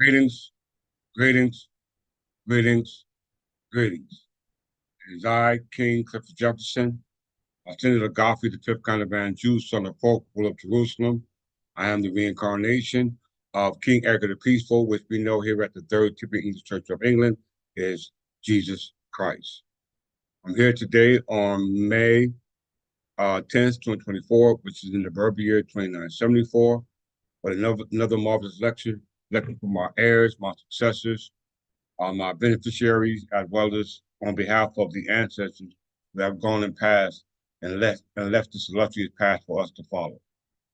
Greetings, greetings, greetings, greetings. It is I, King Clifford Jefferson, a Senator Godfrey, the fifth kind of man, Jew, son of folk, ruler of Jerusalem. I am the reincarnation of King Edgar the Peaceful, which we know here at the Third Typical English Church of England is Jesus Christ. I'm here today on May 10th, 2024, which is in the Berber year 2974, but another marvelous lecture from our heirs, my successors, my beneficiaries, as well as on behalf of the ancestors who have gone and passed and left this illustrious path for us to follow.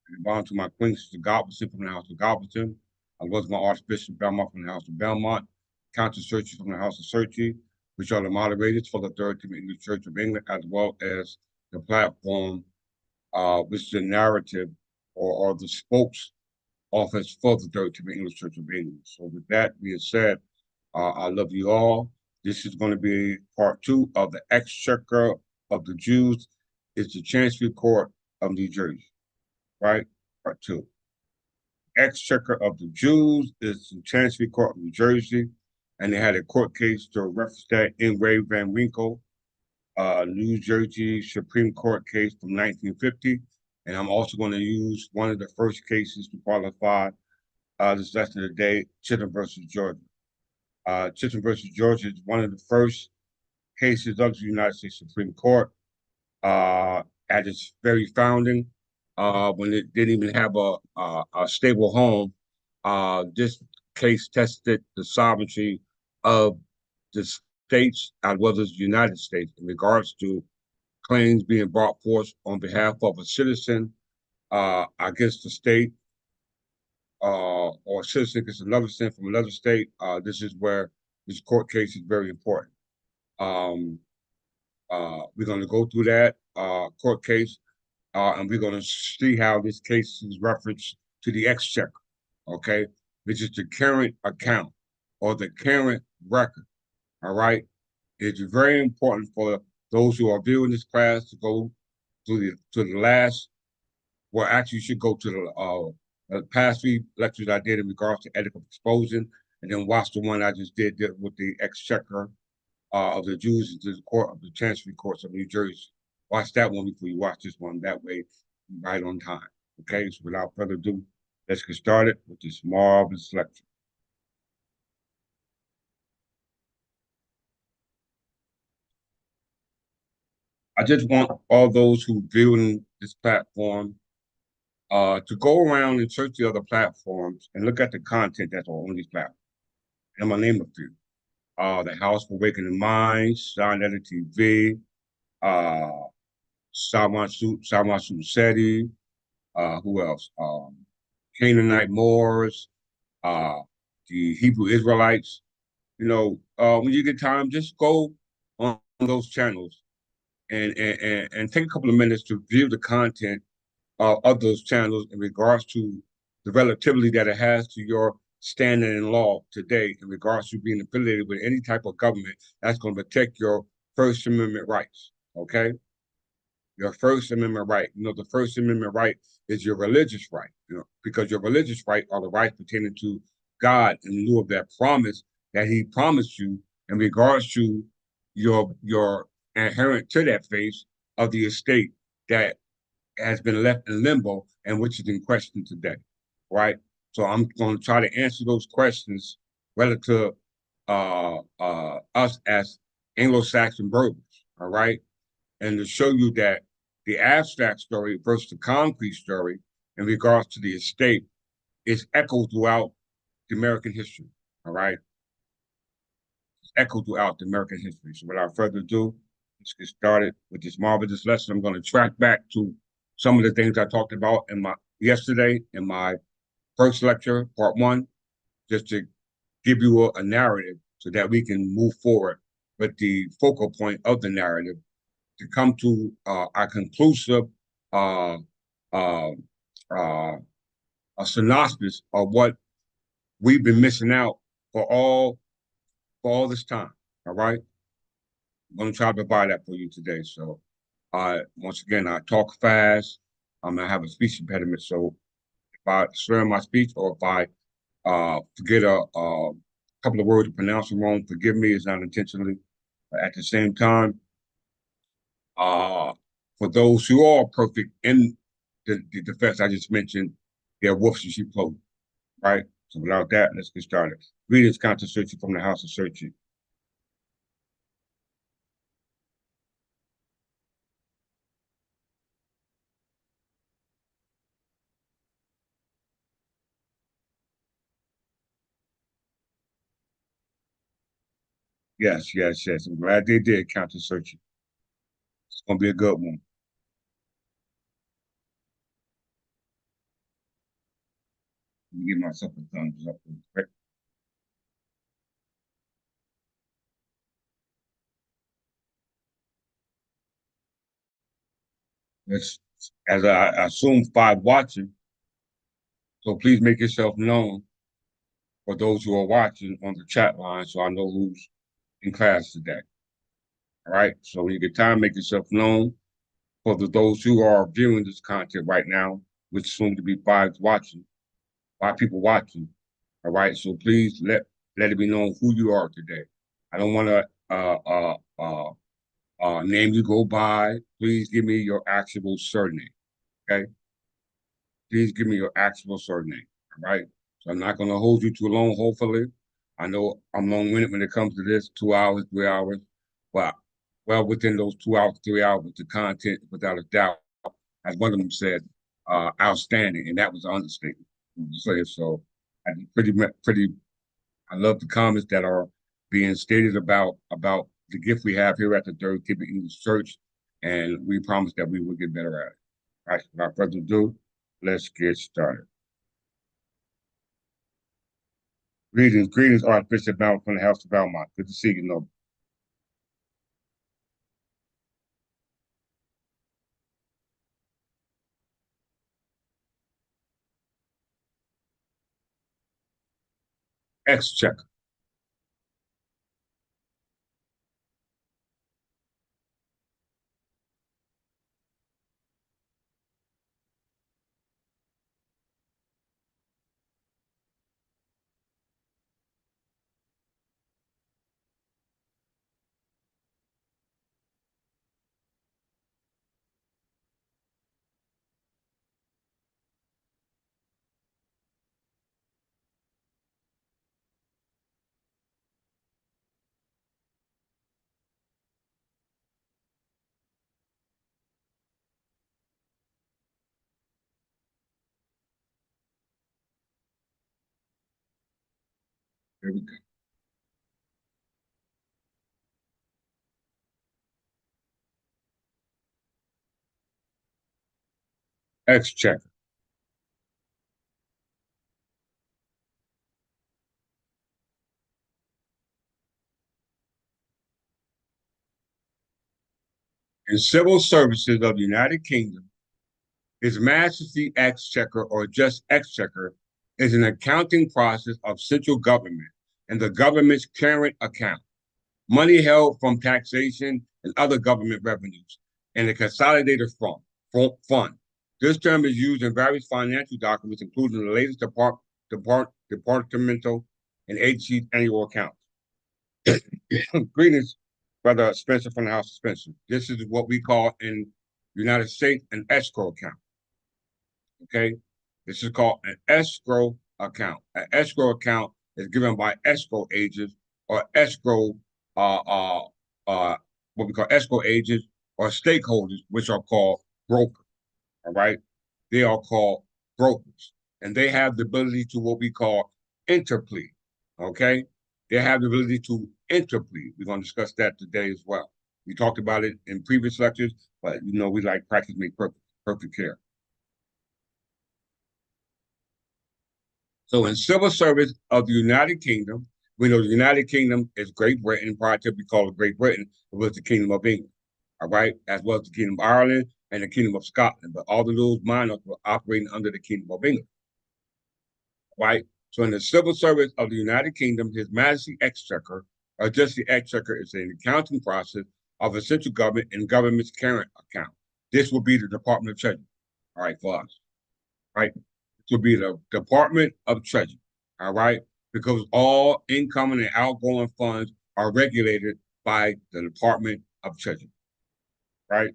And bound to my Queen Sister Godwinson from the House of Godwinson, as well as my Archbishop Belmont from the House of Belmont, Countess Searchy from the House of Searchy, which are the moderators for the Third Timothy English Church of England, as well as the platform, which is the narrative or the spokes office for the Third Timothy English Church of England. So with that being said, I love you all. This is going to be part 2 of the Exchequer of the Jews. It's the Chancery Court of New Jersey, right? Part 2. Exchequer of the Jews is the Chancery Court of New Jersey, and they had a court case to reference that in Ray Van Winkle, New Jersey Supreme Court case from 1950. And I'm also going to use one of the first cases to qualify this lesson today, Chisholm versus Georgia. Chisholm versus Georgia is one of the first cases of the United States Supreme Court at its very founding, when it didn't even have a stable home. This case tested the sovereignty of the states as well as the United States in regards to claims being brought forth on behalf of a citizen against the state, or a citizen against another citizen from another state. This is where this court case is very important. We're going to go through that court case, and we're going to see how this case is referenced to the Exchequer, okay, which is the current account or the current record, all right? It's very important for those who are viewing this class to go to the last, well, actually you should go to the past 3 lectures I did in regards to ethical exposing, and then watch the one I just did with the Exchequer of the Jews into the court of the Chancery Courts of New Jersey. Watch that one before you watch this one. That way, right on time. Okay, so without further ado, let's get started with this marvelous lecture. I just want all those who viewing this platform to go around and search the other platforms and look at the content that's on these platforms. And I'm gonna name a few. The House for Awakening Minds, Sound TV, Salman Seti, who else? Canaanite Moors, the Hebrew Israelites. You know, when you get time, just go on those channels and take a couple of minutes to view the content of those channels in regards to the relativity that it has to your standing in law today in regards to being affiliated with any type of government that's going to protect your First Amendment rights, okay? Your First Amendment right. You know, the First Amendment right is your religious right, you know, because your religious right are the rights pertaining to God in lieu of that promise that he promised you in regards to your adherent to that faith of the estate that has been left in limbo and which is in question today, right? So I'm going to try to answer those questions relative us as Anglo-Saxon Berbers, all right? And to show you that the abstract story versus the concrete story in regards to the estate is echoed throughout the American history, all right? It's echoed throughout the American history. So without further ado, let's get started with this marvelous lesson. I'm going to track back to some of the things I talked about yesterday in my first lecture, part 1, just to give you a narrative so that we can move forward with the focal point of the narrative to come to a conclusive a synopsis of what we've been missing out for all this time. All right, I'm going to try to provide that for you today. So, once again, I talk fast. I have a speech impediment, so if I slur my speech or if I forget a couple of words to pronounce it wrong. Forgive me, it's not intentionally. But at the same time, for those who are perfect in the defense I just mentioned, they're wolves in sheep clothing, right? So without that, let's get started. Greetings, Counter Searching from the House of Searching. Yes, yes, yes. I'm glad they did Counter Searching. It's gonna be a good one. Let me give myself a thumbs up. Right? Let's, as I assume, 5 watching. So please make yourself known for those who are watching on the chat line, so I know who's in class today. All right. So when you get time, make yourself known for those who are viewing this content right now, which soon to be 5 people watching. All right. So please let it be known who you are today. I don't want to name you go by. Please give me your actual surname. Okay. Please give me your actual surname. All right. So I'm not going to hold you too long, hopefully. I know I'm long-winded when it comes to this, 2 hours, 3 hours. But well within those 2 hours, 3 hours, the content, without a doubt, as one of them said, outstanding. And that was an understatement. So I pretty I love the comments that are being stated about the gift we have here at the Third Keeping English Church, and we promise that we will get better at it. All right, without further ado, let's get started. Greetings, Archbishop Bell from the House of Belmont. Good to see you, Noble. Exchequer. Here we go. Exchequer. In civil services of the United Kingdom, His Majesty Exchequer, or just Exchequer, is an accounting process of central government and the government's current account, money held from taxation and other government revenues, and a consolidated fund. This term is used in various financial documents, including the latest departmental and agency annual accounts. Greetings, Brother Spencer from the House of Spencer. This is what we call in the United States an escrow account. Okay, this is called an escrow account. An escrow account is given by escrow agents or escrow uh, uh, what we call escrow agents or stakeholders, which are called brokers. All right, they are called brokers, and they have the ability to what we call interplead. Okay, they have the ability to interplead. We're going to discuss that today as well. We talked about it in previous lectures, but we like practice make perfect care. So in civil service of the United Kingdom, we know the United Kingdom is Great Britain. Prior to be called Great Britain, it was the Kingdom of England, all right, as well as the Kingdom of Ireland and the Kingdom of Scotland. But all of those monarchs were operating under the Kingdom of England, right? So in the civil service of the United Kingdom, His Majesty Exchequer, or just the Exchequer, is an accounting process of the central government and government's current account. This will be the Department of Treasury, all right, for us, right? This will be the Department of Treasury. all right? Because all incoming and outgoing funds are regulated by the Department of Treasury, right?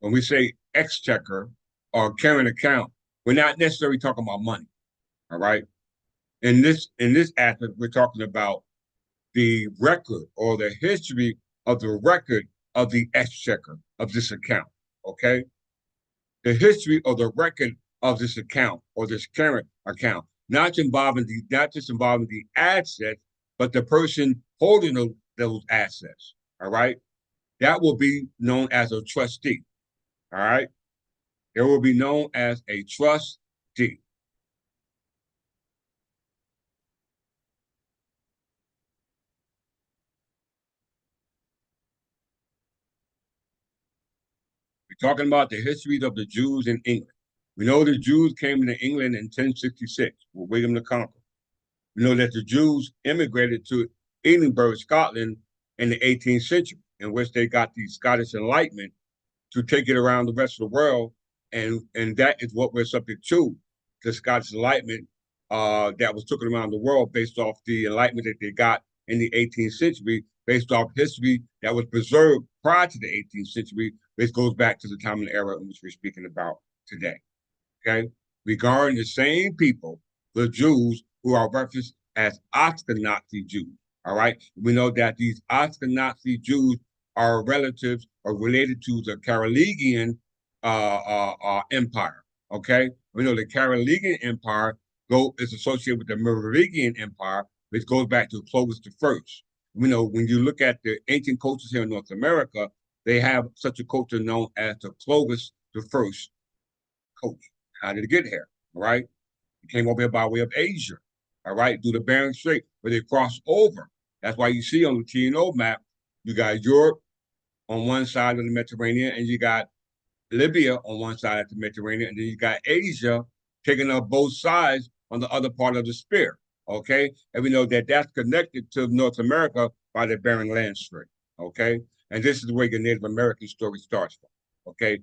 When we say exchequer or current account, we're not necessarily talking about money, all right? In this aspect, we're talking about the record or the history of the record of the exchequer of this account, okay? The history of the record of this account or this current account, not just involving the assets, but the person holding those assets. All right, that will be known as a trustee. All right, it will be known as a trustee. We're talking about the histories of the Jews in England. We know the Jews came into England in 1066 with William the Conqueror. We know that the Jews immigrated to Edinburgh, Scotland in the 18th century, in which they got the Scottish Enlightenment to take it around the rest of the world. And that is what we're subject to, the Scottish Enlightenment that was taken around the world based off the Enlightenment that they got in the 18th century, based off history that was preserved prior to the 18th century, which goes back to the time and era in which we're speaking about today. Okay? Regarding the same people, the Jews, who are referenced as Ashkenazi Jews. All right. We know that these Ashkenazi Jews are relatives or related to the Carolingian Empire. Okay. We know the Carolingian Empire is associated with the Merovingian Empire, which goes back to Clovis the First. We know when you look at the ancient cultures here in North America, they have such a culture known as the Clovis the First culture. How did it get here? All right. It came over here by way of Asia, all right, through the Bering Strait, where they crossed over. That's why you see on the T&O map, you got Europe on one side of the Mediterranean, and you got Libya on one side of the Mediterranean, and then you got Asia taking up both sides on the other part of the spear, okay? And we know that that's connected to North America by the Bering Land Strait, okay? And this is where your Native American story starts from, okay?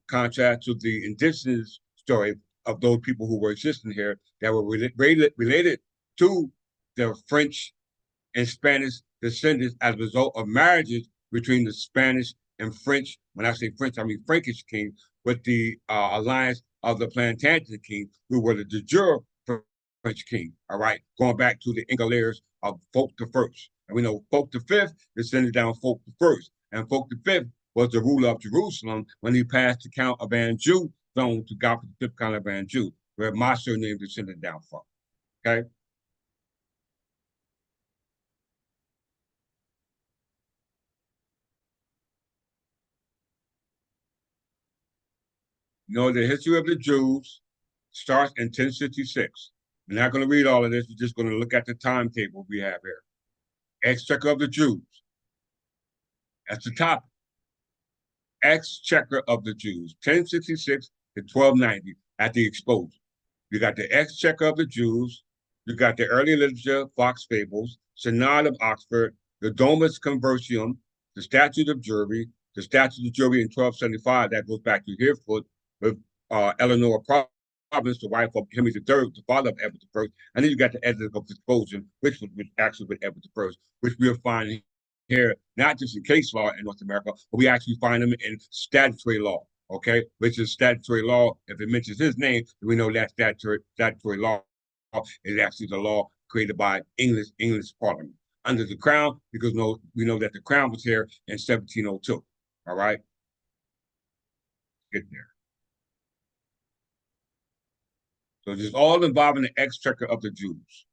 Contrast to the indigenous story of those people who were existing here that were related to the French and Spanish descendants as a result of marriages between the Spanish and French. When I say French, I mean Frankish king, with the alliance of the Plantagenet king, who were the de jure French king. All right, going back to the Inca layers of Folk the First. And we know Folk the Fifth descended down Folk the First. And Folk the Fifth was the ruler of Jerusalem when he passed the Count of Anjou throne to Godfrey the Fifth Count of Anjou, where my surname descended down from. Okay. You know, the history of the Jews starts in 1066. We're not going to read all of this. We're just going to look at the timetable we have here. Exchequer of the Jews. That's the topic. Exchequer of the Jews, 1066 to 1290 at the exposure. You got the Exchequer of the Jews. You got the early literature, Fox Fables, Synod of Oxford, the Domus Conversium, the Statute of Jury, the Statute of Jury in 1275 that goes back to Hereford with Eleanor Providence, the wife of Henry III, the father of Edward I. And then you got the Edict of Expulsion, which was actually with Edward I, which we'll find here, not just in case law in North America, but we actually find them in statutory law, okay? Which is statutory law. If it mentions his name, we know that statutory law is actually the law created by English Parliament under the Crown, because we know that the Crown was here in 1702. All right, get there. So this is all involving the exchequer of the Jews.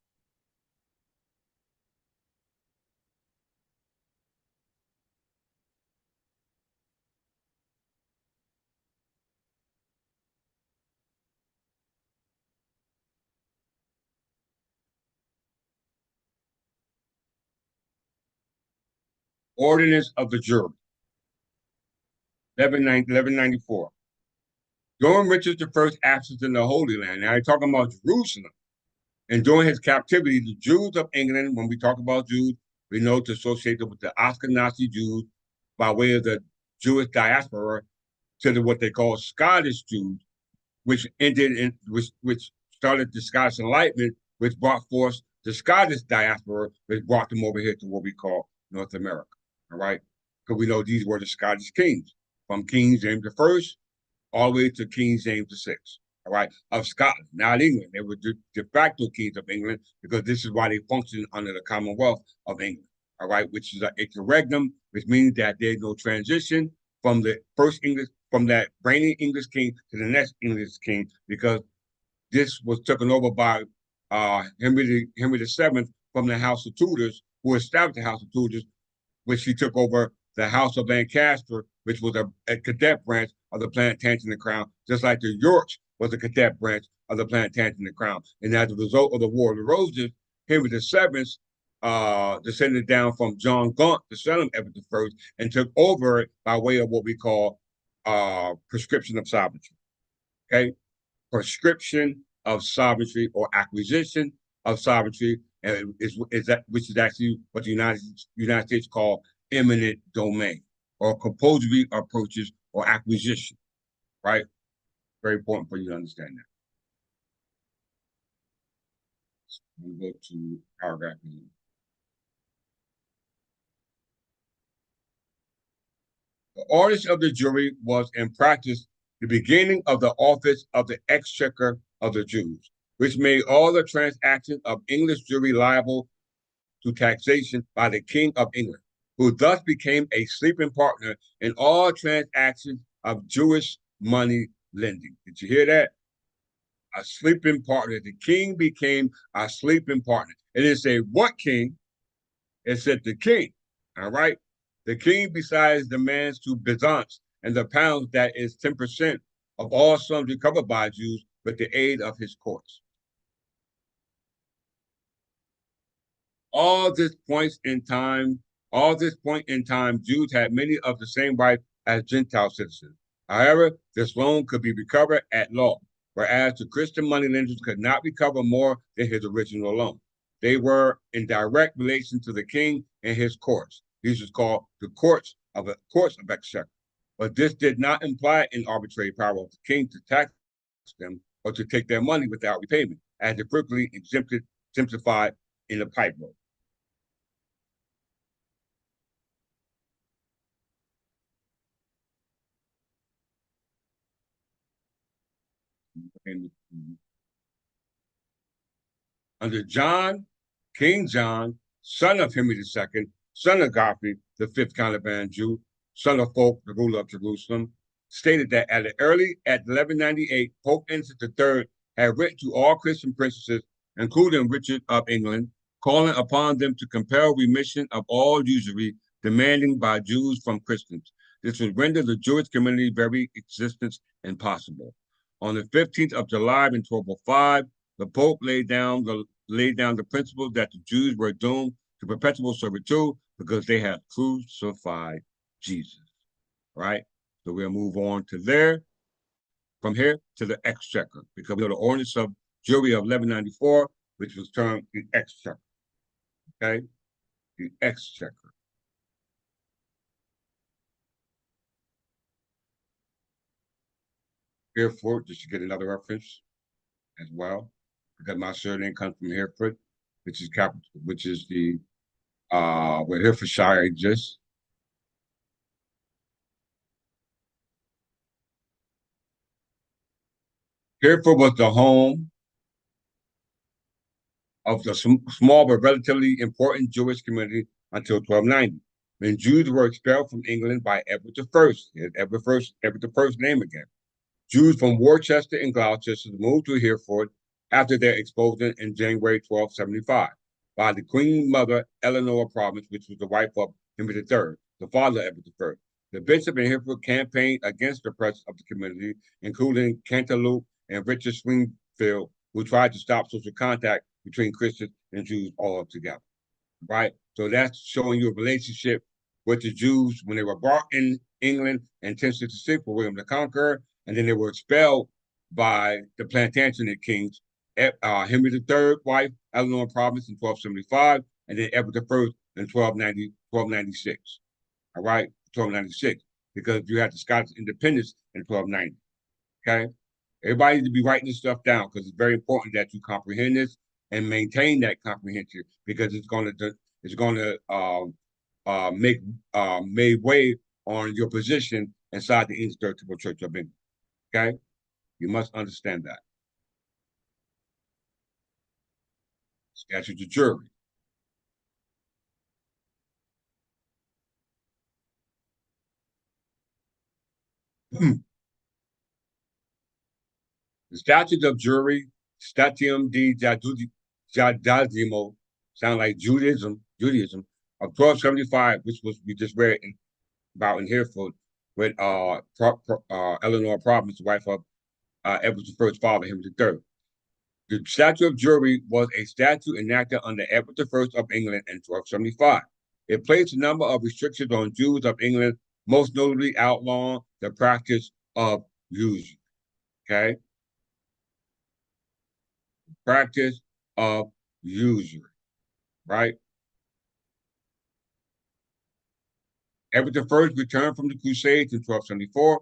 Ordinance of the Jury, 1194. During Richard I's absence in the Holy Land, now you're talking about Jerusalem, and during his captivity, the Jews of England, when we talk about Jews, we know to associate them with the Ashkenazi Jews by way of the Jewish diaspora to what they call Scottish Jews, which ended in which started the Scottish Enlightenment, which brought forth the Scottish diaspora, which brought them over here to what we call North America. All right, because we know these were the Scottish kings, from King James I all the way to King James VI. All right, of Scotland, not England. They were de facto kings of England because this is why they functioned under the Commonwealth of England. All right, which is an interregnum, which means that there's no transition from the first English, from that reigning English king to the next English king, because this was taken over by Henry VII from the House of Tudors, who established the House of Tudors, which he took over the House of Lancaster, which was a cadet branch of the Plantagenet crown, just like the Yorks was a cadet branch of the Plantagenet crown. And as a result of the War of the Roses, Henry VII descended down from John Gaunt, the son of Edward I, and took over it by way of what we call prescription of sovereignty. Okay, prescription of sovereignty or acquisition of sovereignty, and is that which is actually what the United States call eminent domain or compulsory approaches or acquisition. Right, very important for you to understand that. We'll go to paragraph 8. The orders of the jury was in practice the beginning of the office of the Exchequer of the Jews, which made all the transactions of English jury liable to taxation by the King of England, who thus became a sleeping partner in all transactions of Jewish money lending. Did you hear that? A sleeping partner. The king became a sleeping partner. It didn't say what king, it said the king. All right. The king, besides demands to Byzance and the pounds that is 10% of all sums recovered by Jews with the aid of his courts. All this point in time, Jews had many of the same rights as Gentile citizens. However, this loan could be recovered at law, whereas the Christian moneylenders could not recover more than his original loan. They were in direct relation to the king and his courts. These was called the courts of Exchequer. But this did not imply an arbitrary power of the king to tax them or to take their money without repayment, as it frequently exemplified in the pipe roll. Under King John, son of Henry II, son of Godfrey, the fifth contraband Jew, son of Folk, the ruler of Jerusalem, stated that at 1198, Pope Innocent III had written to all Christian princesses, including Richard of England, calling upon them to compel remission of all usury demanded by Jews from Christians. This would render the Jewish community very existence impossible. On the 15th of July in 1205, the Pope laid down the principle that the Jews were doomed to perpetual servitude because they had crucified Jesus. Right? So we'll move on to there, from here to the Exchequer, because we know the ordinance of jury of 1194, which was termed the Exchequer. Okay? The Exchequer. Hereford, just to get another reference as well, because my surname comes from Hereford, which is capital, which is the where Herefordshire exists. Hereford was the home of the small but relatively important Jewish community until 1290, when Jews were expelled from England by Edward I. Edward the First name again. Jews from Worcester and Gloucester moved to Hereford after their expulsion in January 1275 by the Queen Mother Eleanor Province, which was the wife of Henry III, the father of Edward I. The bishop in Hereford campaigned against the press of the community, including Cantaloupe and Richard Swingfield, who tried to stop social contact between Christians and Jews all together. Right? So that's showing you a relationship with the Jews when they were brought in England in 1066 for William the Conqueror, and then they were expelled by the Plantagenet kings, Henry III wife, Eleanor Province in 1275, and then Edward I in 1296. All right, 1296. because you had the Scottish independence in 1290. Okay, everybody needs to be writing this stuff down because it's very important that you comprehend this and maintain that comprehension because it's going to make way on your position inside the Instructable Church of England. Okay, you must understand that. Statute of jury. The statute of jury, statium de judadimo, sound like Judaism, of 1275, which was we just read about in Hereford with Eleanor Providence, the wife of Edward I's father, Henry III. The statute of jury was a statute enacted under Edward I of England in 1275. It placed a number of restrictions on Jews of England, most notably outlawing the practice of usury. Okay? Practice of usury, right? Edward I returned from the Crusades in 1274,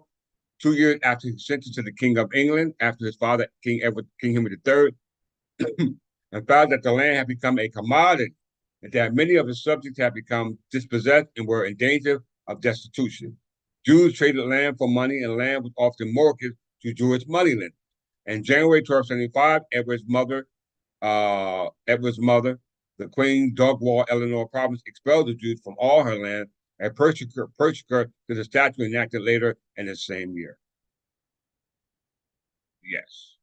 2 years after his sentence to the King of England, after his father, King Henry III, and found that the land had become a commodity and that many of his subjects had become dispossessed and were in danger of destitution. Jews traded land for money, and land was often mortgaged to Jewish moneylenders. In January 1275, Edward's mother, the Queen Dogwall Eleanor Providence, expelled the Jews from all her land and purchased her to the statute enacted later in the same year. Yes,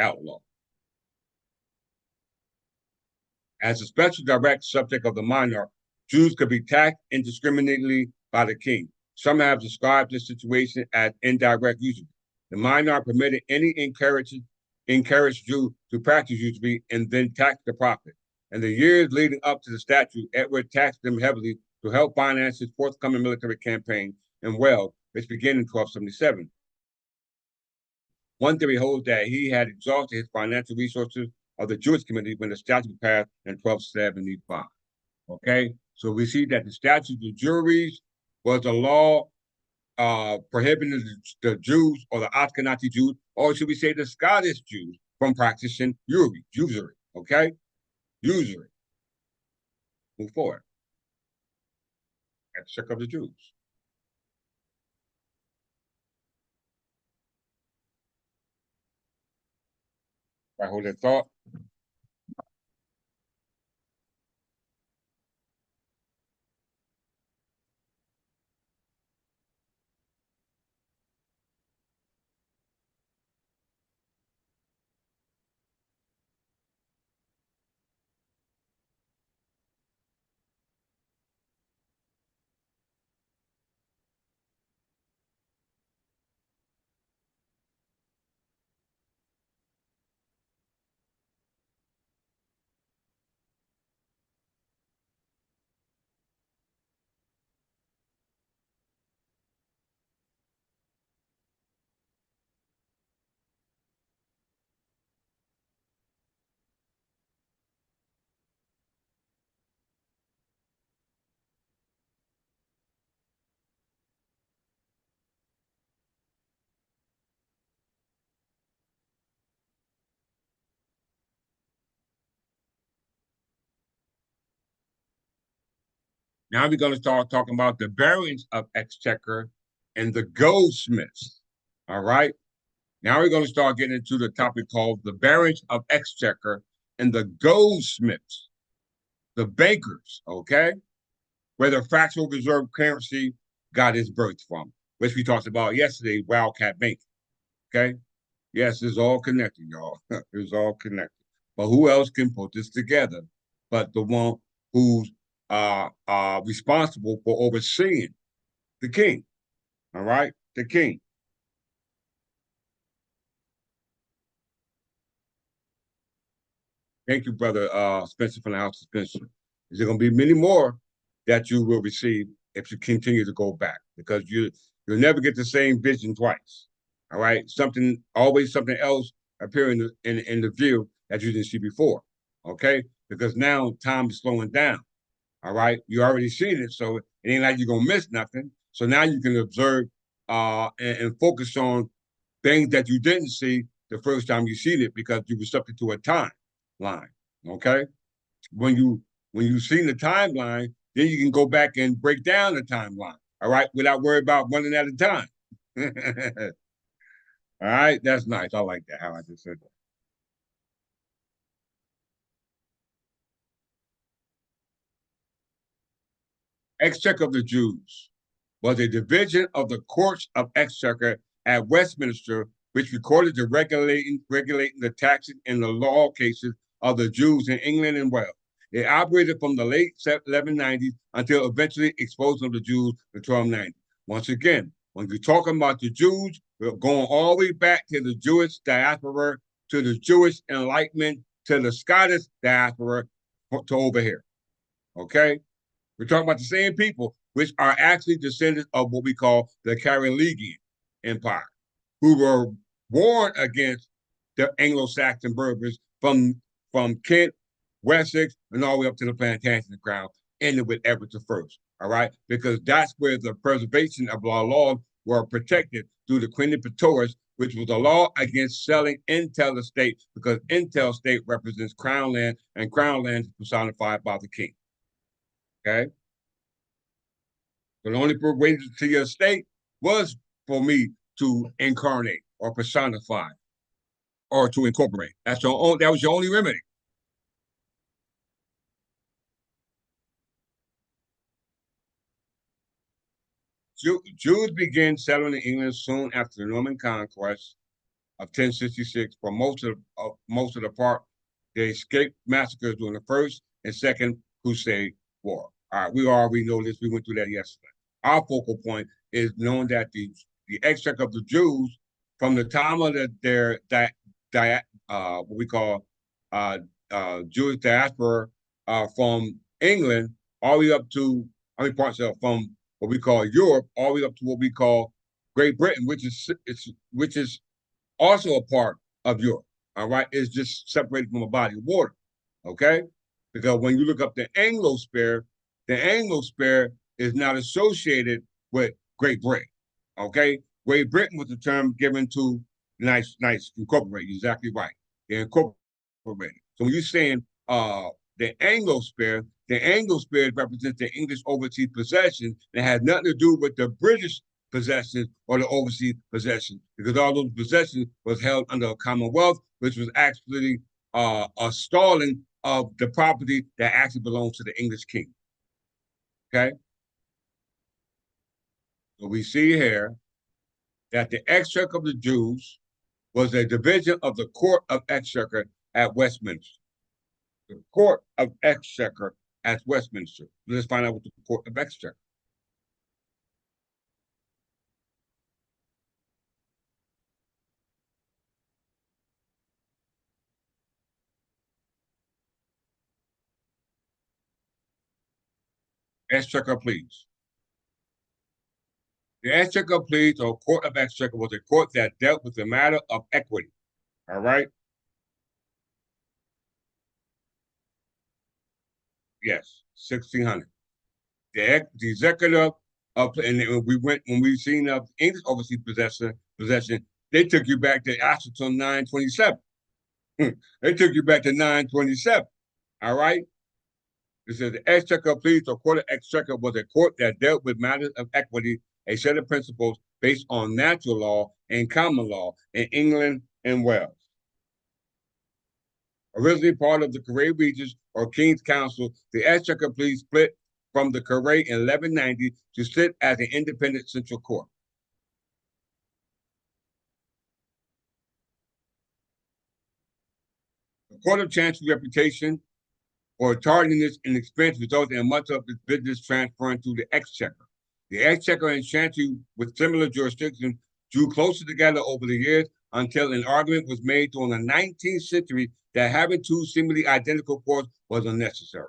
outlaw. As a special direct subject of the monarch, Jews could be taxed indiscriminately by the king. Some have described this situation as indirect usury. The monarch permitted any encouraged Jew to practice usury and then tax the profit. In the years leading up to the statute, Edward taxed them heavily to help finance his forthcoming military campaign in Wales, which began in 1277. One theory holds that he had exhausted his financial resources of the Jewish community when the statute passed in 1275. Okay, so we see that the statute of juries was a law prohibiting the Jews or the Ashkenazi Jews, or should we say the Scottish Jews, from practicing usury. Okay, usury. Move forward. Exchequer of the Jews. I hold that thought. Now we're going to start talking about the variants of Exchequer and the goldsmiths. All right. Now we're going to start getting into the topic called the variants of Exchequer and the goldsmiths, the bankers, okay, where the fractional reserve currency got its birth from, which we talked about yesterday, Wildcat Bank. Okay. Yes, it's all connected, y'all. It's all connected. But who else can put this together but the one who's responsible for overseeing the king? All right, the king. Thank you, brother Spencer from the House of Spencer. Is there going to be many more that you will receive if you continue to go back because you'll never get the same vision twice. All right, always something else appearing in the view that you didn't see before. Okay, because now time is slowing down. All right, you already seen it, so it ain't like you're gonna miss nothing. So now you can observe and focus on things that you didn't see the first time you seen it because you were subject to a timeline. Okay, when you seen the timeline, then you can go back and break down the timeline. All right, without worrying about running at a time. All right, that's nice. I like that. How I just said that. Exchequer of the Jews was a division of the courts of Exchequer at Westminster, which recorded the regulating the taxes in the law cases of the Jews in England and Wales. It operated from the late 1190s until eventually exposing of the Jews in 1290. Once again, when you're talking about the Jews, we're going all the way back to the Jewish diaspora, to the Jewish Enlightenment, to the Scottish diaspora, to over here. Okay? We're talking about the same people, which are actually descendants of what we call the Carolingian Empire, who were warned against the Anglo-Saxon Berbers from Kent, Wessex, and all the way up to the Plantagenet Crown, ending with Edward the First. All right, because that's where the preservation of our laws were protected through the Queen Praetors, which was a law against selling intel estate because intel estate represents crown land, and crown land is personified by the king. Okay. So the only way to your estate was for me to incarnate or personify or to incorporate. That was your only remedy. Jews began settling in England soon after the Norman conquest of 1066. For most of the part, they escaped massacres during the First and Second Crusade War. All right, we already know this. We went through that yesterday. Our focal point is knowing that the exchequer of the Jews from the time of what we call uh, Jewish diaspora from England all the way up to, I mean, parts of from what we call Europe all the way up to what we call Great Britain, which is also a part of Europe. All right, it's just separated from a body of water. Okay, because when you look up the Anglosphere is not associated with Great Britain. Okay, Great Britain was the term given to nice incorporated. Exactly right. They incorporated. So when you're saying the Anglosphere represents the English overseas possession that has nothing to do with the British possessions or the overseas possessions, because all those possessions was held under a Commonwealth, which was actually a stalling of the property that actually belongs to the English king. Okay, so we see here that the Exchequer of the Jews was a division of the Court of Exchequer at Westminster. The Court of Exchequer at Westminster. Let's find out what the Court of Exchequer. Exchequer, please. The Exchequer, please, or Court of Exchequer was a court that dealt with the matter of equity. All right. Yes, 1600. The executive of, and we went when we seen English overseas possession. They took you back to Ashton 927. They took you back to 927. All right. It says the Exchequer Pleas or Court of Exchequer was a court that dealt with matters of equity, a set of principles based on natural law and common law in England and Wales. Originally part of the Carré Regis or King's Council, the Exchequer Pleas split from the Carré in 1190 to sit as an independent central court. The Court of Chancery reputation or tardiness in expense resulted in much of its business transferring to the Exchequer. The Exchequer and Chancery, with similar jurisdictions, drew closer together over the years until an argument was made during the 19th century that having two seemingly identical courts was unnecessary.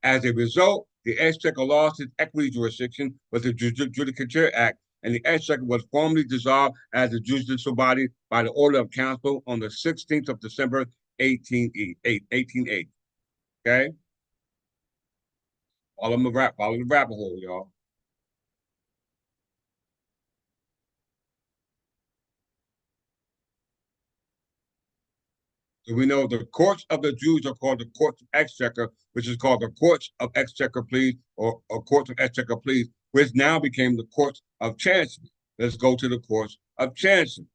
As a result, the Exchequer lost its equity jurisdiction with the Judicature Act, and the Exchequer was formally dissolved as a judicial body by the Order of Council on the 16th of December, 1880. Okay? Follow the rabbit hole, y'all. So we know the courts of the Jews are called the courts of Exchequer, which is called the courts of Exchequer pleas or courts of Exchequer pleas, which now became the courts of Chancery. Let's go to the courts of Chancery.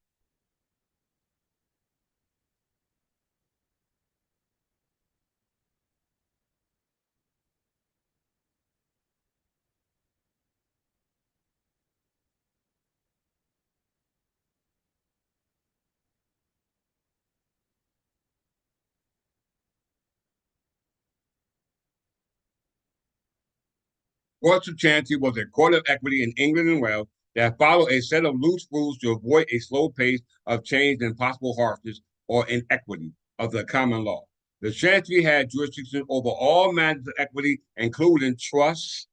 Courts of Chancery was a court of equity in England and Wales that followed a set of loose rules to avoid a slow pace of change and possible harshness or inequity of the common law. The Chancery had jurisdiction over all matters of equity, including trusts,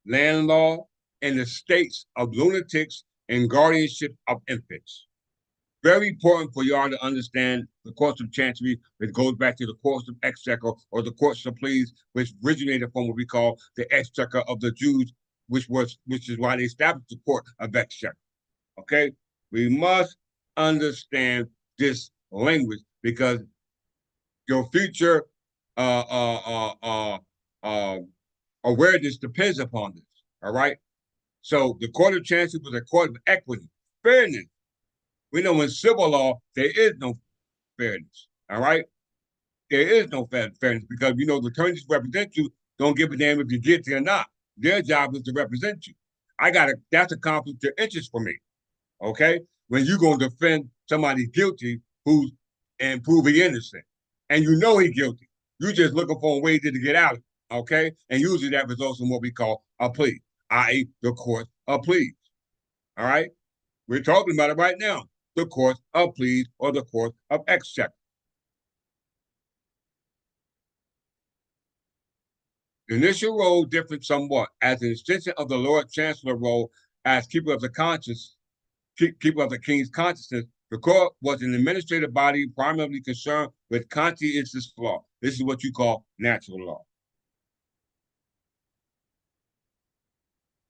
land law, and the estates of lunatics and guardianship of infants. Very important for y'all to understand the courts of Chancery, which goes back to the courts of Exchequer or the courts of pleas, which originated from what we call the Exchequer of the Jews, which is why they established the court of Exchequer. Okay, we must understand this language because your future uh, uh, uh, uh, awareness depends upon this. All right. So the court of Chancery was a court of equity, fairness. We know in civil law there is no fairness. All right, there is no fairness because you know the attorneys represent you don't give a damn if you're guilty or not. Their job is to represent you. That's a conflict of interest for me. Okay, when you gonna defend somebody guilty who's and prove he innocent, and you know he's guilty, you just looking for a way to get out of it. Okay, and usually that results in what we call a plea, i.e., the court of pleas. All right, we're talking about it right now. The court of pleas or the court of exchequer. The initial role differed somewhat as an extension of the Lord Chancellor role as keeper of the conscience, keeper of the king's consciousness. The court was an administrative body primarily concerned with conscientious law. This is what you call natural law.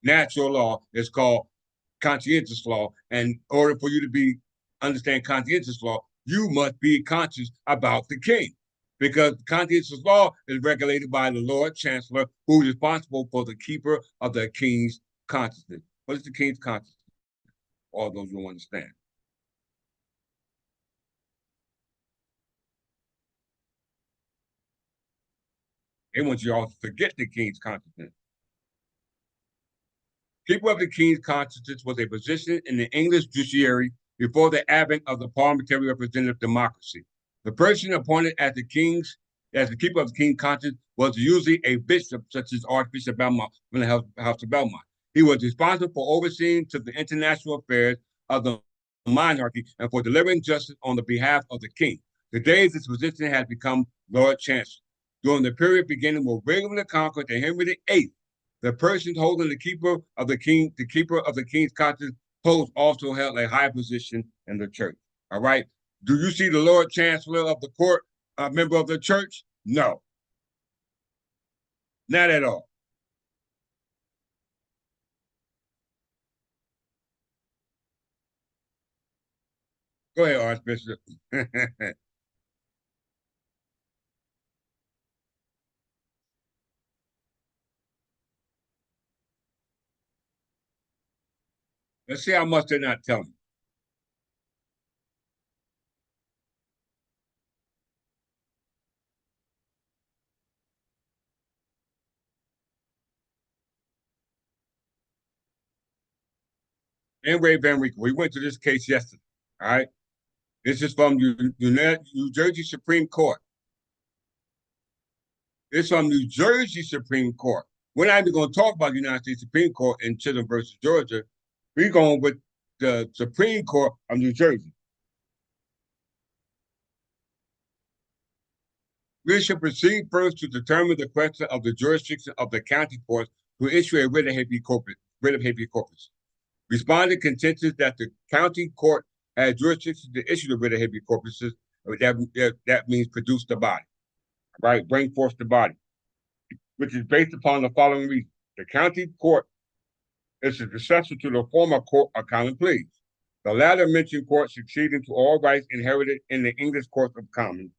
Natural law is called conscientious law. And in order for you to understand conscientious law, you must be conscious about the king. Because conscientious law is regulated by the Lord Chancellor, who is responsible for the keeper of the king's consciousness. What is the king's consciousness? All those who understand. They want you all to forget the king's consciousness. Keeper of the king's consciousness was a position in the English judiciary before the advent of the parliamentary representative democracy. The person appointed as the keeper of the king's conscience was usually a bishop, such as Archbishop Belmont from the House of Belmont. He was responsible for overseeing to the international affairs of the monarchy and for delivering justice on the behalf of the king. Today, this position has become Lord Chancellor. During the period beginning with William the Conqueror and Henry VIII, the person holding the keeper of the king's conscience post also held a high position in the church. All right. Do you see the Lord Chancellor of the court a member of the church? No, not at all. Go ahead, Archbishop. Let's see how much they're not telling. Anyway, Van Winkle, we went to this case yesterday. All right. This is from New Jersey Supreme Court. It's from New Jersey Supreme Court. We're not even going to talk about the United States Supreme Court in Chisholm versus Georgia. We're going with the Supreme Court of New Jersey. We should proceed first to determine the question of the jurisdiction of the county courts to issue a writ of habeas corpus. Respondent contends that the county court has jurisdiction to issue the writ of habeas corpus. That means produce the body, right? Bring forth the body, which is based upon the following reason. The county court is a successor to the former court of common pleas. The latter mentioned court succeeding to all rights inherited in the English Court of Common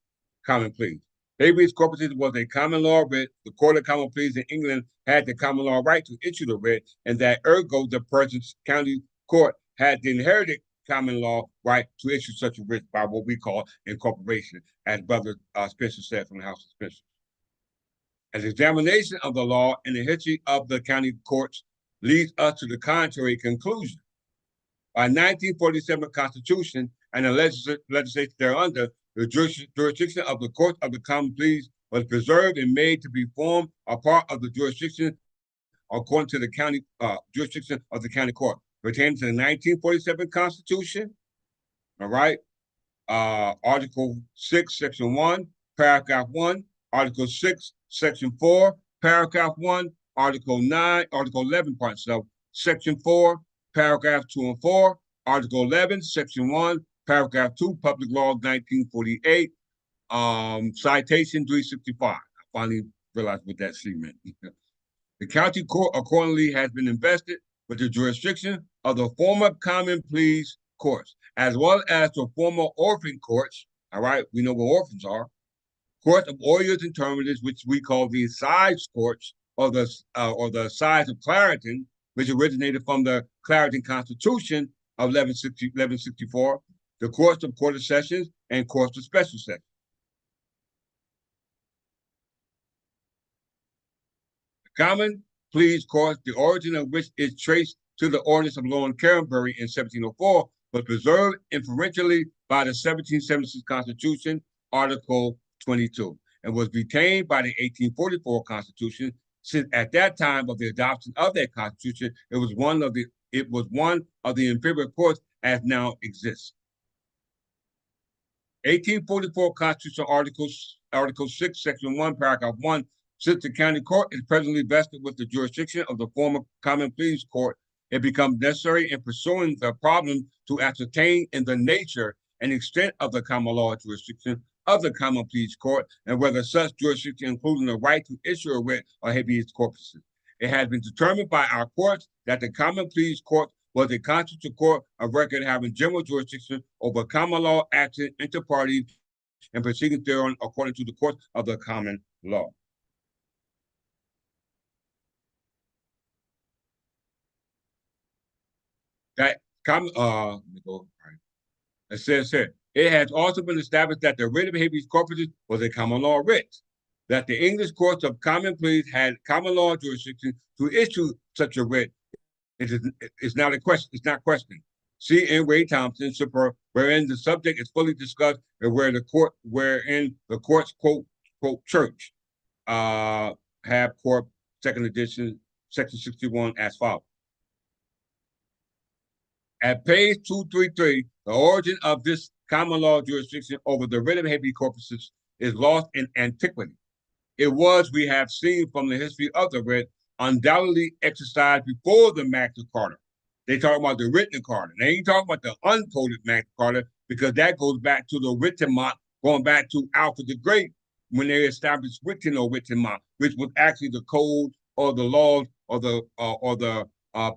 Pleas. Habeas corpus was a common law writ. The Court of Common Pleas in England had the common law right to issue the writ, and that ergo the person's county court had the inherited common law right to issue such a writ by what we call incorporation, as Brother Spencer said from the House of Spencer. An examination of the law and the history of the county courts leads us to the contrary conclusion. By 1947 Constitution and the legislation thereunder, the jurisdiction of the Court of the Common Pleas was preserved and made to be formed a part of the jurisdiction according to the county jurisdiction of the county court, pertaining to the 1947 Constitution. All right, Article 6, Section 1, Paragraph 1, Article 6, Section 4, Paragraph 1, Article 9, Article 11, Part 7, Section 4, Paragraph 2 and 4, Article 11, Section 1, Paragraph 2, Public Law 1948, Citation 365. I finally realized what that C meant. The county court accordingly has been invested with the jurisdiction of the former common pleas courts, as well as the former orphan courts. All right, we know what orphans are. Court of Lawyers and Terminators, which we call the Excise courts, or the Excise of Clarendon, which originated from the Clarendon Constitution of 1164, the courts of Court of Sessions and courts of Special Sessions. The Common Pleas Court, the origin of which is traced to the Ordinance of Law in Canterbury in 1704, was preserved inferentially by the 1776 Constitution, Article 22, and was retained by the 1844 Constitution. Since at that time of the adoption of that Constitution, it was one of the inferior courts as now exists. 1844 Constitutional Article 6, Section 1, Paragraph 1, since the county court is presently vested with the jurisdiction of the former common pleas court, it becomes necessary in pursuing the problem to ascertain in the nature and extent of the common law jurisdiction of the common pleas court, and whether such jurisdiction including the right to issue a writ or habeas corpus. It has been determined by our courts that the common pleas court was a constitutional court of record having general jurisdiction over common law action, inter partes, and proceedings thereon according to the courts of the common law. That let me go. All right. It says here, it has also been established that the writ of habeas corpus was a common law writ, that the English courts of common pleas had common law jurisdiction to issue such a writ. It's not a question. It's not questioned. See in Ray Thompson, wherein the subject is fully discussed, and wherein the courts quote church, have court second edition, section 61 as follows. At page 233, the origin of this common law jurisdiction over the writ of habeas corpus is lost in antiquity. It was, we have seen from the history of the writ, undoubtedly exercised before the Magna Carta. They talk about the written Carta. They ain't talking about the uncoded Magna Carta, because that goes back to the Wittenmont, going back to Alfred the Great, when they established Witten or Wittenmont, which was actually the code or the laws or the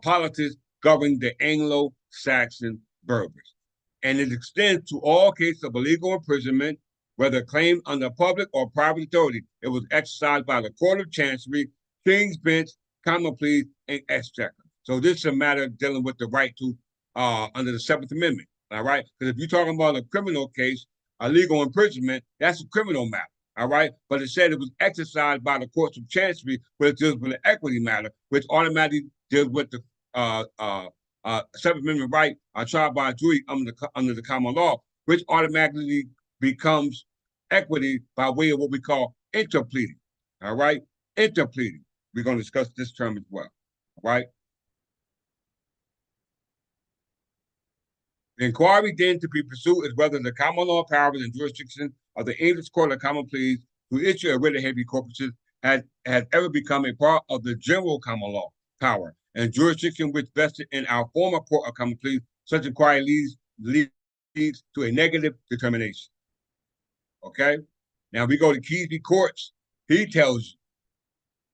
politics governing the Anglo-Saxon Berbers. And it extends to all cases of illegal imprisonment, whether claimed under public or private authority. It was exercised by the Court of Chancery, King's Bench, Common Pleas, and Exchequer. So this is a matter dealing with the right to, under the 7th Amendment, all right? Because if you're talking about a criminal case, illegal imprisonment, that's a criminal matter, all right? But it said it was exercised by the Courts of Chancery, which deals with an equity matter, which automatically deals with the 7th Amendment right trial by jury under the common law, which automatically becomes equity by way of what we call interpleading, all right? Interpleading. We're going to discuss this term as well, all right? The inquiry then to be pursued is whether the common law powers and jurisdiction of the English Court of Common Pleas to issue a writ of habeas corpus has ever become a part of the general common law power and jurisdiction which vested in our former Court of Common Pleas. Such inquiry leads to a negative determination. Okay? Now we go to Keesby Courts. He tells you,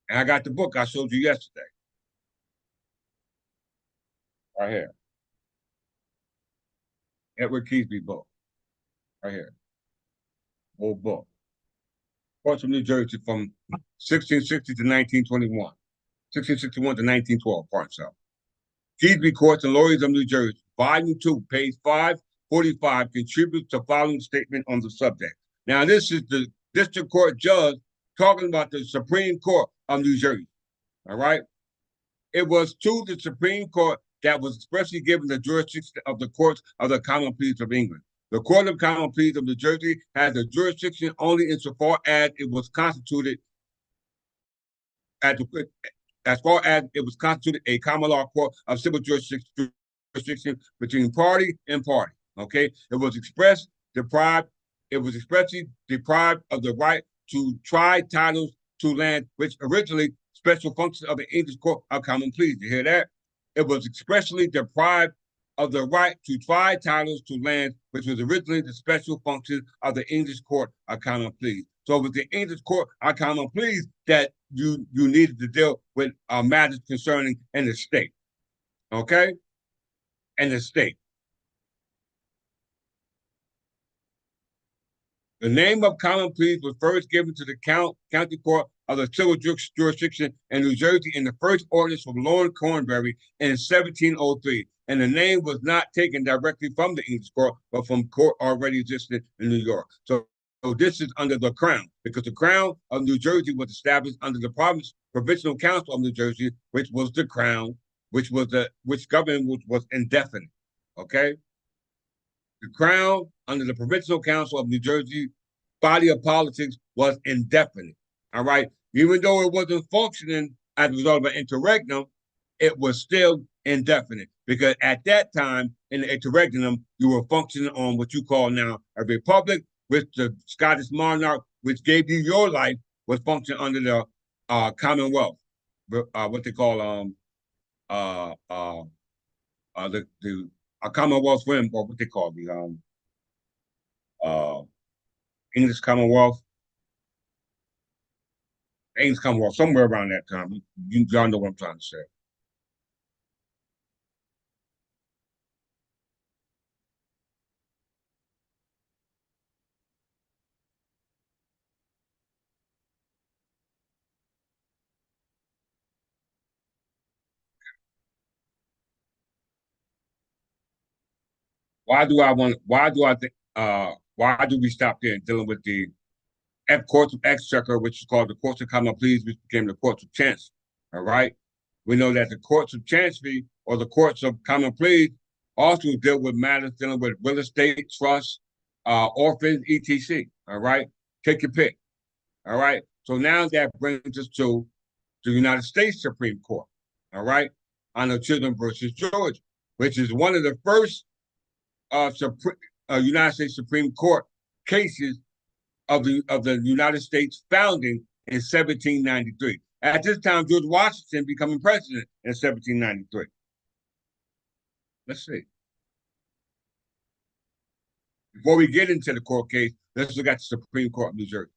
and I got the book I showed you yesterday. Right here. Edward Keesby book, right here, old book. Courts of New Jersey from 1660 to 1921, 1661 to 1912, part so. Keesby Courts and Lawyers of New Jersey, Volume 2, page 545, contributes the following statement on the subject. Now, this is the district court judge talking about the Supreme Court of New Jersey, all right? It was to the Supreme Court that was expressly given the jurisdiction of the courts of the Common Pleas of England. The Court of Common Pleas of New Jersey has the jurisdiction only insofar as it was constituted as far as it was constituted a common law court of civil jurisdiction between party and party. Okay, it was expressly deprived of the right to try titles to land, which originally special functions of the English Court of Common Pleas. You hear that? It was expressly deprived of the right to try titles to land, which was originally the special function of the English Court of Common Pleas. So it was the English Court of Common Pleas that you needed to deal with matters concerning an estate. Okay? An estate. The name of Common Pleas was first given to the county court of the civil jurisdiction in New Jersey in the first ordinance from Lord Cornbury in 1703. And the name was not taken directly from the English court, but from court already existing in New York. So this is under the Crown, because the Crown of New Jersey was established under the Provincial Council of New Jersey, which was the Crown, which government was indefinite. Okay? The Crown, under the Provincial Council of New Jersey, body of politics was indefinite. All right. Even though it wasn't functioning as a result of an interregnum, it was still indefinite, because at that time in the interregnum, you were functioning on what you call now a republic, which the Scottish monarch, which gave you your life, was functioning under the Commonwealth, what they call the Commonwealth Rim, or what they call the English Commonwealth, English Commonwealth, somewhere around that time. Y'all know what I'm trying to say. Why do I want? Why do I think? Why do we stop there dealing with the courts of Exchequer, which is called the courts of common pleas, which became the courts of chancery? All right. We know that the courts of chancery or the courts of common pleas also deal with matters dealing with real estate, trust, orphans, etc. All right. Take your pick. All right. So now that brings us to the United States Supreme Court. All right. On the Chisholm versus Georgia, which is one of the first United States Supreme Court cases of the United States founding in 1793. At this time, George Washington becoming president in 1793. Let's see. Before we get into the court case, let's look at the Supreme Court of New Jersey.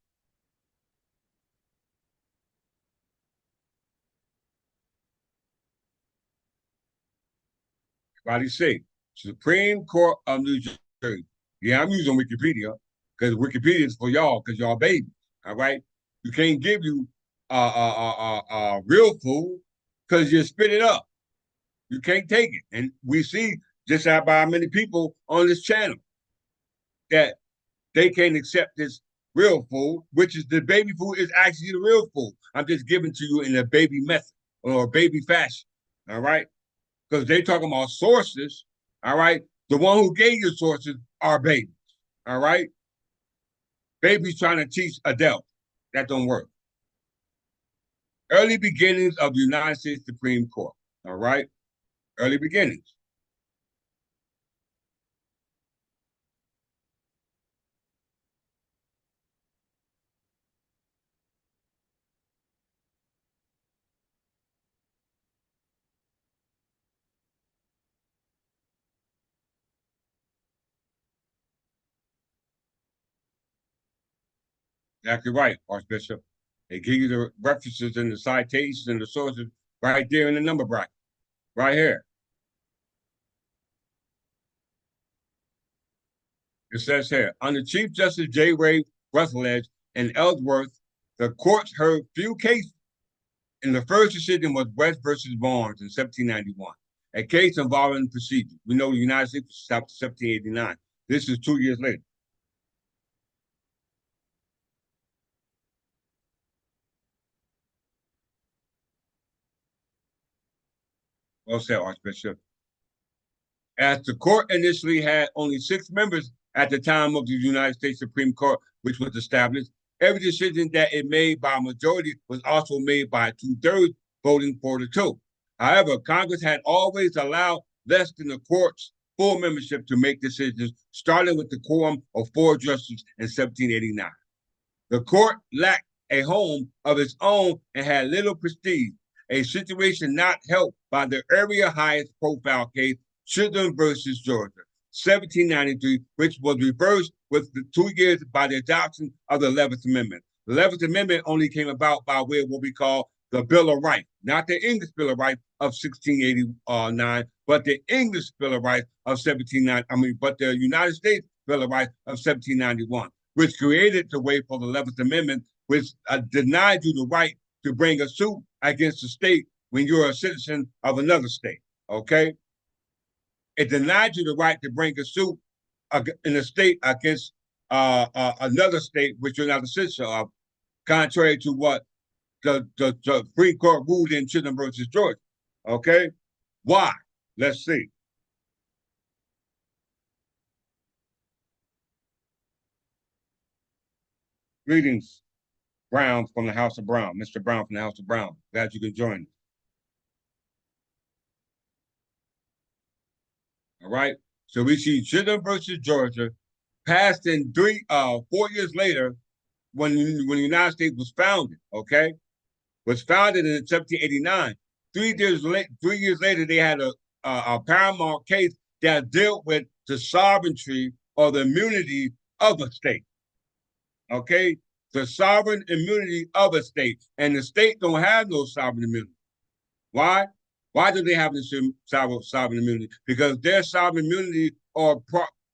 Everybody say, Supreme Court of New Jersey. Yeah, I'm using Wikipedia because Wikipedia is for y'all because y'all babies. All right, you can't give you real food because you spit it up. You can't take it, and we see just how by many people on this channel that they can't accept this real food, which is the baby food is actually the real food. I'm just giving to you in a baby method or a baby fashion. All right, because they talking about sources. All right, the one who gave you sources are babies. All right, babies trying to teach adult. That don't work. Early beginnings of the United States Supreme Court. All right, early beginnings. Exactly right, Archbishop. They give you the references and the citations and the sources right there in the number bracket, right here. It says here, under Chief Justice J. Ray Rutherford and Ellsworth, the courts heard few cases. And the first decision was West versus Barnes in 1791, a case involving procedure. We know the United States was established in 1789. This is 2 years later. Well said, Archbishop. As the court initially had only 6 members at the time of the United States Supreme Court, which was established, every decision that it made by a majority was also made by 2/3 voting for the 2. However, Congress had always allowed less than the court's full membership to make decisions, starting with the quorum of 4 justices in 1789. The court lacked a home of its own and had little prestige, a situation not helped by the area highest profile case, Chisholm versus Georgia, 1793, which was reversed with the 2 years by the adoption of the 11th Amendment. The 11th Amendment only came about by way of what we call the Bill of Rights, not the English Bill of Rights of 1689, but the English Bill of Rights of 1790. But the United States Bill of Rights of 1791, which created the way for the 11th Amendment, which denied you the right to bring a suit against the state when you're a citizen of another state. Okay, it denied you the right to bring a suit in a state against another state which you're not a citizen of, contrary to what the Supreme Court ruled in Chisholm versus Georgia. Okay, why? Let's see. Greetings, Brown from the House of Brown, Mr. Brown from the House of Brown. Glad you can join us. All right. So we see Chisholm versus Georgia passed in 4 years later when the United States was founded. Okay, was founded in 1789. 3 years later, they had a paramount case that dealt with the sovereignty or the immunity of a state. Okay, the sovereign immunity of a state, and the state don't have no sovereign immunity. Why? Why do they have this sovereign immunity? Because their sovereign immunity or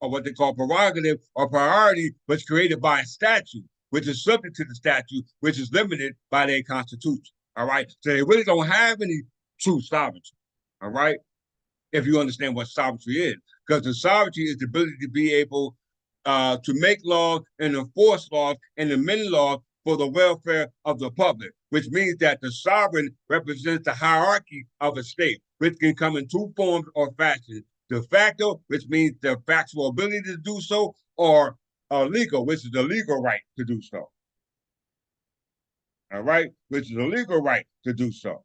what they call prerogative or priority was created by a statute, which is subject to the statute, which is limited by their constitution. All right. So they really don't have any true sovereignty. All right. If you understand what sovereignty is, because the sovereignty is the ability to be able to make laws and enforce laws and amend laws for the welfare of the public, which means that the sovereign represents the hierarchy of a state, which can come in 2 forms or fashions. De facto, which means the factual ability to do so, or legal, which is the legal right to do so. All right, which is a legal right to do so.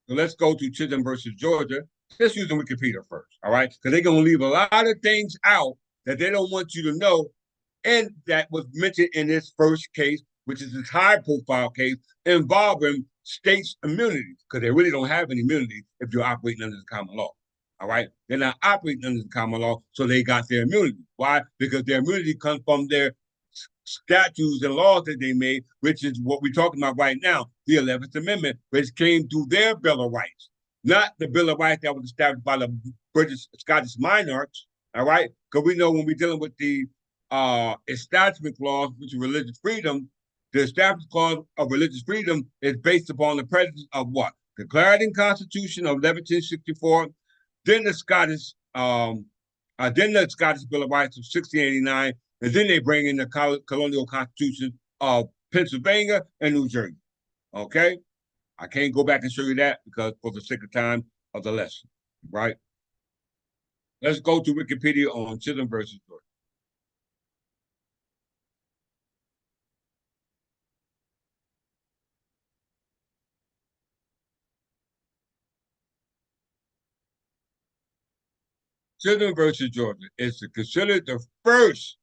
So let's go to Chisholm versus Georgia. Let's use Wikipedia first, all right? Because they're going to leave a lot of things out that they don't want you to know, and that was mentioned in this first case, which is this high-profile case involving states' immunities, because they really don't have any immunity if you're operating under the common law. All right, they're not operating under the common law, so they got their immunity. Why? Because their immunity comes from their statutes and laws that they made, which is what we're talking about right now, the 11th Amendment, which came through their Bill of Rights, not the Bill of Rights that was established by the British Scottish monarchs. All right, because we know when we're dealing with the Establishment Clause, which is religious freedom, the Establishment Clause of religious freedom is based upon the presence of what? Declared in Constitution of 1764, then the Scottish Bill of Rights of 1689, and then they bring in the colonial constitution of Pennsylvania and New Jersey. Okay, I can't go back and show you that because for the sake of time of the lesson, right? Let's go to Wikipedia on Chisholm versus Georgia. Chisholm versus Georgia is considered the first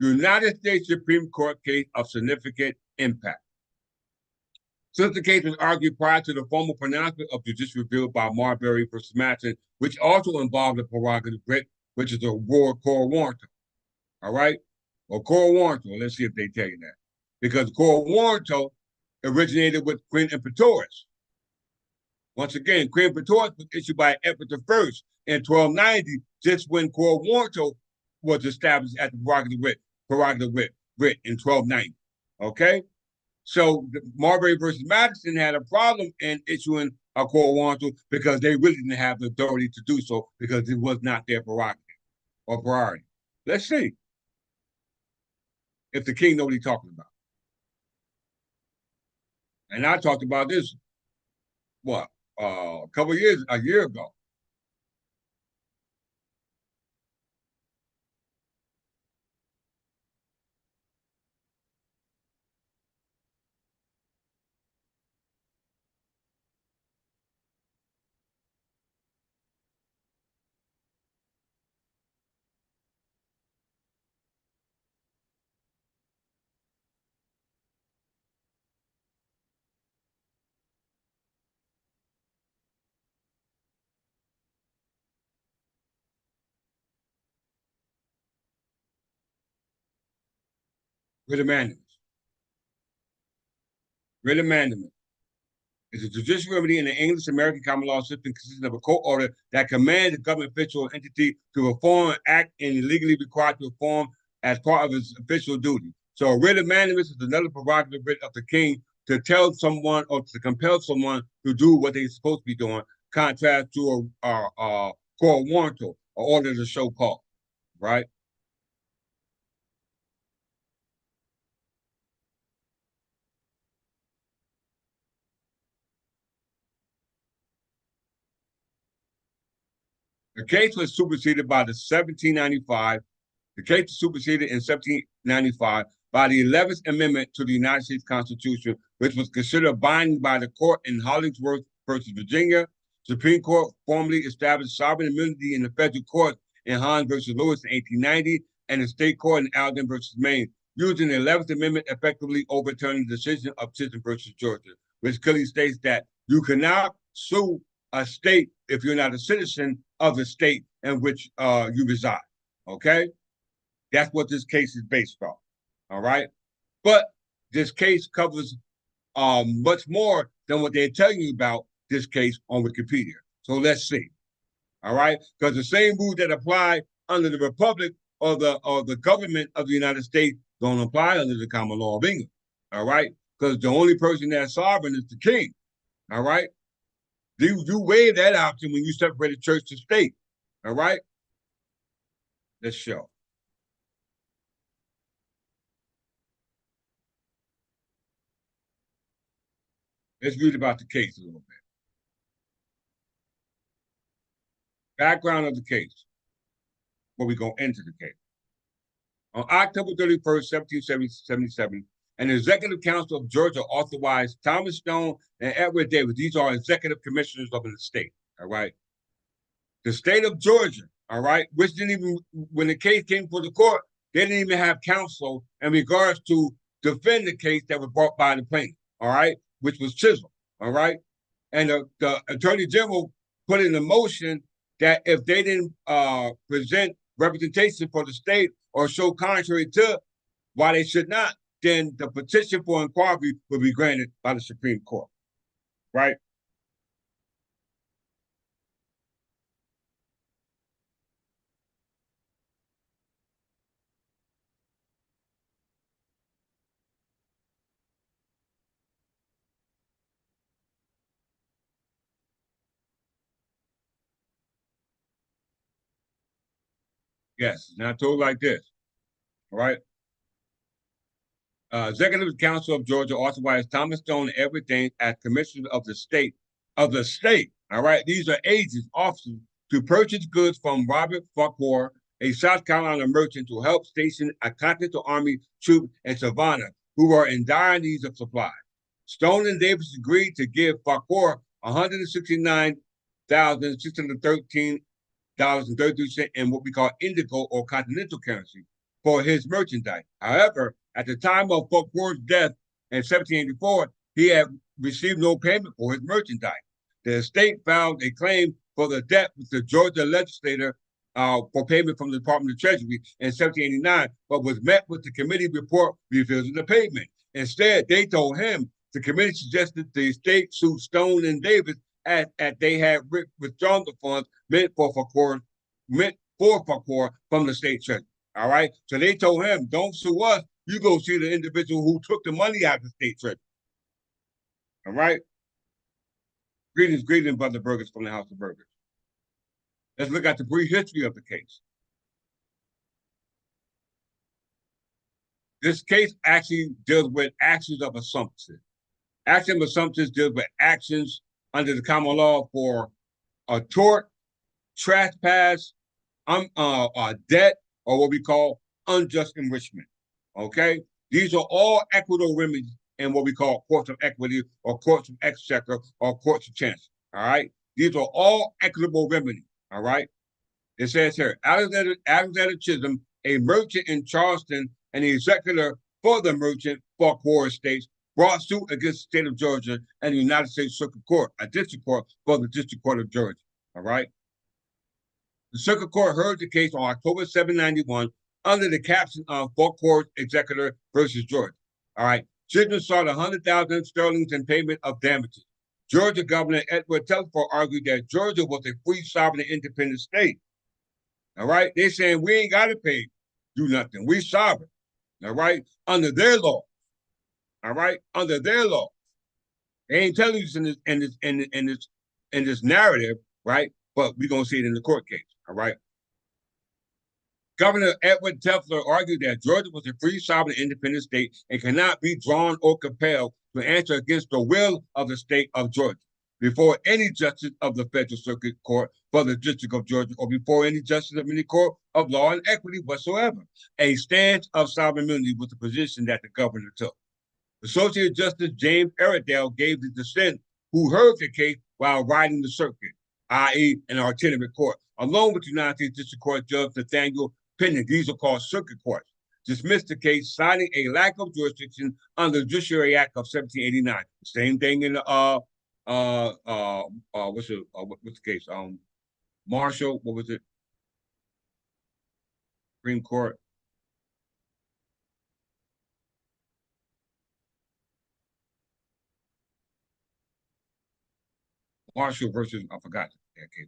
United States Supreme Court case of significant impact. Since the case was argued prior to the formal pronouncement of judicial review by Marbury versus Matson, which also involved a prerogative writ, which is a core warrant. All right? Or core warrant. Let's see if they tell you that. Because core warrant originated with Quinn and Pretorius. Once again, Queen Victoria was issued by Edward I in 1290, just when quo warranto was established at the prerogative writ in 1290. Okay? So Marbury versus Madison had a problem in issuing a quo warranto because they really didn't have the authority to do so because it was not their prerogative or priority. Let's see if the king knows what he's talking about. And I talked about this, what, a year ago. Writ of mandamus. Writ of mandamus is a judicial remedy in the English American common law system consisting of a court order that commands a government official or entity to perform an act and legally required to perform as part of its official duty. So a writ of mandamus is another prerogative writ of the king to tell someone or to compel someone to do what they're supposed to be doing, contrast to a court warranto, or order to show cause, right? The case was superseded by the 1795. The case was superseded in 1795 by the 11th Amendment to the United States Constitution, which was considered binding by the court in Hollingsworth versus Virginia. Supreme Court formally established sovereign immunity in the federal court in Hahn versus Lewis in 1890, and the state court in Alden versus Maine, using the 11th Amendment effectively overturning the decision of Chisholm versus Georgia, which clearly states that you cannot sue a state if you're not a citizen of the state in which you reside. Okay? That's what this case is based on. All right? But this case covers much more than what they're telling you about this case on Wikipedia. So let's see. All right? Because the same rules that apply under the Republic or the government of the United States don't apply under the common law of England. All right? Because the only person that's sovereign is the king. All right? You waive that option when you separate church to state. All right? Let's show. Let's read about the case a little bit. Background of the case before we go into the case. On October 31st, 1777, an executive council of Georgia authorized Thomas Stone and Edward Davis. These are executive commissioners of the state, all right? The state of Georgia, all right, which didn't even, when the case came for the court, they didn't even have counsel in regards to defend the case that was brought by the plaintiff, all right, which was Chisholm, all right? And the attorney general put in a motion that if they didn't present representation for the state or show contrary to why they should not, then the petition for inquiry will be granted by the Supreme Court, right? Yes, not told like this, all right? Executive Council of Georgia authorized Thomas Stone and Edward Daines as commissioners of the state, all right? These are agents, officers, to purchase goods from Robert Farquhar, a South Carolina merchant, to help station a Continental Army troop in Savannah who were in dire need of supplies. Stone and Davis agreed to give Farquhar $169,613.33 in what we call indigo or continental currency for his merchandise. However, at the time of Farquhar's death in 1784, he had received no payment for his merchandise. The estate filed a claim for the debt with the Georgia legislature for payment from the Department of Treasury in 1789, but was met with the committee report refusing the payment. Instead, they told him the committee suggested the estate sue Stone and Davis as they had withdrawn the funds meant for Fakor from the state treasury. All right. So they told him, don't sue us. You go see the individual who took the money out of the state treasury. All right. Greetings, Brother Burgers from the House of Burgers. Let's look at the brief history of the case. This case actually deals with actions of assumption. Action of assumptions deals with actions under the common law for a tort, trespass, debt, or what we call unjust enrichment. Okay? These are all equitable remedies in what we call courts of equity or courts of exchequer or courts of chancery. All right? These are all equitable remedies. All right? It says here, Alexander Chisholm, a merchant in Charleston and the executor for the merchant Fakor Estates, brought suit against the state of Georgia and the United States Circuit Court, a district court for the District Court of Georgia. All right? The Circuit Court heard the case on October 7, 1991 under the caption of Fakor Exchequer versus Georgia. All right. Chisholm sought 100,000 sterling in payment of damages. Georgia Governor Edward Telford argued that Georgia was a free, sovereign, and independent state. All right. They're saying we ain't got to pay, do nothing. We sovereign. All right. Under their law. All right. Under their law. They ain't telling you in this narrative, right? But we're gonna see it in the court case. All right. Governor Edward Telford argued that Georgia was a free, sovereign, independent state and cannot be drawn or compelled to answer against the will of the state of Georgia before any justice of the Federal Circuit Court for the District of Georgia or before any justice of any court of law and equity whatsoever. A stance of sovereign immunity was the position that the governor took. Associate Justice James Iredale gave the dissent who heard the case while riding the circuit, i.e. an itinerant court, along with United States District Court Judge Nathaniel Pinnick. These are called circuit courts. Dismissed the case, citing a lack of jurisdiction under the Judiciary Act of 1789. Same thing in the what's the case? Marshall, what was it? Supreme Court. Marshall versus, I forgot that case.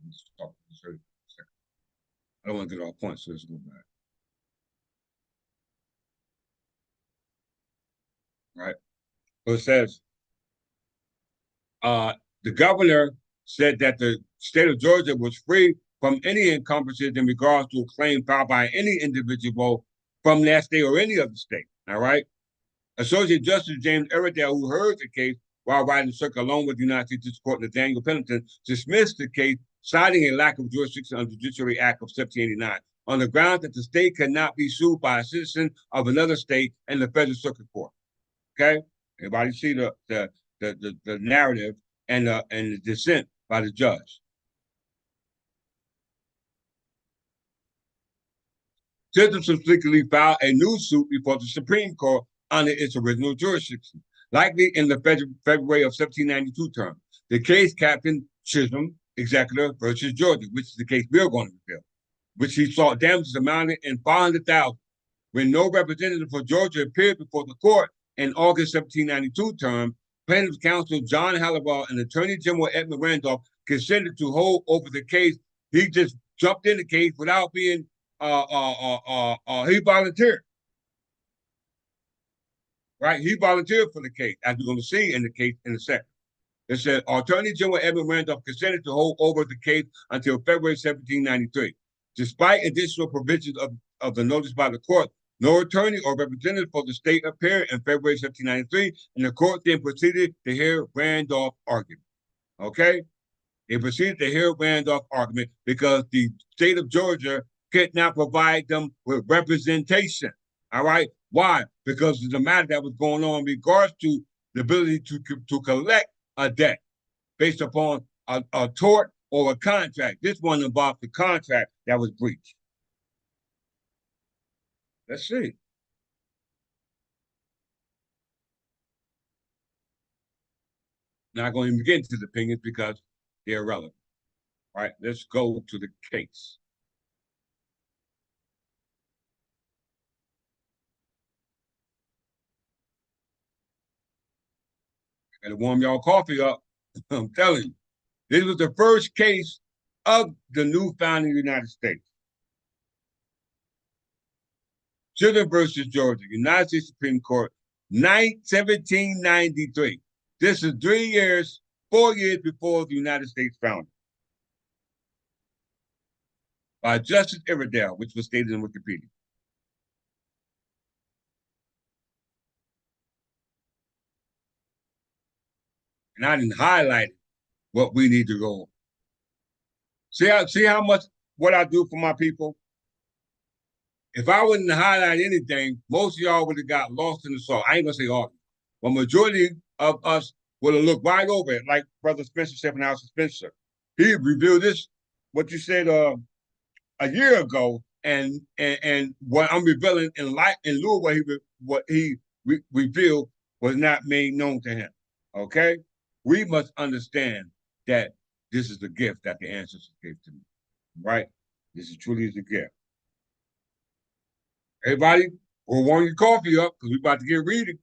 I don't want to get off point, so let's go back. Right. So it says, the governor said that the state of Georgia was free from any encumbrances in regards to a claim filed by any individual from that state or any other state. All right. Associate Justice James Iredale, who heard the case while riding the circuit along with the United States District Court Nathaniel Pennington, dismissed the case, citing a lack of jurisdiction under the Judiciary Act of 1789 on the grounds that the state cannot be sued by a citizen of another state in the Federal Circuit Court. Okay, everybody see the narrative and the dissent by the judge. Chisholm subsequently filed a new suit before the Supreme Court under its original jurisdiction, likely in the February of 1792 term. The case captained Chisholm, Exchequer versus Georgia, which is the case we're going to reveal, which he sought damages amounting in 500,000. When no representative for Georgia appeared before the court in August 1792 term, plaintiff's counsel John Halliwell and Attorney General Edmund Randolph consented to hold over the case. He just jumped in the case without being he volunteered. Right? He volunteered for the case, as we're going to see in the case in a second. It said Attorney General Edmund Randolph consented to hold over the case until February 1793. Despite additional provisions of the notice by the court, no attorney or representative for the state appeared in February 1793, and the court then proceeded to hear Randolph's argument. Okay? They proceeded to hear Randolph's argument because the state of Georgia could not provide them with representation. All right? Why? Because of the matter that was going on in regards to the ability to collect a debt based upon a tort or a contract. This one involved the contract that was breached. Let's see. Not going to get into the opinions because they're irrelevant. All right, let's go to the case. Gotta warm y'all coffee up. I'm telling you, This was the first case of the new founding United States. Chisholm versus Georgia, United States Supreme Court, 1793. This is 4 years before the United States founding. By Justice Iredale, which was stated in Wikipedia. And I didn't highlight what we need to go on. See how much what I do for my people? If I wouldn't highlight anything, most of y'all would have got lost in the sauce. I ain't gonna say all, but majority of us would have looked right over it, like Brother Spencer said from House Spencer. He revealed this, what you said a year ago, and what I'm revealing in lieu of what he revealed was not made known to him. Okay, we must understand that this is the gift that the ancestors gave to me. Right? This is truly a gift. Everybody, we'll warm your coffee up because we're about to get reading.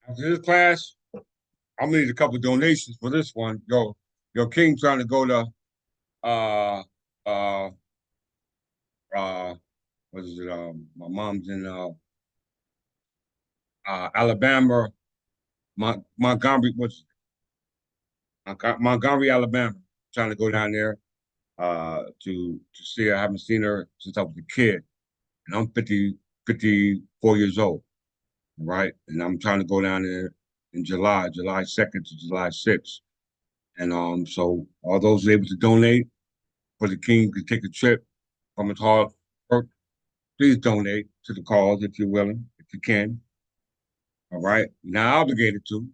After this class, I'm gonna need a couple of donations for this one. Yo, King trying to go to uh uh what is it? My mom's in Alabama, Montgomery, Montgomery, Alabama. Trying to go down there to see her. I haven't seen her since I was a kid, and I'm 54 years old, right? And I'm trying to go down there in July 2nd to July 6th. And so all those able to donate for the King to take a trip from his hard work, please donate to the cause if you're willing, if you can. All right. You're not obligated to,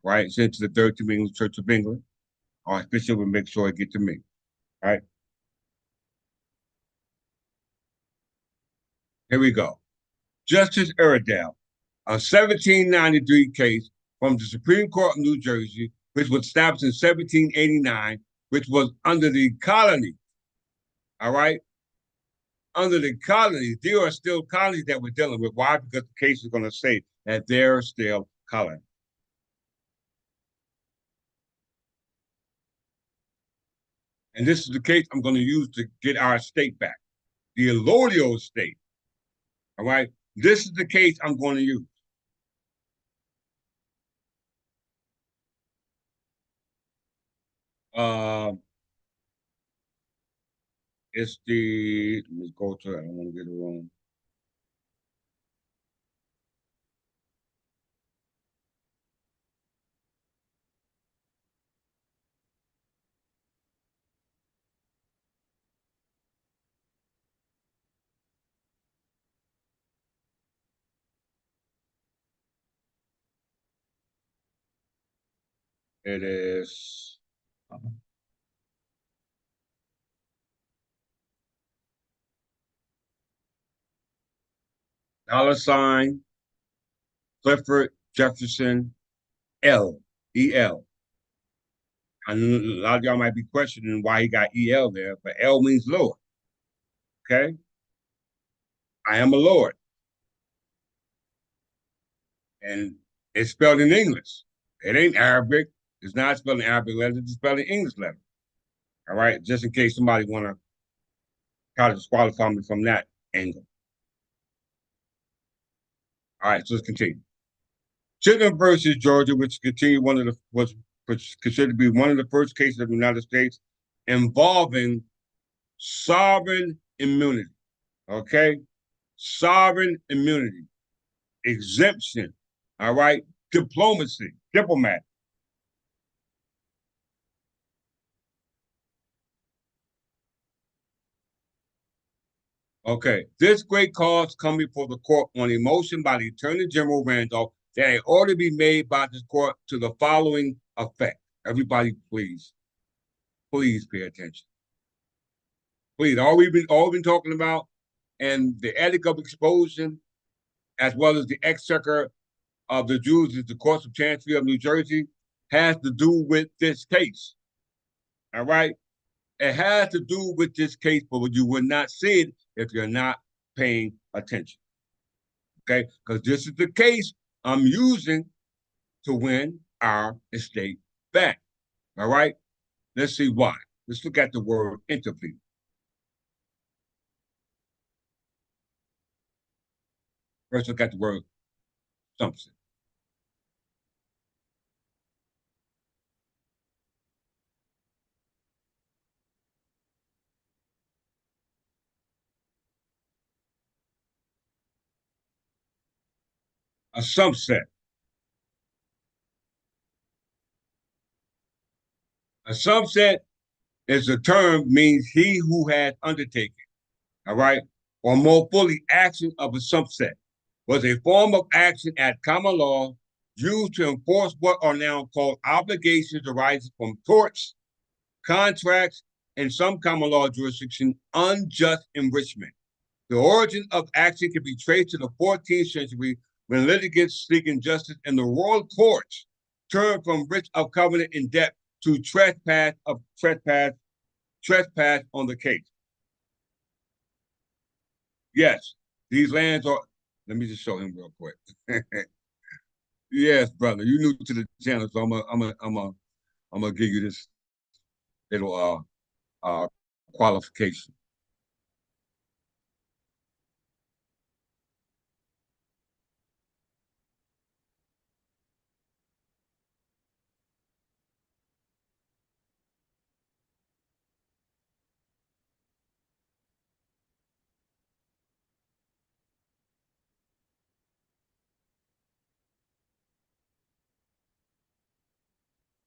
right? Send it to the Third English Church of England. Our bishop will make sure it get to me. All right. Here we go. Justice Iredale, a 1793 case from the Supreme Court of New Jersey, which was established in 1789, which was under the colony. All right. Under the colonies, there are still colonies that we're dealing with. Why? Because the case is going to say that they're still colonies. And this is the case I'm going to use to get our state back, the allodial state. All right. This is the case I'm going to use. Uh, it's let's go to it. I don't want to get it wrong. It is $ Clifford Jefferson L, E-L. And a lot of y'all might be questioning why he got E-L there, but L means Lord. Okay? I am a Lord. And it's spelled in English. It ain't Arabic. It's not spelled in Arabic letters. It's spelled in English letters. All right? Just in case somebody want to try to disqualify me from that angle. All right, so let's continue. Chisholm versus Georgia, which continued was considered to be one of the first cases of the United States involving sovereign immunity. Okay, sovereign immunity, exemption. All right, diplomacy, diplomat. Okay, this great cause come before the court on a motion by the Attorney General Randolph that an order be made by this court to the following effect. Everybody, please pay attention. Please, all we've been talking about, and the ethic of expulsion, as well as the exchequer of the Jews, is the Court of Chancery of New Jersey, has to do with this case. All right, it has to do with this case, but you will not see it if you're not paying attention. Okay, because this is the case I'm using to win our estate back. All right, let's see why. Let's look at the word interview. First, look at the word assumption. A subset. A subset is a term means he who has undertaken, all right, or more fully, action of a subset was a form of action at common law used to enforce what are now called obligations arising from torts, contracts, and some common law jurisdiction, unjust enrichment. The origin of action can be traced to the 14th century when litigants seeking justice in the royal courts turned from breach of covenant in debt to trespass on the case. Yes, these lands are. Let me just show him real quick. Yes, brother, you new to the channel, so I'm gonna give you this little qualification.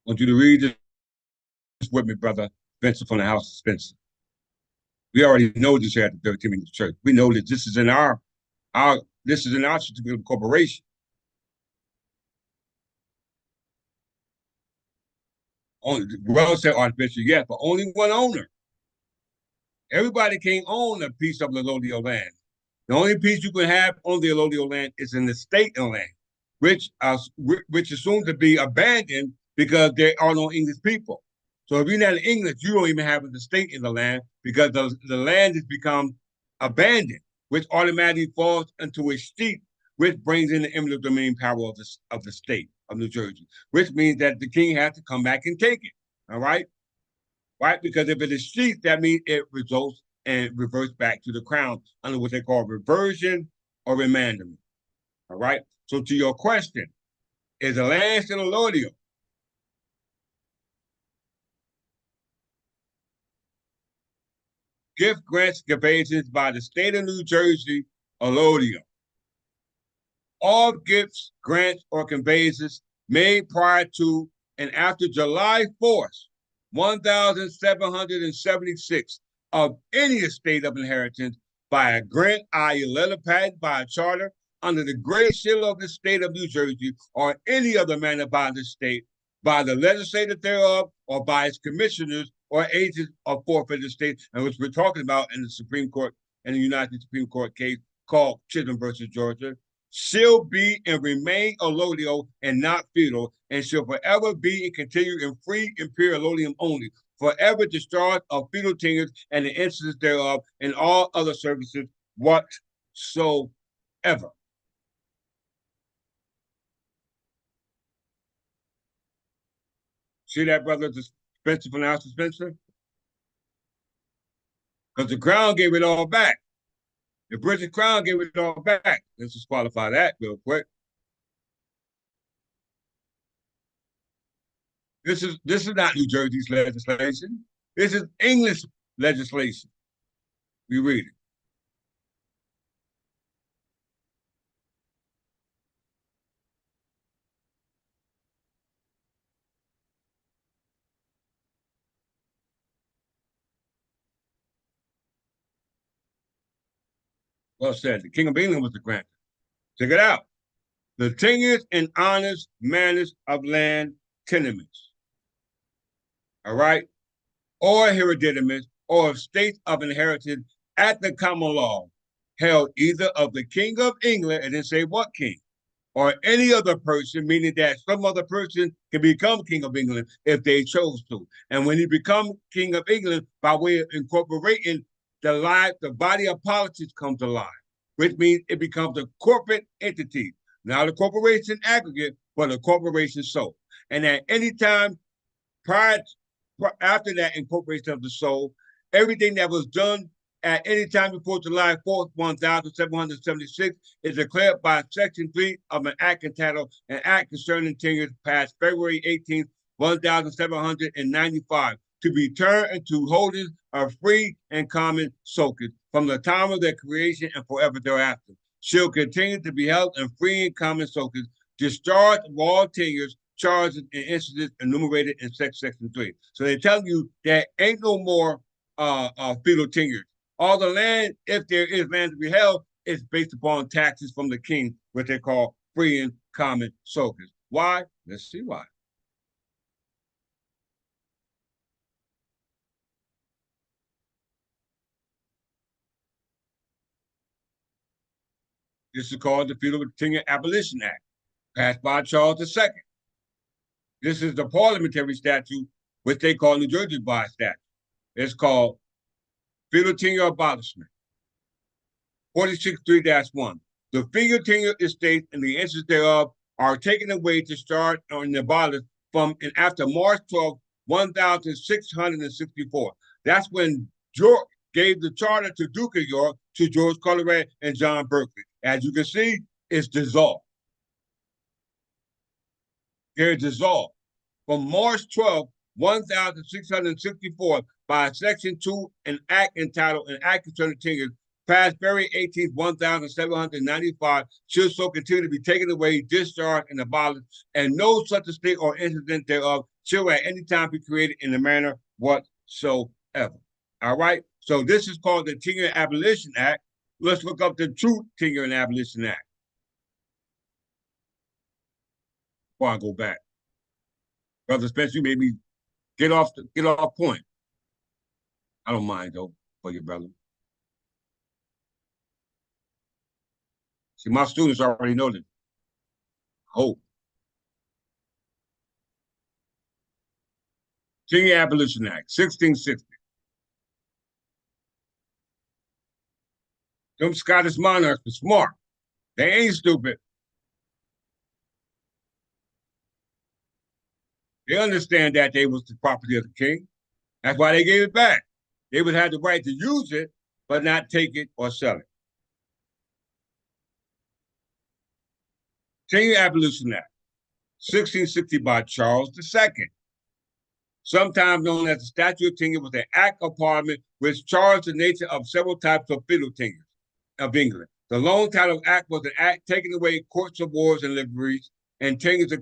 I want you to read this with me, brother. Spencer from the House of Spencer. We already know this here at the 13th Minute Church. We know that this is in our this is in our certificate of incorporation. Only, well said, Archbishop, yes, but only one owner. Everybody can't own a piece of the allodial land. The only piece you can have on the allodial land is an estate land, which is soon to be abandoned because there are no English people. So if you're not in English, you don't even have an estate in the land because the land has become abandoned, which automatically falls into a sheep, which brings in the eminent domain power of the state of New Jersey, which means that the king has to come back and take it. All right, right? Because if it is sheep, that means it results and reverts back to the crown under what they call reversion or remandment. All right. So to your question, is the land still allodial? Gift grants conveyances by the state of New Jersey allodial. All gifts, grants, or conveyances made prior to and after July 4th, 1776 of any estate of inheritance by a grant, i.e., letter patent by a charter under the great seal of the state of New Jersey or any other manner by the state, by the legislature thereof, or by its commissioners or agents of forfeited state, and which we're talking about in the Supreme Court, in the United Supreme Court case called Chisholm versus Georgia, shall be and remain allodial and not feudal, and shall forever be and continue in free imperial allodium only, forever discharged of feudal tenures and the instances thereof, and all other services whatsoever. See that, brother? Spencer from the House of Spencer? Because the crown gave it all back. The British crown gave it all back. Let's just qualify that real quick. This is not New Jersey's legislation. This is English legislation. We read it. Well said. The King of England was the grantor. Check it out. The tenures and honest manners of land tenements. All right. Or hereditary, or estates of inheritance at the common law, held either of the King of England, and then say what king, or any other person, meaning that some other person can become King of England if they chose to. And when he becomes King of England, by way of incorporating the body of politics comes alive, which means it becomes a corporate entity, not a corporation aggregate, but a corporation soul. And at any time prior after that incorporation of the soul, everything that was done at any time before July 4th, 1776 is declared by Section 3 of an act entitled An Act Concerning Tenures passed February 18th, 1795 to be turned into holders of free and common soakers from the time of their creation and forever thereafter. Shall continue to be held in free and common soakers, discharged of all tenures, charges, and incidents enumerated in Section 3. So they tell you that ain't no more feudal tenures. All the land, if there is land to be held, is based upon taxes from the king, what they call free and common soakers. Why? Let's see why. This is called the Feudal Tenure Abolition Act, passed by Charles II. This is the parliamentary statute, which they call New Jersey by statute. It's called Feudal Tenure Abolishment. 46.3-1. The feudal tenure estates and the interests thereof are taken away, discharged, or abolished from and after March 12, 1664. That's when George gave the charter to Duke of York, to George Colbert and John Berkeley. As you can see, it's dissolved. They're dissolved. From March 12, 1664, by Section 2, an act entitled An Act Concerning Tenures, passed February 18th, 1795, should so continue to be taken away, discharged, and abolished, and no such estate or incident thereof shall at any time be created in the manner whatsoever. All right? So this is called the Tenure Abolition Act. Let's look up the true Tenure and Abolition Act. Before I go back. Brother Spencer, you made me get off point. I don't mind though for your brother. See, my students already know this. Hope. Tenure Abolition Act, 1660. Them Scottish monarchs are smart. They ain't stupid. They understand that they was the property of the king. That's why they gave it back. They would have the right to use it, but not take it or sell it. Tenure Abolition Act, 1660 by Charles II. Sometimes known as the Statute of Tenure, was an act of Parliament which charged the nature of several types of feudal tenures of England. The long title act was an act taking away courts of wars and liveries and tenures of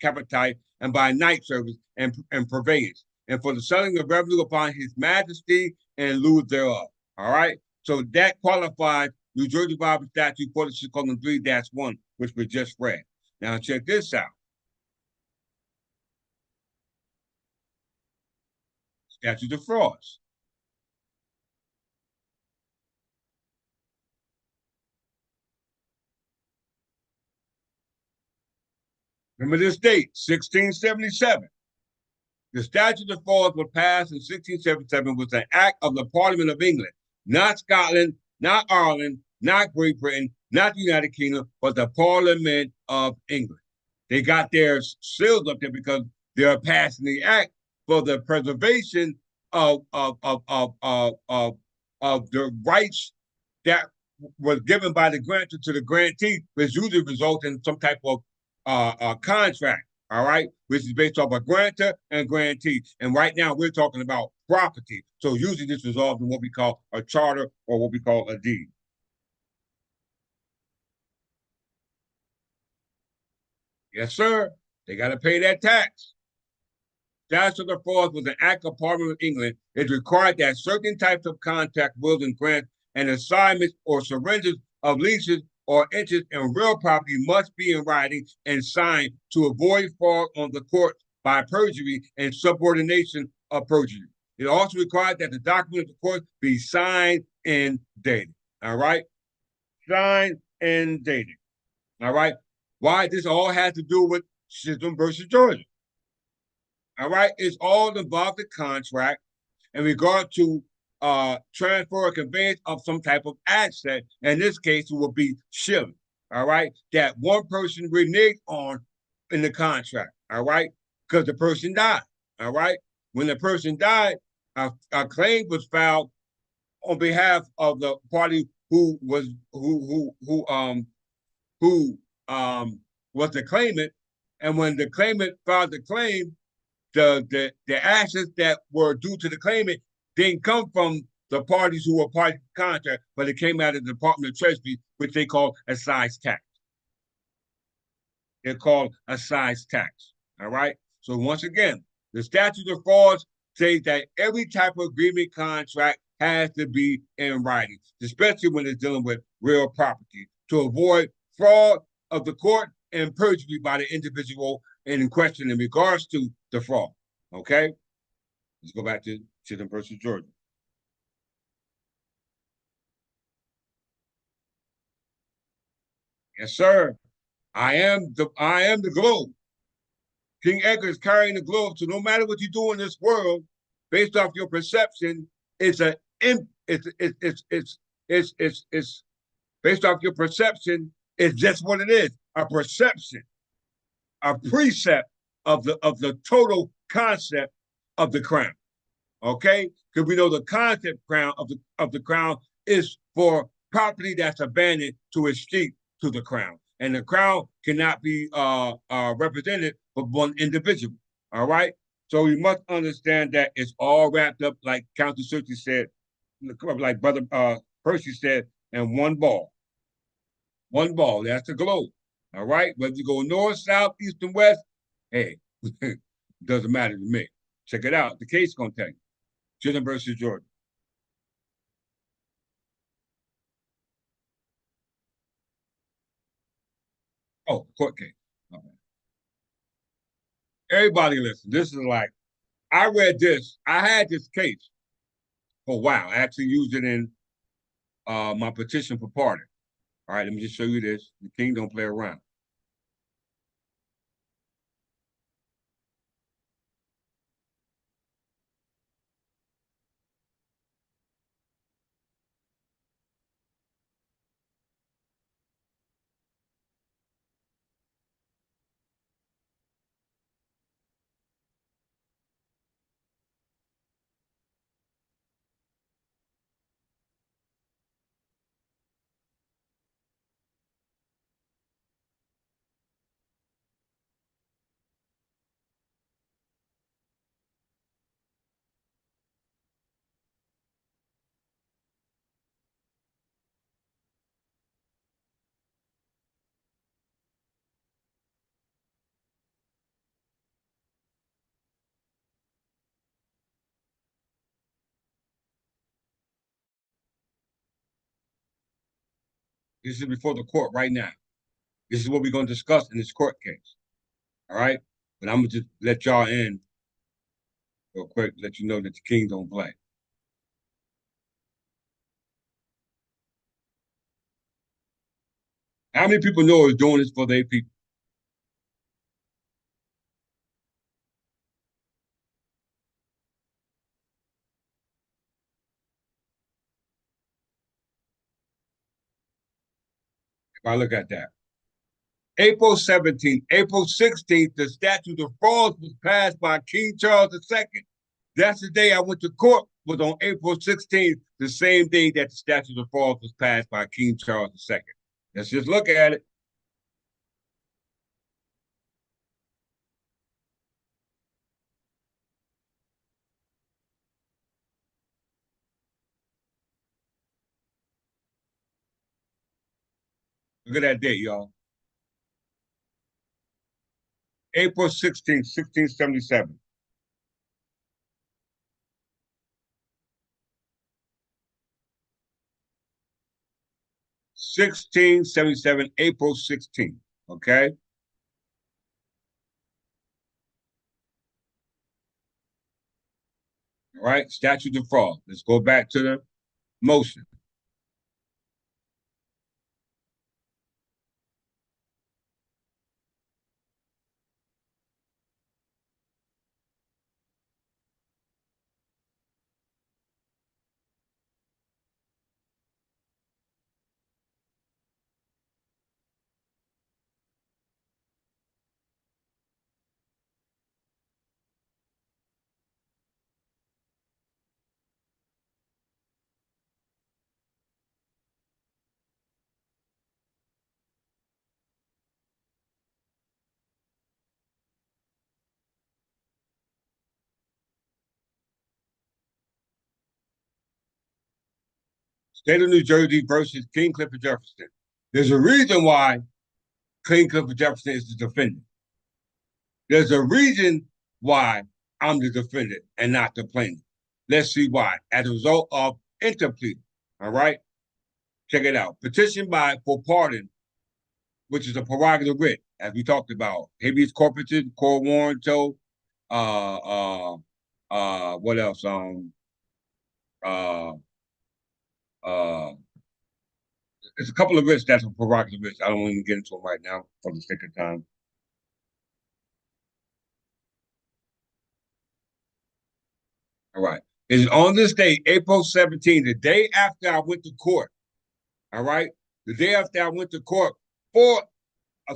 capitite and by night service and purveyance, and for the selling of revenue upon his majesty and lieu thereof. All right. So that qualifies New Jersey Bible Statute 46:3-1, which we just read. Now check this out. Statute of frauds. Remember this date, 1677. The Statute of Frauds was passed in 1677 was an act of the Parliament of England, not Scotland, not Ireland, not Great Britain, not the United Kingdom, but the Parliament of England. They got their seals up there because they're passing the act for the preservation of the rights that was given by the grantor to the grantee, which usually results in some type of contract. all right, which is based off a grantor and grantee. And right now we're talking about property. So usually this is resolved in what we call a charter or what we call a deed. Yes, sir. They got to pay that tax. Statute of Frauds was an act of Parliament of England. It required that certain types of contract, wills, and grants and assignments or surrenders of leases or interest in real property must be in writing and signed to avoid fraud on the court by perjury and subordination of perjury. It also required that the document of the court be signed and dated. All right? Signed and dated. All right? Why? This all has to do with Chisholm versus Georgia. All right, it's all involved the contract in regard to transfer or conveyance of some type of asset. In this case, it will be shilling. All right, that one person reneged on in the contract. All right, because the person died. All right, when the person died, a claim was filed on behalf of the party who was who was the claimant, and when the claimant filed the claim, the assets that were due to the claimant didn't come from the parties who were part of the contract, but it came out of the Department of Treasury, which they call excise tax. They're called excise tax. All right. So once again, the statute of frauds says that every type of agreement contract has to be in writing, especially when it's dealing with real property, to avoid fraud of the court and perjury by the individual in question in regards to the fraud. Okay? Let's go back to Chisholm versus Georgia. Yes, sir. I am the globe. King Edgar is carrying the globe. So no matter what you do in this world, based off your perception, it's a it's based off your perception, it's just what it is. A perception, a precept of the total concept of the crown. Okay? Because we know the concept crown of the crown is for property that's abandoned to escape to the crown. And the crown cannot be represented by one individual. All right? So we must understand that it's all wrapped up, like County Searchy said, like Brother Percy said, in one ball. One ball. That's the globe. All right? Whether you go north, south, east, and west, hey, doesn't matter to me. Check it out. The case is going to tell you. Chisholm versus Georgia. Oh, court case. Okay. Everybody listen. This is like, I read this. I had this case for a while. I actually used it in my petition for pardon. All right, let me just show you this. The king don't play around. This is before the court right now. This is what we're going to discuss in this court case. All right? But I'm going to just let y'all in real quick, let you know that the king don't play. How many people know is doing this for their people? If I look at that. April 17th, April 16th, the statute of frauds was passed by King Charles II. That's the day I went to court, was on April 16th, the same day that the statute of frauds was passed by King Charles II. Let's just look at it. Look at that date, y'all. April 16th, 1677. 1677, April 16th. Okay. All right. Statute of fraud. Let's go back to the motion. State of New Jersey versus King Clifford Jefferson. There's a reason why King Clifford Jefferson is the defendant. There's a reason why I'm the defendant and not the plaintiff. Let's see why. As a result of interpleading. All right. Check it out. Petition by for pardon, which is a prerogative writ, as we talked about. Habeas corpus, court warranto, what else? Uh, uh, there's a couple of writs that's a prerogative writs. I don't want to get into them right now for the sake of time. All right. It's on this day, April 17th, the day after I went to court. All right. The day after I went to court for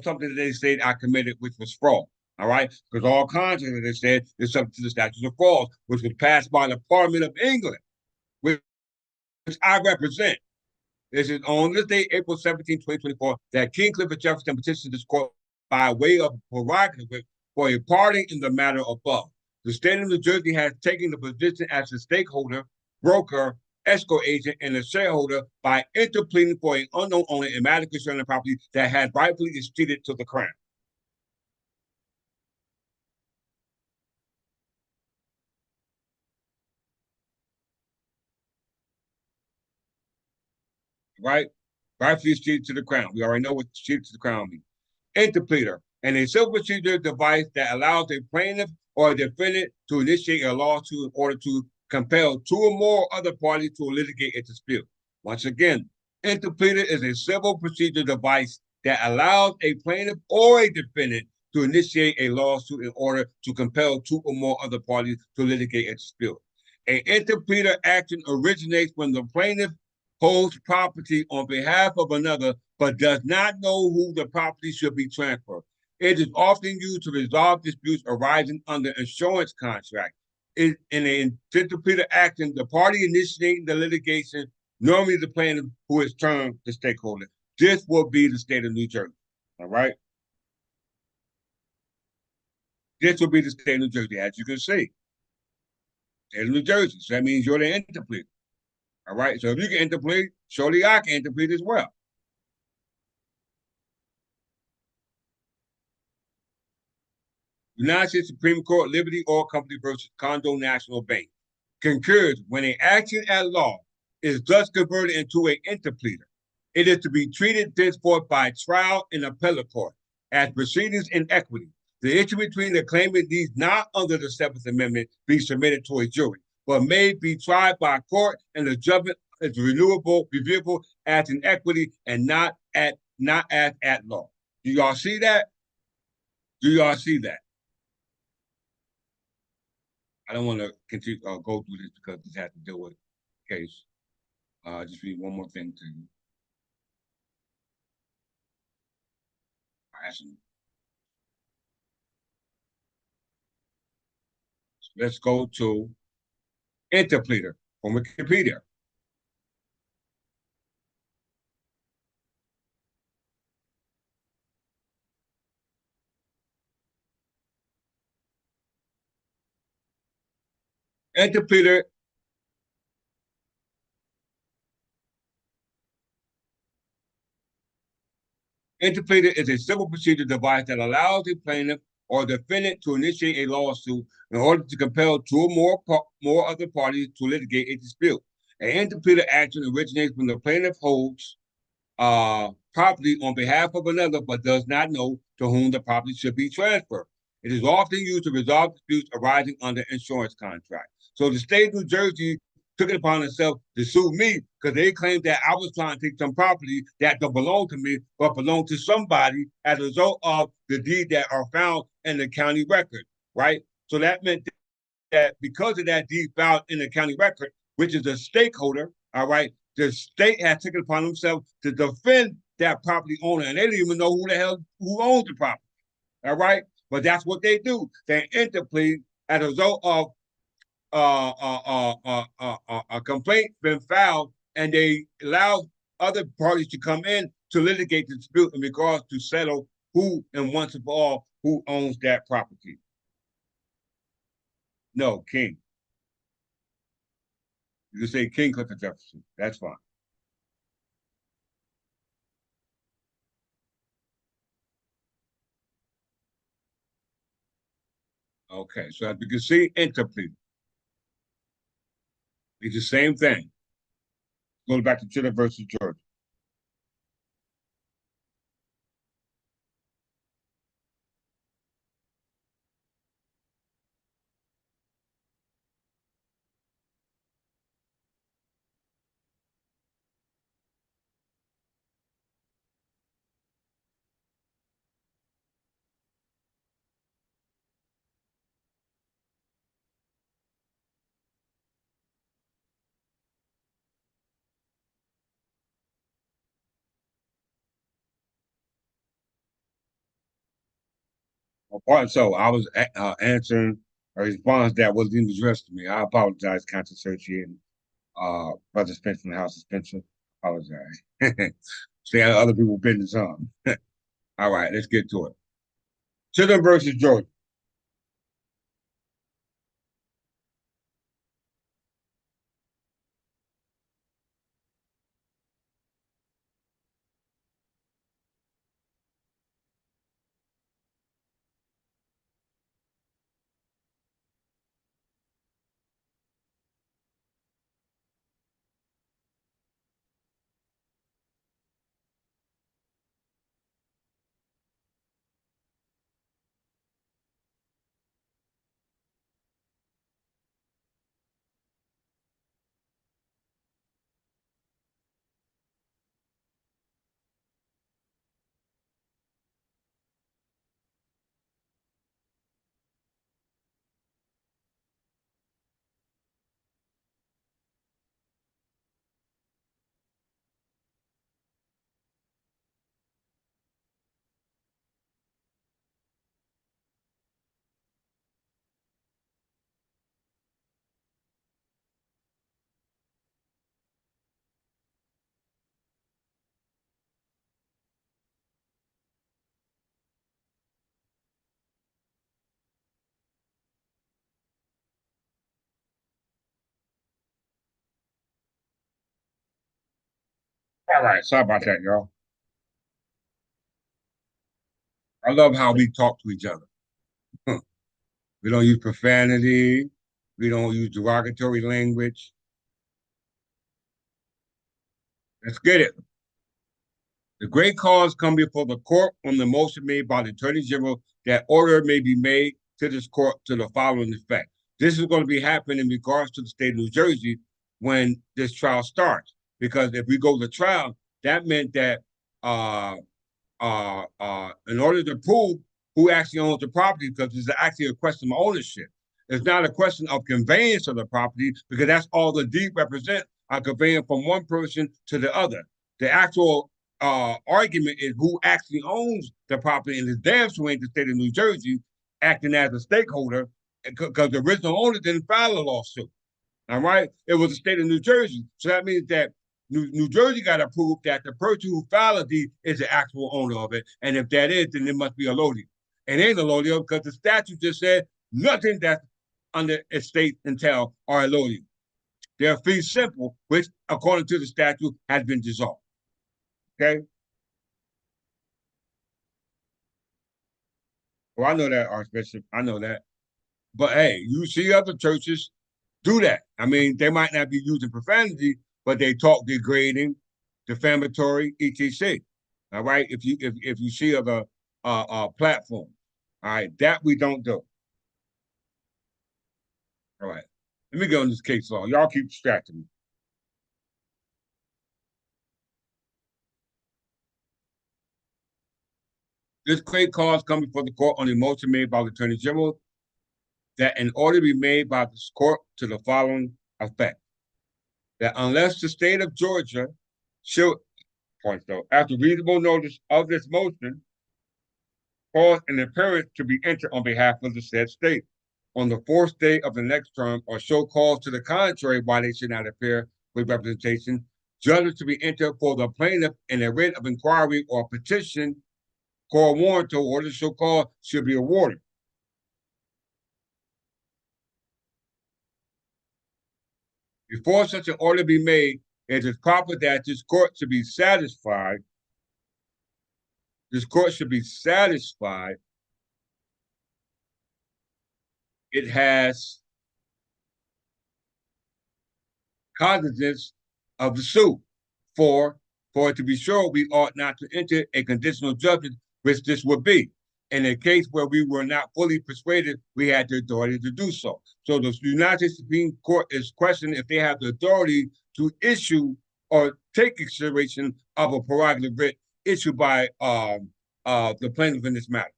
something that they said I committed, which was fraud. All right. Because all kinds of it, they said, is subject to the statute of frauds, which was passed by the Parliament of England, which I represent. This is on this day, April 17, 2024, that King Clifford Jefferson petitioned this court by way of prerogative for a pardon in the matter above. The state of New Jersey has taken the position as a stakeholder, broker, escrow agent, and a shareholder by interpleading for an unknown owner in matter concerning property that has rightfully escheated to the crown. Right? Rightfully escheated to the crown. We already know what escheated to the crown means. Interpleader, and a civil procedure device that allows a plaintiff or a defendant to initiate a lawsuit in order to compel two or more other parties to litigate a dispute. Once again, interpleader is a civil procedure device that allows a plaintiff or a defendant to initiate a lawsuit in order to compel two or more other parties to litigate a dispute. An interpleader action originates when the plaintiff holds property on behalf of another but does not know who the property should be transferred. It is often used to resolve disputes arising under insurance contract. In an interpleader action, the party initiating the litigation, normally the plaintiff who is termed the stakeholder. This will be the state of New Jersey. All right. This will be the state of New Jersey, as you can see. State of New Jersey. So that means you're the interpleader. All right. So if you can interplead, surely I can interplead as well. United States Supreme Court, Liberty Oil Company versus Condo National Bank, concurs when an action at law is thus converted into an interpleader. It is to be treated thenceforth by trial in appellate court as proceedings in equity. The issue between the claimant needs not under the Seventh Amendment be submitted to a jury, but may be tried by a court, and the judgment is reviewable as in equity and not as at law. Do y'all see that? Do y'all see that? I don't want to continue go through this because this has to deal with the case. Just read one more thing to you. So let's go to interpleader from Wikipedia. Interpleader Interpleader is a civil procedure device that allows the plaintiff or defendant to initiate a lawsuit in order to compel two or more other parties to litigate a dispute. An interpleader action originates when the plaintiff holds property on behalf of another but does not know to whom the property should be transferred. It is often used to resolve disputes arising under insurance contracts. So the state of New Jersey took it upon itself to sue me because they claimed that I was trying to take some property that don't belong to me, but belong to somebody as a result of the deed that are found in the county record, right? So that meant that because of that deed found in the county record, which is a stakeholder, all right, the state has taken upon themselves to defend that property owner, and they don't even know who the hell who owns the property, all right? But that's what they do. They interplead as a result of a complaint been filed, and they allow other parties to come in to litigate the dispute in regards to settle who and once and for all who owns that property. No, King. You can say King Clifford Jefferson. That's fine. Okay, so as you can see, interplead. It's the same thing. Goes back to Chittum versus Georgia. So I was answering a response that wasn't even addressed to me. I apologize, conscious associating Brother Spencer and House of Spencer. Apologize. See how other people business on. All right, let's get to it. Chittum versus Georgia. All right, sorry about that, y'all. I love how we talk to each other. We don't use profanity. We don't use derogatory language. Let's get it. The great cause come before the court on the motion made by the Attorney General that order may be made to this court to the following effect. This is going to be happening in regards to the state of New Jersey when this trial starts. Because if we go to trial, that meant that in order to prove who actually owns the property, because it's actually a question of ownership. It's not a question of conveyance of the property, because that's all the deed represent, a conveyance from one person to the other. The actual argument is who actually owns the property, and the damn sure ain't the state of New Jersey acting as a stakeholder, because the original owner didn't file a lawsuit. All right, it was the state of New Jersey, so that means that New Jersey got to prove that the person who filed the deed is the actual owner of it, and if that is, then it must be a allodium. It ain't a allodium because the statute just said nothing that's under estate entail are allodium. They're fee simple, which according to the statute has been dissolved. Okay. Well, I know that, Archbishop. I know that. But hey, you see other churches do that. I mean, they might not be using profanity, but they talk degrading, defamatory, etc. All right. If you see other platforms, all right, that we don't do. All right. Let me go in this case law. Y'all keep distracting me. This great cause coming before the court on a motion made by the Attorney General that an order be made by this court to the following effect: that unless the state of Georgia shall, point though, after reasonable notice of this motion, cause an appearance to be entered on behalf of the said state on the fourth day of the next term, or show cause to the contrary why they should not appear with representation, judgment to be entered for the plaintiff in a writ of inquiry or petition, court warrant or order show cause should be awarded. Before such an order be made, it is proper that this court should be satisfied. This court should be satisfied it has cognizance of the suit. For it to be sure, we ought not to enter a conditional judgment, which this would be. In a case where we were not fully persuaded, we had the authority to do so. So the United States Supreme Court is questioning if they have the authority to issue or take consideration of a prerogative writ issued by the plaintiff in this matter.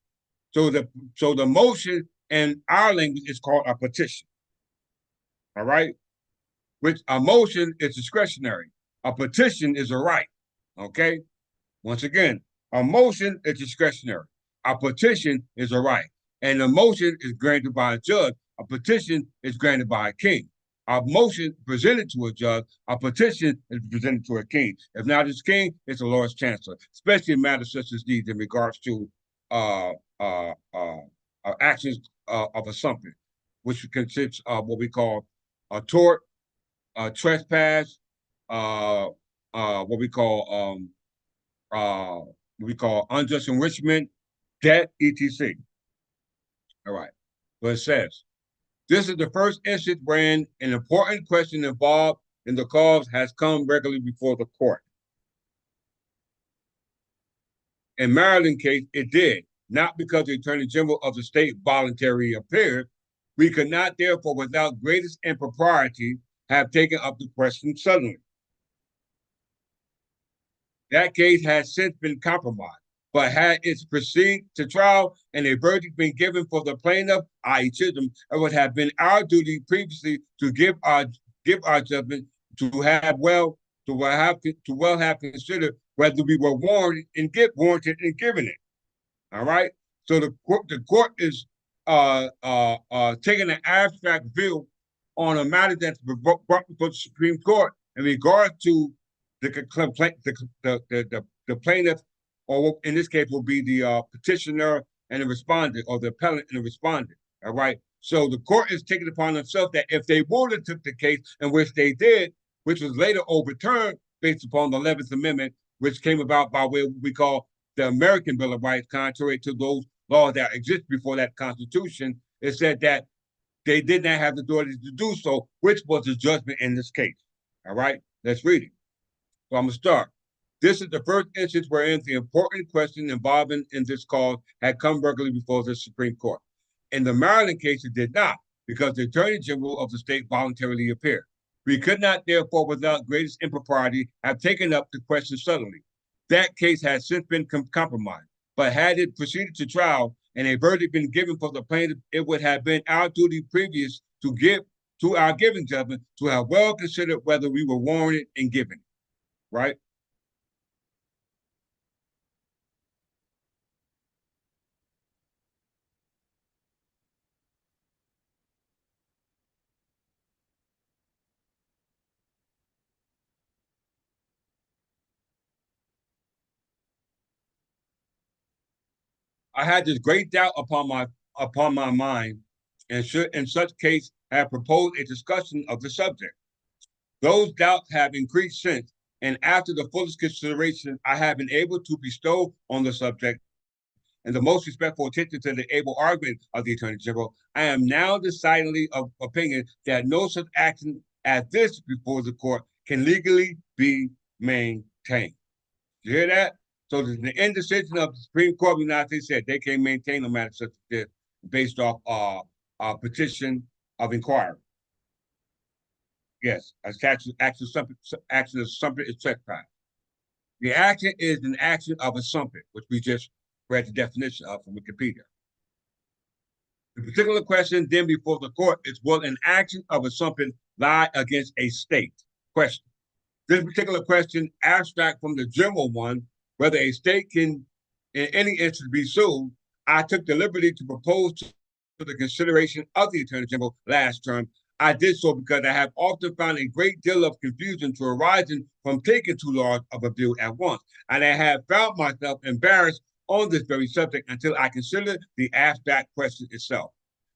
So the motion in our language is called a petition. All right, which a motion is discretionary. A petition is a right. Okay. Once again, a motion is discretionary. A petition is a right. And a motion is granted by a judge. A petition is granted by a king. A motion presented to a judge, a petition is presented to a king. If not his king, it's a Lord's chancellor, especially in matters such as these in regards to uh, uh, uh, actions of assumption, which consists of what we call a tort, trespass, what we call unjust enrichment, debt, etc. All right. But it says, this is the first instance wherein an important question involved in the cause has come regularly before the court. In Maryland case, it did, not because the Attorney General of the state voluntarily appeared. We could not, therefore, without greatest impropriety, have taken up the question suddenly. That case has since been compromised, but had it proceeded to trial and a verdict been given for the plaintiff, i.e. Chisholm, it would have been our duty previously to give our judgment to well have considered whether we were warranted in giving it. All right. So the court is taking an abstract view on a matter that's brought before the Supreme Court in regard to the plaintiff, or in this case will be the petitioner and the respondent, or the appellant and the respondent. All right. So the court is taking upon themselves that if they would have took the case, in which they did, which was later overturned based upon the 11th Amendment, which came about by way of what we call the American Bill of Rights, contrary to those laws that exist before that Constitution, it said that they did not have the authority to do so, which was the judgment in this case. All right, let's read it. So I'm going to start. This is the first instance wherein the important question involving in this cause had come regularly before the Supreme Court. In the Maryland case, it did not, because the Attorney General of the state voluntarily appeared. We could not, therefore, without greatest impropriety, have taken up the question suddenly. That case has since been compromised, but had it proceeded to trial and a verdict been given for the plaintiff, it would have been our duty previous to give to our giving judgment to have well considered whether we were warranted in giving, right? I had this great doubt upon my mind, and should in such case have proposed a discussion of the subject. Those doubts have increased since, and after the fullest consideration, I have been able to bestow on the subject and the most respectful attention to the able argument of the Attorney General, I am now decidedly of opinion that no such action as this before the court can legally be maintained. You hear that? So the indecision of the Supreme Court of the United States said they can't maintain a matter such as this based off a petition of inquiry. Yes, a statute action of something is trespass. The action is an action of assumption, which we just read the definition of from Wikipedia. The particular question then before the court is, will an action of assumption lie against a state? Question. This particular question, abstract from the general one, whether a state can, in any instance, be sued, I took the liberty to propose to the consideration of the Attorney General last term. I did so because I have often found a great deal of confusion to arising from taking too large of a view at once, and I have found myself embarrassed on this very subject until I considered the abstract question itself.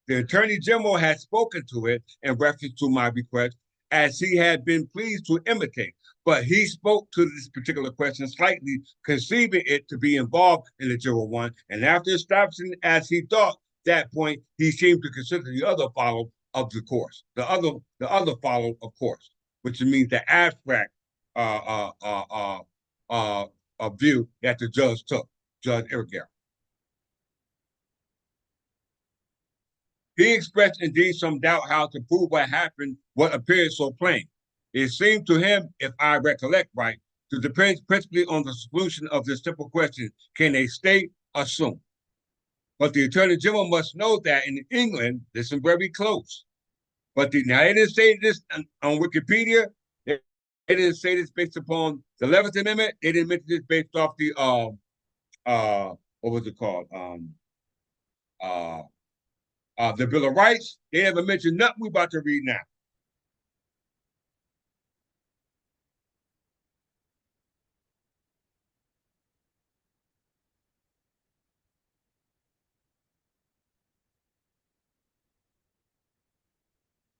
The Attorney General had spoken to it in reference to my request, as he had been pleased to imitate, but he spoke to this particular question slightly, conceiving it to be involved in the general one, and after establishing as he thought that point, he seemed to consider the other follow of the course, the other follow of course, which means the abstract view that the judge took, Judge Exchequer. He expressed indeed some doubt how to prove what happened, what appeared so plain. It seemed to him, if I recollect right, to depend principally on the solution of this simple question: can a state assume? But the Attorney General must know that in England, listen very close. But now they didn't say this on Wikipedia. They didn't say this based upon the 11th Amendment. They didn't mention this based off the what was it called? The Bill of Rights. They never mentioned nothing we're about to read now.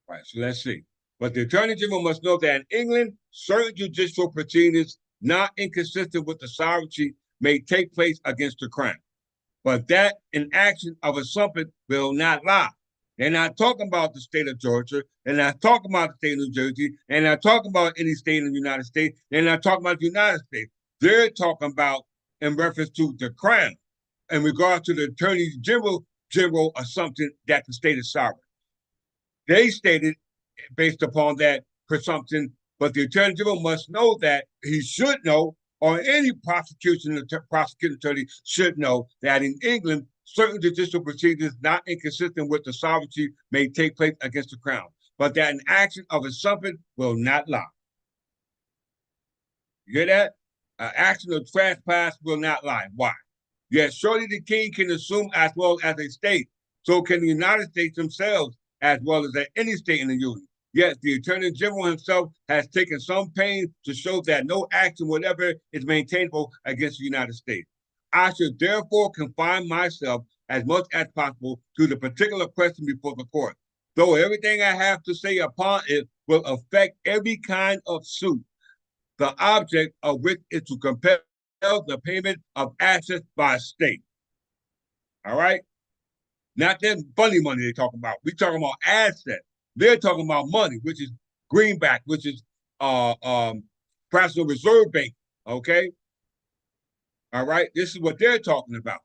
Right, so let's see. But the Attorney General must know that in England, certain judicial proceedings not inconsistent with the sovereignty may take place against the crown, but that an action of assumption will not lie. They're not talking about the state of Georgia. They're not talking about the state of New Jersey. They're not talking about any state in the United States. They're not talking about the United States. They're talking about in reference to the crown in regard to the Attorney General assumption that the state is sovereign. They stated based upon that presumption, but the Attorney General must know that he should know, or any prosecuting attorney should know, that in England, certain judicial proceedings not inconsistent with the sovereignty may take place against the crown, but that an action of assumption will not lie. You hear that? An action of trespass will not lie. Why? Yes, surely the king can assume as well as a state. So can the United States themselves, as well as any state in the Union. Yes, the Attorney General himself has taken some pains to show that no action whatever is maintainable against the United States. I should therefore confine myself as much as possible to the particular question before the court, though everything I have to say upon it will affect every kind of suit, the object of which is to compel the payment of assets by a state. All right? Not that funny money they're talking about. We're talking about assets. They're talking about money, which is greenback, which is fractional reserve bank. Okay? All right? This is what they're talking about.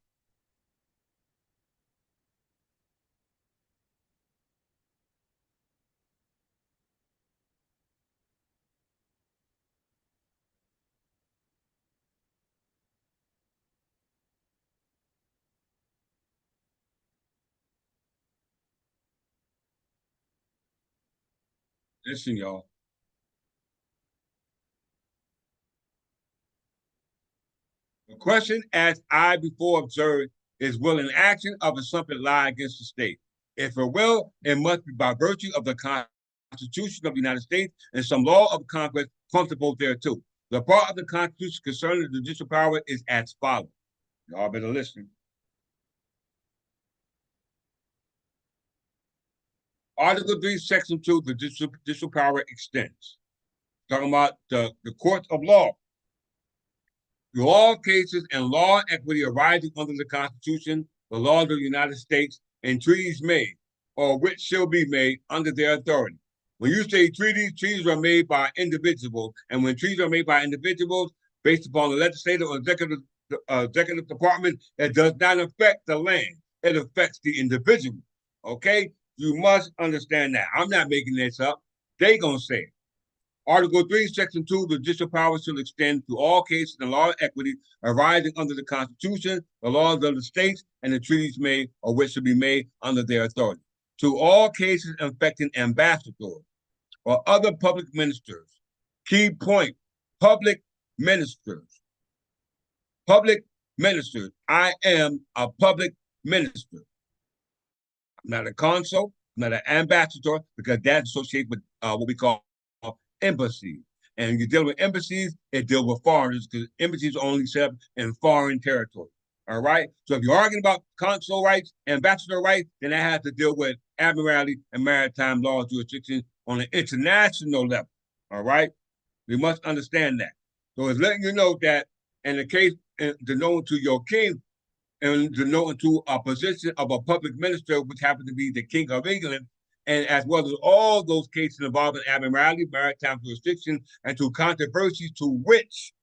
Listen, y'all. The question, as I before observed, is will an action of assumption lie against the state? If it will, it must be by virtue of the Constitution of the United States and some law of Congress comfortable thereto. The part of the Constitution concerning the judicial power is as follows. Y'all better listen. Article 3, Section 2, the judicial power extends. Talking about the court of law. To all cases and law and equity arising under the Constitution, the laws of the United States, and treaties made, or which shall be made under their authority. When you say treaties, treaties are made by individuals, and when treaties are made by individuals, based upon the legislative or executive department, it does not affect the land. It affects the individual. Okay? You must understand that. I'm not making this up. They gonna say it. Article 3, Section 2, the judicial power shall extend to all cases and law and equity arising under the Constitution, the laws of the states, and the treaties made or which shall be made under their authority. To all cases affecting ambassadors or other public ministers. Key point, public ministers. Public ministers. I am a public minister. I'm not a consul, I'm not an ambassador, because that's associated with what we call embassies. And when you deal with embassies, it deals with foreigners because embassies are only set up in foreign territory. All right. So if you're arguing about consul rights, ambassador rights, then that has to deal with admiralty and maritime law jurisdiction on an international level. All right. We must understand that. So it's letting you know that in the case, denoting to your king, and denoting to a position of a public minister, which happens to be the King of England, and as well as all those cases involving admiralty, maritime jurisdiction, and to controversies to which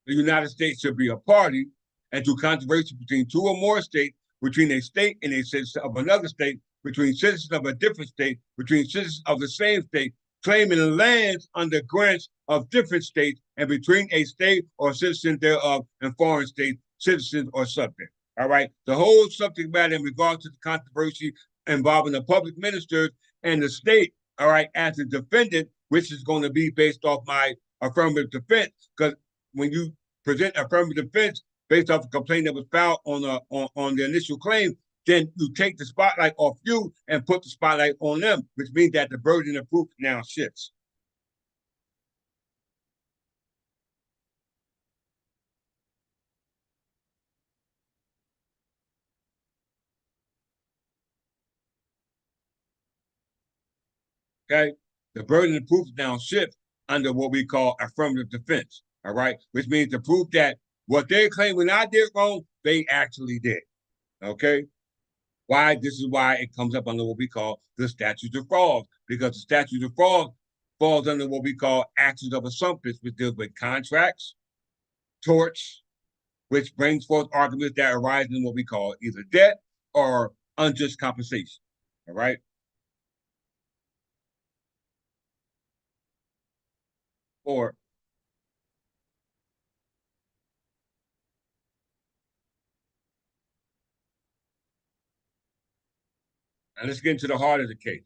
the United States should be a party, and to controversy between two or more states, between a state and a citizen of another state, between citizens of a different state, between citizens of the same state, claiming lands under grants of different states, and between a state or citizen thereof and foreign states, citizens or subjects. All right. The whole subject matter in regards to the controversy involving the public ministers and the state, all right, as a defendant, which is going to be based off my affirmative defense. Because when you present affirmative defense based off a complaint that was filed on the initial claim, then you take the spotlight off you and put the spotlight on them, which means that the burden of proof now shifts. Okay? The burden of proof now shifts under what we call affirmative defense. All right? Which means to prove that what they claim when I did wrong, they actually did. Okay? Why? This is why it comes up under what we call the statute of frauds, because the statute of frauds falls under what we call actions of assumptions, which deals with contracts, torts, which brings forth arguments that arise in what we call either debt or unjust compensation. All right. Or now let's get into the heart of the case.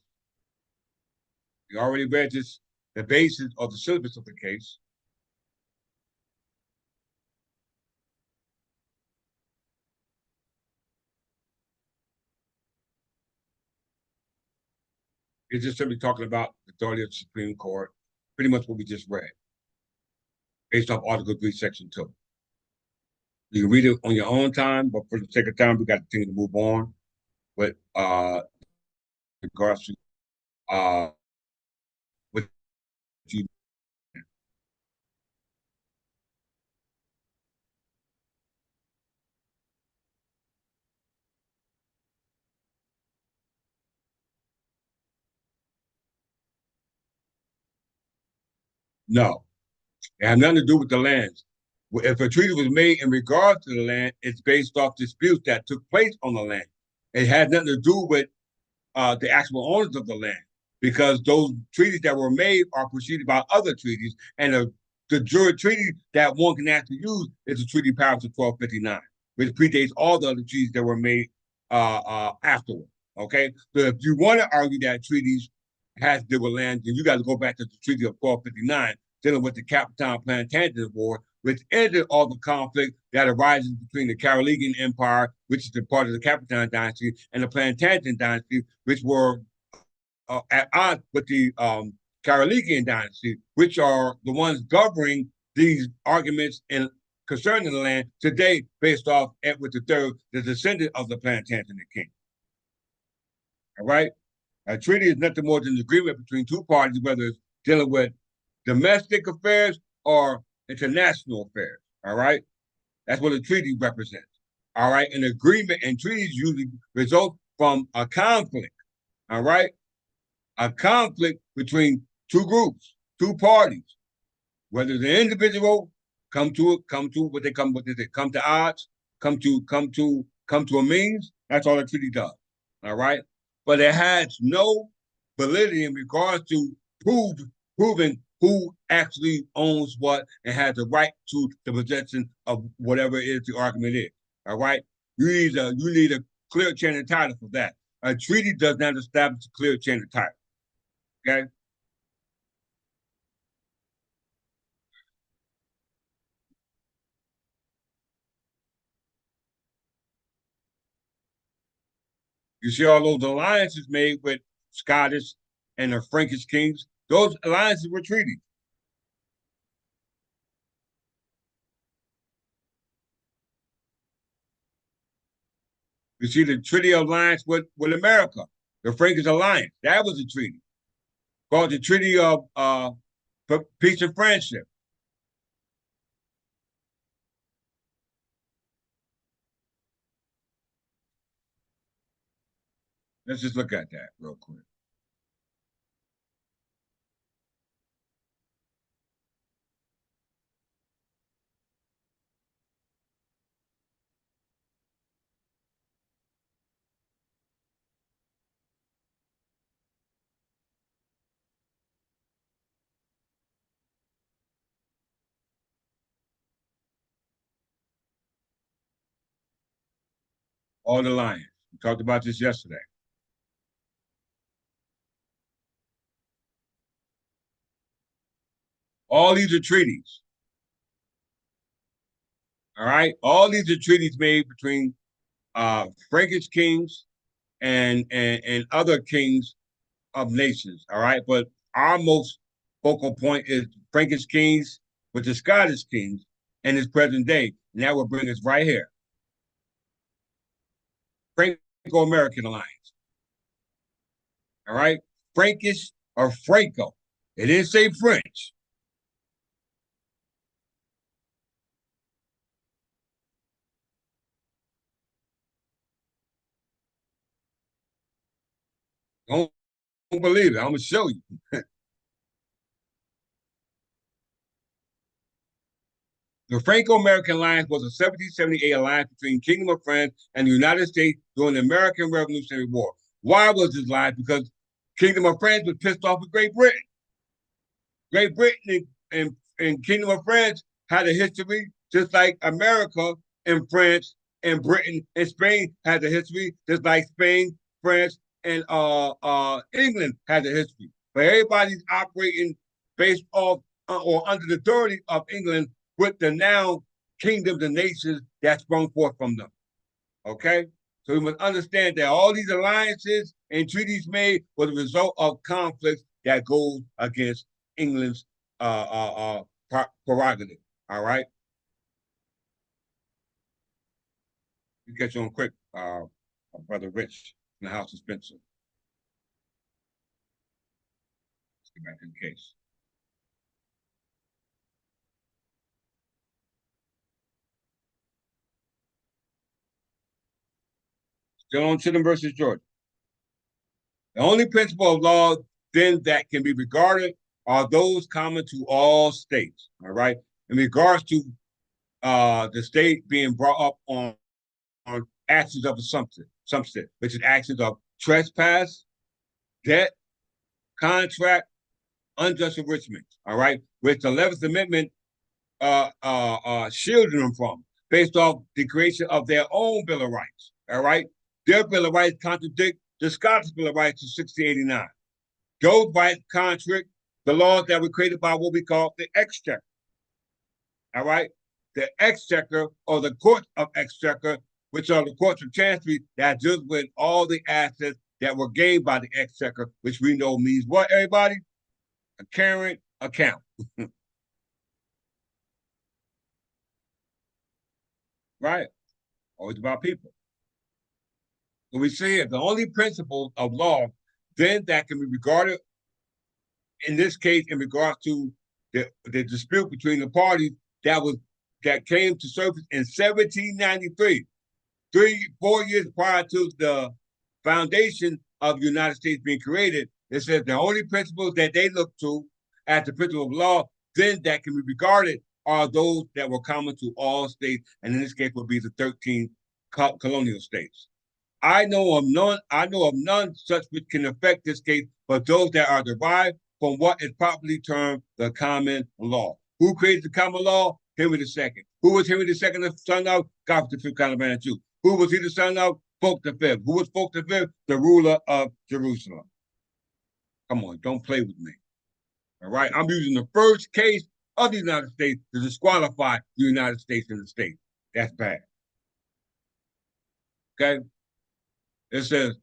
We already read this, the basis or the syllabus of the case. It's just simply talking about the authority of the Supreme Court, pretty much what we just read, based off Article 3, Section 2. You can read it on your own time, but for the sake of time, we got to continue to move on with regards to what you. No, it has nothing to do with the lands. If a treaty was made in regard to the land, it's based off disputes that took place on the land. It has nothing to do with the actual owners of the land, because those treaties that were made are preceded by other treaties, and the jury treaty that one can actually use is the Treaty Powers of 1259, which predates all the other treaties that were made afterward. Okay, so if you want to argue that treaties has to do with land, then you got to go back to the Treaty of 1259, dealing with the Capitan Plantagenet War, which ended all the conflict that arises between the Carolingian Empire, which is the part of the Capitan dynasty, and the Plantagenet dynasty, which were at odds with the Carolingian dynasty, which are the ones governing these arguments and concerning the land today, based off Edward III, the descendant of the Plantagenet king. All right? A treaty is nothing more than an agreement between two parties, whether it's dealing with domestic affairs or international affairs. All right, that's what a treaty represents. All right, an agreement and treaties usually result from a conflict. All right, a conflict between two groups, two parties, whether the individual come to what they come what they say, come to odds, come to a means. That's all a treaty does. All right, but it has no validity in regards to prove proving who actually owns what and has the right to the possession of whatever it is the argument is. All right, you need a clear chain of title for that. A treaty does not establish a clear chain of title. Okay. You see all those alliances made with Scottish and the Frankish kings. Those alliances were treaties. You see the Treaty of Alliance with America, the Frankish alliance. That was a treaty called the Treaty of Peace and Friendship. Let's just look at that real quick. All the alliance. We talked about this yesterday. All these are treaties. All right. All these are treaties made between Frankish kings and other kings of nations. All right. But our most focal point is Frankish kings with the Scottish kings in his present day. And that will bring us right here. Franco American alliance. All right. Frankish or Franco. It didn't say French. Don't believe it. I'm going to show you. The Franco-American Alliance was a 1778 alliance between Kingdom of France and the United States during the American Revolutionary War. Why was this alliance? Because Kingdom of France was pissed off with Great Britain. Great Britain and Kingdom of France had a history just like America and France and Britain and Spain had a history just like Spain, France, and England had a history. But everybody's operating based off or under the authority of England with the now kingdoms and nations that sprung forth from them. Okay? So we must understand that all these alliances and treaties made were the result of conflicts that goes against England's prerogative. All right? You catch on quick, Brother Rich in the House of Spencer. Let's get back in the case. Still on Chisholm versus Georgia. The only principle of law then that can be regarded are those common to all states. All right. In regards to the state being brought up on actions of assumption, which is actions of trespass, debt, contract, unjust enrichment. All right, which the 11th Amendment shielding them from, based off the creation of their own Bill of Rights. All right, their Bill of Rights contradict the Scottish Bill of Rights of 1689. Those rights contradict the laws that were created by what we call the Exchequer. All right, the Exchequer or the Court of Exchequer, which are the courts of Chancery that deals with all the assets that were gained by the Exchequer, which we know means what, everybody? A current account. Right? Always about people. So we see it. The only principle of law then that can be regarded, in this case, in regards to the dispute between the parties that came to surface in 1793, 4 years prior to the foundation of the United States being created. It says the only principles that they look to as the principle of law then that can be regarded are those that were common to all states, and in this case would be the 13 colonial states. I know of none such which can affect this case, but those that are derived from what is properly termed the common law. Who created the common law? Henry II. Who was Henry II the son of? Godfrey V Calaban Jew. Who was he the son of? Fulk V. Who was Fulk V? The ruler of Jerusalem. Come on, don't play with me. All right, I'm using the first case of the United States to disqualify the United States and the state. That's bad. Okay? It says,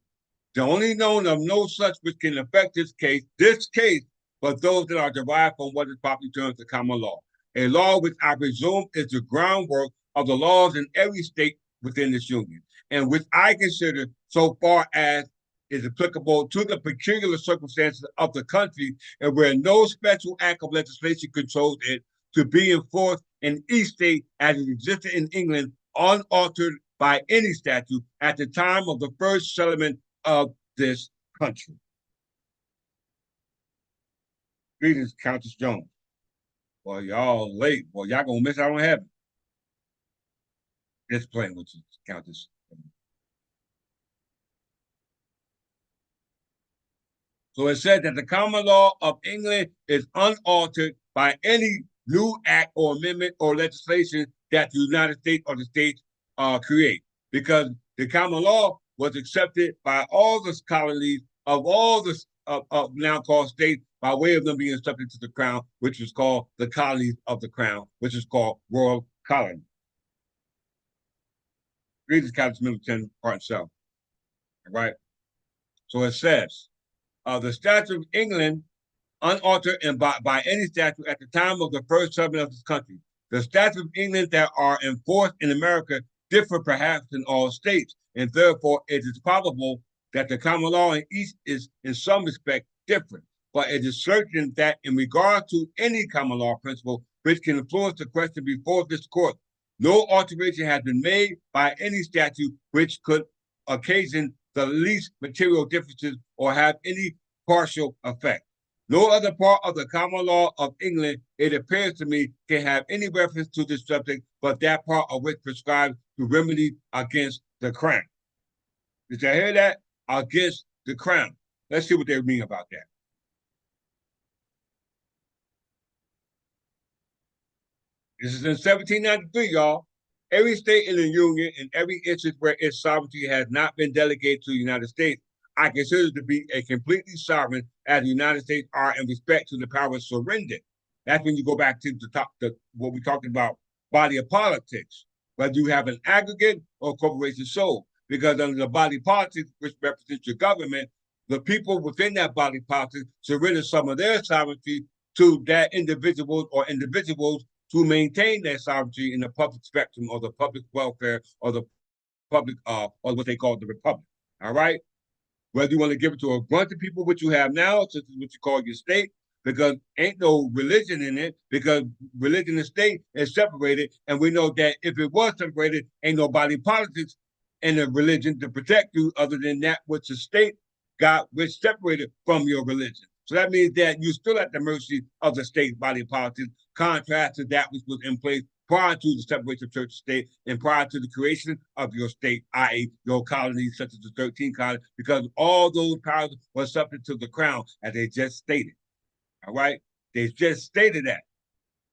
the only known of no such which can affect this case, but those that are derived from what is properly termed the common law. A law which I presume is the groundwork of the laws in every state within this union, and which I consider so far as is applicable to the peculiar circumstances of the country, and where no special act of legislation controls it, to be enforced in each state as it existed in England, unaltered by any statute at the time of the first settlement of this country. Greetings, Countess Jones. Well, y'all late. Well, y'all gonna miss out on heaven. Just playing with you, Countess. So it said that the common law of England is unaltered by any new act or amendment or legislation that the United States or the states create, because the common law was accepted by all the colonies of all the now called states by way of them being subject to the crown, which is called the colonies of the crown, which is called royal colony. Read this Countess Middleton, part itself. All right. So it says, the statute of England, unaltered and by any statute at the time of the first settlement of this country. The statutes of England that are enforced in America differ perhaps in all states, and therefore it is probable that the common law in each is in some respect different. But it is certain that in regard to any common law principle which can influence the question before this court, no alteration has been made by any statute which could occasion the least material differences or have any partial effect. No other part of the common law of England, it appears to me, can have any reference to this subject, but that part of which prescribes to remedy against the crown. Did you hear that? Against the crown. Let's see what they mean about that. This is in 1793, y'all. Every state in the Union, in every instance where its sovereignty has not been delegated to the United States, I consider to be a completely sovereign as the United States are in respect to the power surrendered. That's when you go back to what we talked about, body of politics, whether you have an aggregate or corporation sole. Because under the body politics, which represents your government, the people within that body politics surrender some of their sovereignty to that individuals to maintain their sovereignty in the public spectrum or the public welfare or the public, or what they call the republic. All right? Whether you want to give it to a bunch of people, which you have now, such as what you call your state, because ain't no religion in it, because religion and state is separated, and we know that if it was separated, ain't no body politics and a religion to protect you other than that which the state got, which separated from your religion. So that means that you're still at the mercy of the state body of politics, contrast to that which was in place prior to the separation of church and state and prior to the creation of your state, i.e. your colonies such as the 13 colonies, because all those powers were subject to the crown, as they just stated. All right? They just stated that.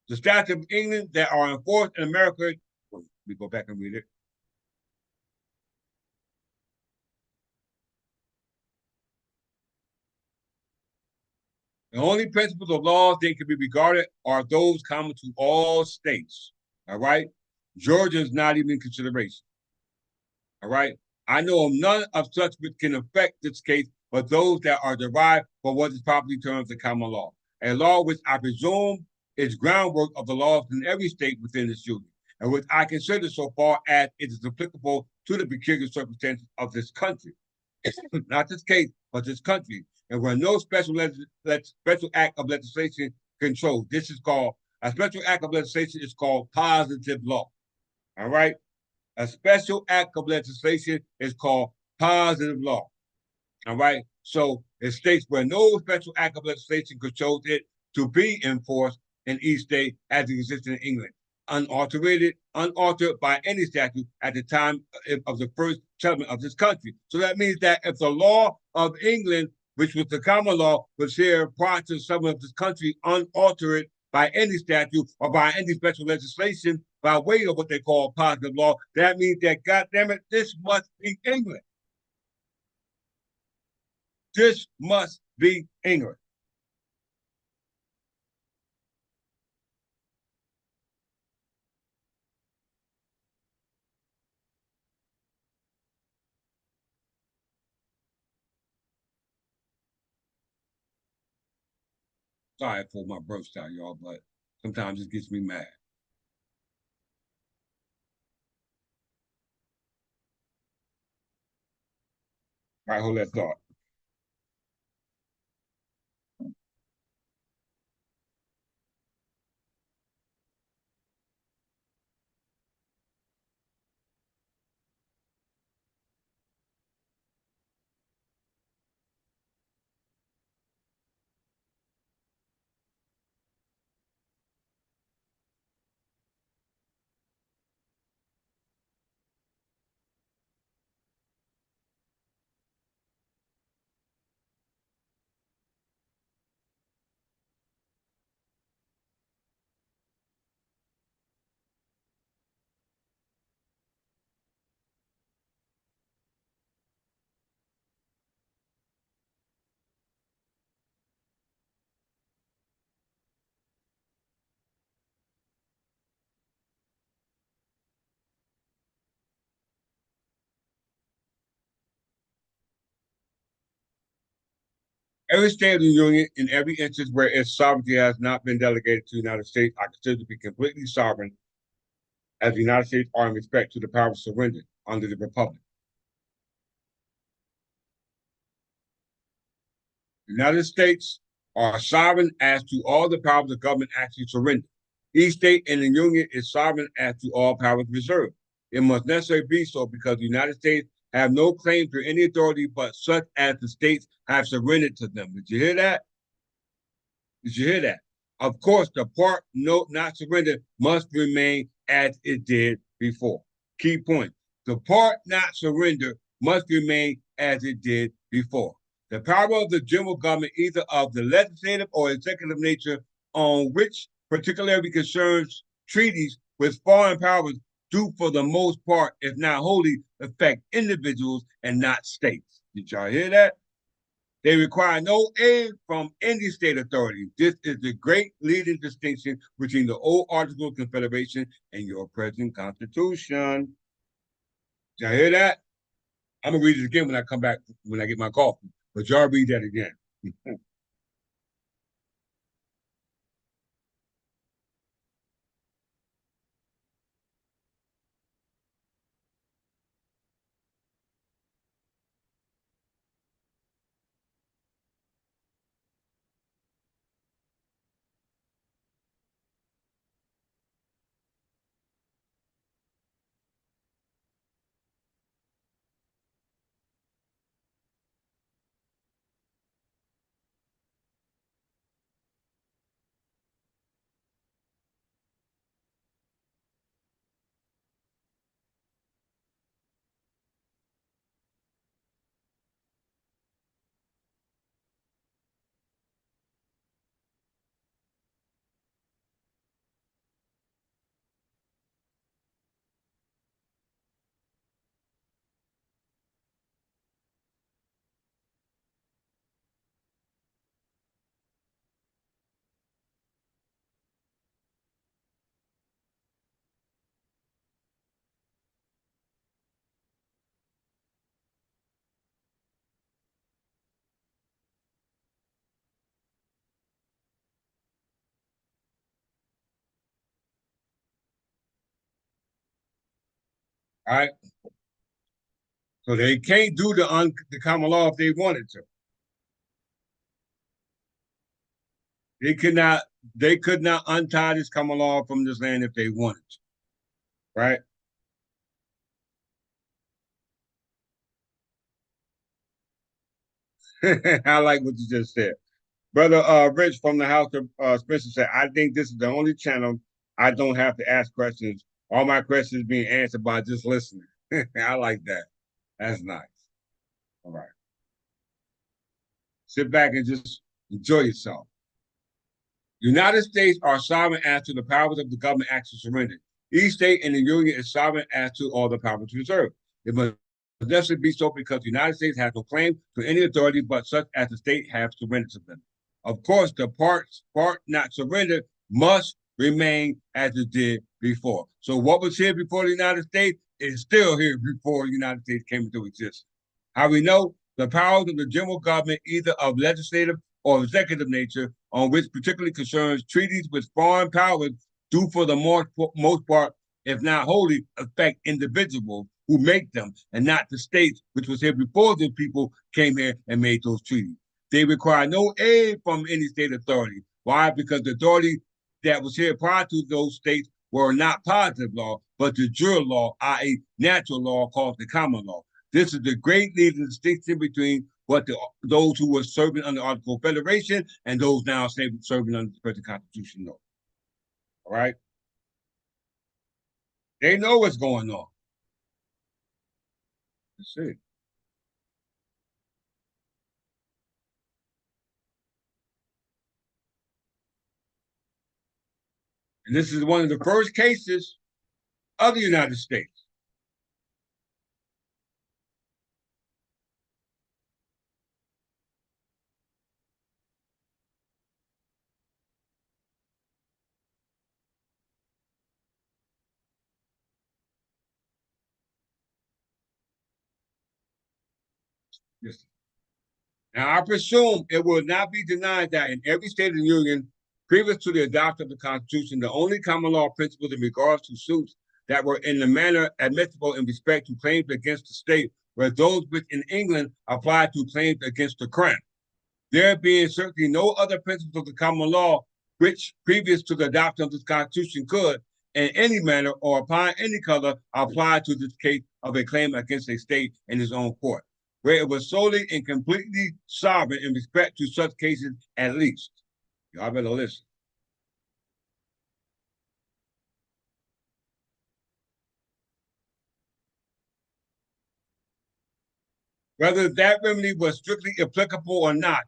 The statutes of England that are enforced in America, let me go back and read it. The only principles of laws that can be regarded are those common to all states. All right? Georgia is not even in consideration. All right? I know of none of such which can affect this case, but those that are derived from what is properly termed the common law. A law which I presume is groundwork of the laws in every state within this union, and which I consider so far as it is applicable to the peculiar circumstances of this country. Not this case, but this country, and where no special act of legislation control. This is called a special act of legislation is called positive law. All right. A special act of legislation is called positive law. All right. So it states where no special act of legislation controls it to be enforced in each state as it exists in England, unaltered by any statute at the time of the first settlement of this country. So that means that if the law of England, which was the common law, was here prior to the settlement of this country, unaltered by any statute or by any special legislation by way of what they call positive law, that means that, goddamn it, this must be England. This must be England. Sorry for my birth style, y'all, but sometimes it gets me mad. All right, hold that thought. Every state of the Union, in every instance where its sovereignty has not been delegated to the United States, are considered to be completely sovereign as the United States are in respect to the power of surrender under the Republic. The United States are sovereign as to all the powers the government actually surrender. Each state in the Union is sovereign as to all powers reserved. It must necessarily be so because the United States have no claim to any authority but such as the states have surrendered to them. Did you hear that? Did you hear that? Of course, the part not surrendered must remain as it did before. Key point. The part not surrendered must remain as it did before. The power of the general government, either of the legislative or executive nature, on which particularly concerns treaties with foreign powers, do for the most part, if not wholly, affect individuals and not states. Did y'all hear that? They require no aid from any state authority. This is the great leading distinction between the old Articles of Confederation and your present Constitution. Did you hear that? I'm gonna read it again when I come back when I get my coffee. But y'all read that again. All right. So they can't do the common law if they wanted to. They cannot they could not untie this common law from this land if they wanted to, right? I like what you just said. Brother Rich from the House of Spencer said, I think this is the only channel I don't have to ask questions. All my questions being answered by just listening. I like that. That's nice. All right. Sit back and just enjoy yourself. United States are sovereign as to the powers of the government actually surrendered. Each state in the Union is sovereign as to all the powers reserved. It must necessarily be so because the United States has no claim to any authority but such as the state have surrendered to them. Of course, the part not surrendered must remain as it did before. So what was here before the United States is still here before the United States came into existence. How we know? The powers of the general government, either of legislative or executive nature, on which particularly concerns treaties with foreign powers, do for the most part, if not wholly, affect individuals who make them, and not the states, which was here before those people came here and made those treaties. They require no aid from any state authority. Why? Because the authority that was here prior to those states were not positive law, but the jure law, i.e., natural law called the common law. This is the great leading distinction between those who were serving under Article of Federation and those now serving under the present Constitution law. All right? They know what's going on. That's it. And this is one of the first cases of the United States. Yes. Now, I presume it will not be denied that in every state of the Union, previous to the adoption of the Constitution, the only common law principles in regards to suits that were in the manner admissible in respect to claims against the state were those which in England applied to claims against the crown. There being certainly no other principles of the common law which, previous to the adoption of this Constitution, could, in any manner or upon any color, apply to this case of a claim against a state in his own court, where it was solely and completely sovereign in respect to such cases at least. Y'all better listen. Whether that remedy was strictly applicable or not,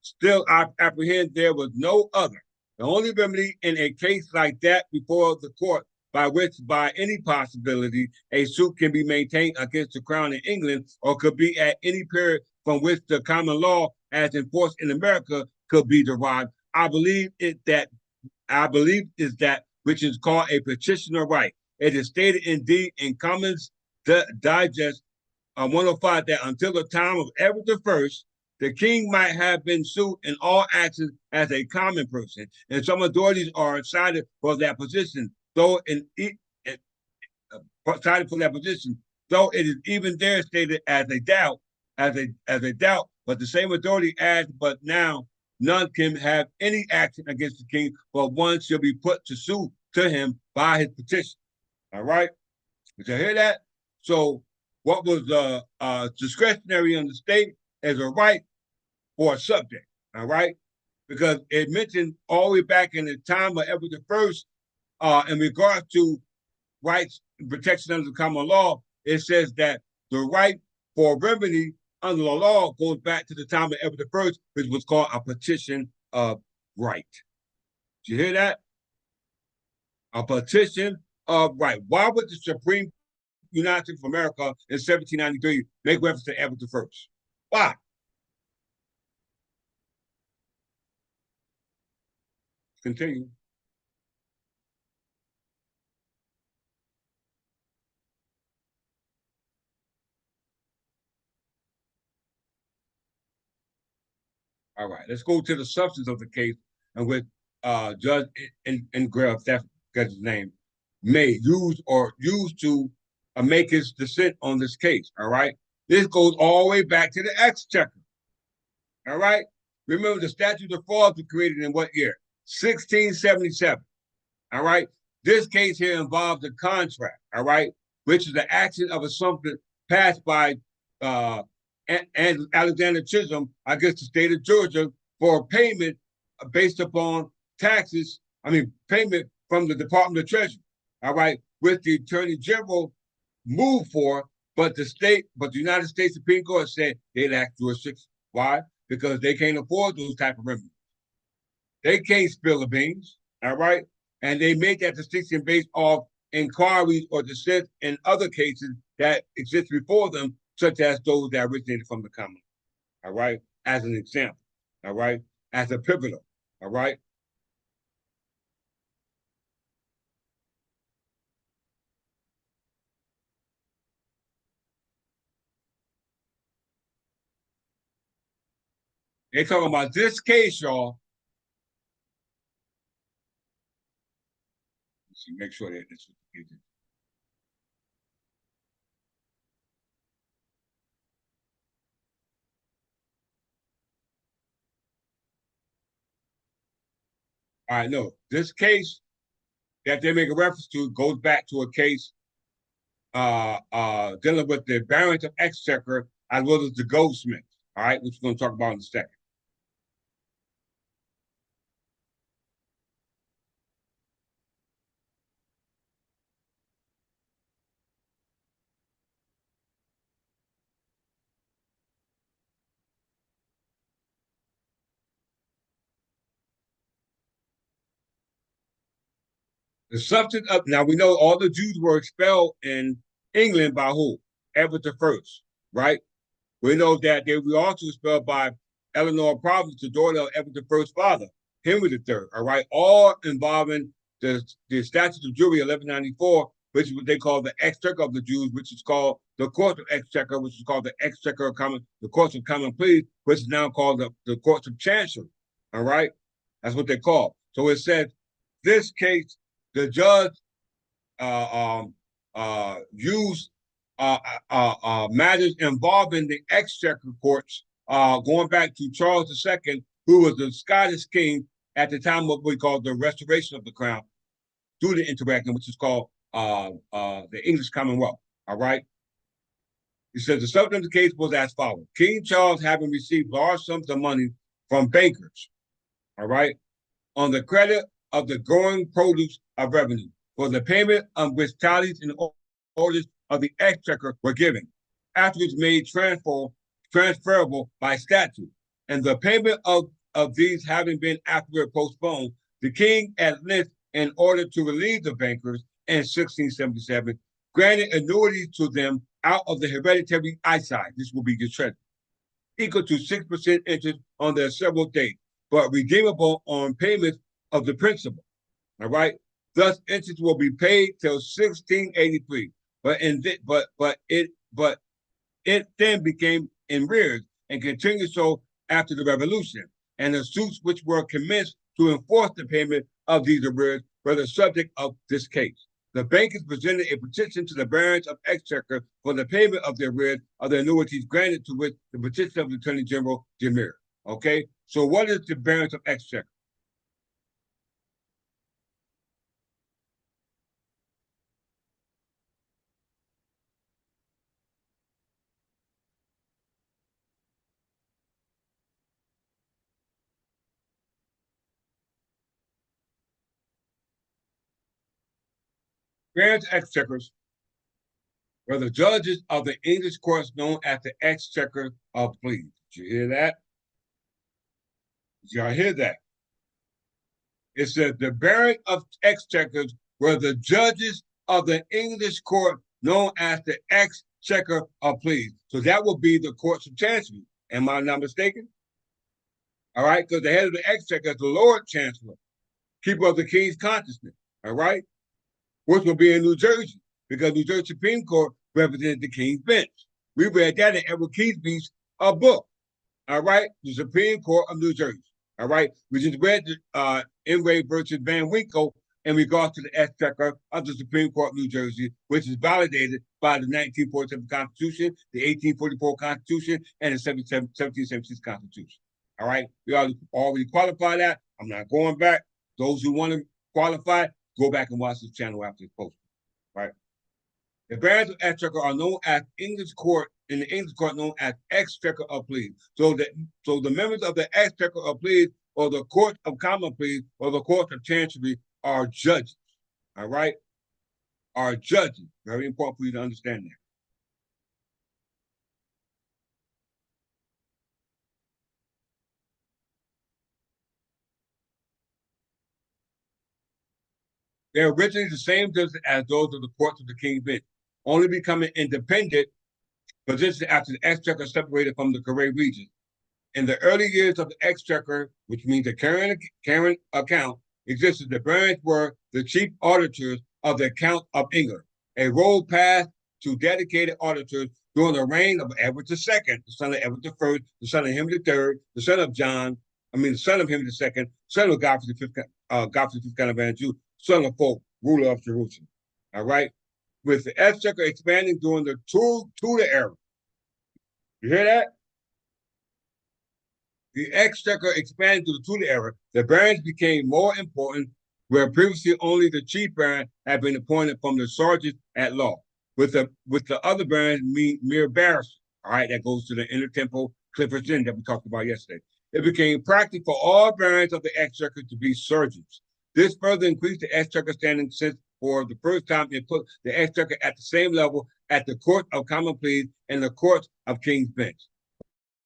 still I apprehend there was no other. The only remedy in a case like that before the court by which, by any possibility, a suit can be maintained against the crown in England or could be at any period from which the common law, as enforced in America, could be derived. I believe is that which is called a petitioner right. It is stated indeed in Commons Digest 105 that until the time of Edward I, the king might have been sued in all actions as a common person, and some authorities are cited for that position. Though cited for that position, though it is even there stated as a doubt, as a doubt, but the same authority adds, but now none can have any action against the king, but one shall be put to suit to him by his petition. All right, did you hear that? So, what was discretionary on the state is a right for a subject. All right, because it mentioned all the way back in the time of Edward I, in regards to rights and protection under the common law, it says that the right for remedy under the law goes back to the time of Edward I, which was called a petition of right. Did you hear that? A petition of right. Why would the Supreme United States of America in 1793 make reference to Edward I? Why? Continue. All right, let's go to the substance of the case and with Judge Ingrell, that's his name, may use to make his dissent on this case. All right, this goes all the way back to the Exchequer. All right, remember the statute of frauds was created in what year? 1677. All right. This case here involves a contract, all right, which is the action of assumption passed by and Alexander Chisholm against the state of Georgia for payment based upon taxes, payment from the Department of Treasury, all right, which the Attorney General moved for, but the United States Supreme Court said they lack jurisdiction. Why? Because they can't afford those type of remedies. They can't spill the beans, all right? And they made that distinction based off inquiries or dissent in other cases that exist before them, such as those that originated from the common, all right? As an example, all right? As a pivotal, all right? They're talking about this case, y'all. Let's see, make sure that this is. All right, no, this case that they make a reference to goes back to a case dealing with the barons of Exchequer as well as the goldsmiths, all right, which we're going to talk about in a second. The substance of now we know all the Jews were expelled in England by who? Edward the First, right? We know that they were also expelled by Eleanor of Provence, the daughter of Edward the First father, Henry the Third. All right, all involving the Statute of Jury 1194, which is what they call the Exchequer of the Jews, which is called the Court of Exchequer, which is called the Exchequer of Common, the Courts of Common Pleas, which is now called the Courts of Chancery. All right, that's what they call. So it says this case, the judge used matters involving the Exchequer courts, going back to Charles II, who was the Scottish king at the time of what we call the restoration of the crown through the interaction, which is called the English Commonwealth. All right. He says the subject of the case was as follows: King Charles, having received large sums of money from bankers, all right, on the credit of the growing produce of revenue for the payment of which tallies and orders of the Exchequer were given, afterwards made transferable by statute, and the payment of these having been afterward postponed, the king at length, in order to relieve the bankers in 1677, granted annuities to them out of the hereditary Excise. This will be the treasury, equal to 6% interest on their several days, but redeemable on payments of the principal. All right. Thus, interest will be paid till 1683. But it then became in arrears and continued so after the Revolution. And the suits which were commenced to enforce the payment of these arrears were the subject of this case. The bankers presented a petition to the barons of Exchequer for the payment of the arrears of the annuities granted, to which the petition of the Attorney General demurred. Okay, so what is the barons of Exchequer? Barons of Exchequers were the judges of the English courts known as the Exchequer of Pleas. Did you hear that? Did y'all hear that? It said the Baron of Exchequers were the judges of the English court known as the Exchequer of Pleas. So that would be the courts of Chancery. Am I not mistaken? All right, because the head of the Exchequer is the Lord Chancellor, keeper of the King's consciousness. All right, which will be in New Jersey, because New Jersey Supreme Court represented the King's bench. We read that in Edward Kingsby's book. All right, the Supreme Court of New Jersey. All right, we just read Enray versus Van Winkle in regards to the Exchequer of the Supreme Court of New Jersey, which is validated by the 1947 Constitution, the 1844 Constitution, and the 1776 Constitution. All right, we already qualified that. I'm not going back. Those who want to qualify, go back and watch this channel after it's posted, right? The barons of Exchequer are known as English court, in the English court known as Exchequer of Pleas. So the members of the Exchequer of Pleas or the Court of Common Pleas or the Court of Chancery are judges, all right? Are judges. Very important for you to understand that. They're originally the same judges as those of the courts of the King's Bench, only becoming independent positions after the Exchequer separated from the Carré region. In the early years of the Exchequer, which means the current account, existed, the barons were the chief auditors of the account of England, a role passed to dedicated auditors during the reign of Edward II, the son of Edward I, the son of Henry III, the son of the son of Henry II, son of Godfrey V, Godfrey V kind of Anjou, son of Folk, ruler of Jerusalem. All right? With the Exchequer expanding during the Tudor era. You hear that? The Exchequer expanded to the Tudor era. The barons became more important, where previously only the chief baron had been appointed from the sergeants at law, with the other barons mere barristers. All right, that goes to the Inner Temple Clifford's Inn that we talked about yesterday. It became practical for all barons of the Exchequer to be sergeants. This further increased the Exchequer standing since for the first time it put the Exchequer at the same level at the Court of Common Pleas and the Court of King's Bench,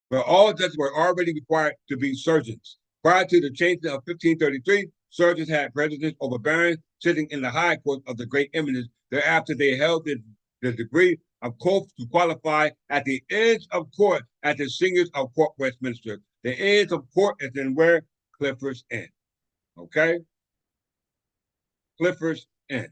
where all judges were already required to be sergeants. Prior to the change of 1533, sergeants had precedence over barons sitting in the high court of the great eminence. Thereafter, they held the degree of court to qualify at the Inns of Court at the Singers of Court, Westminster. The Inns of Court is in where? Clifford's Inn. Okay? Clifford's Inn.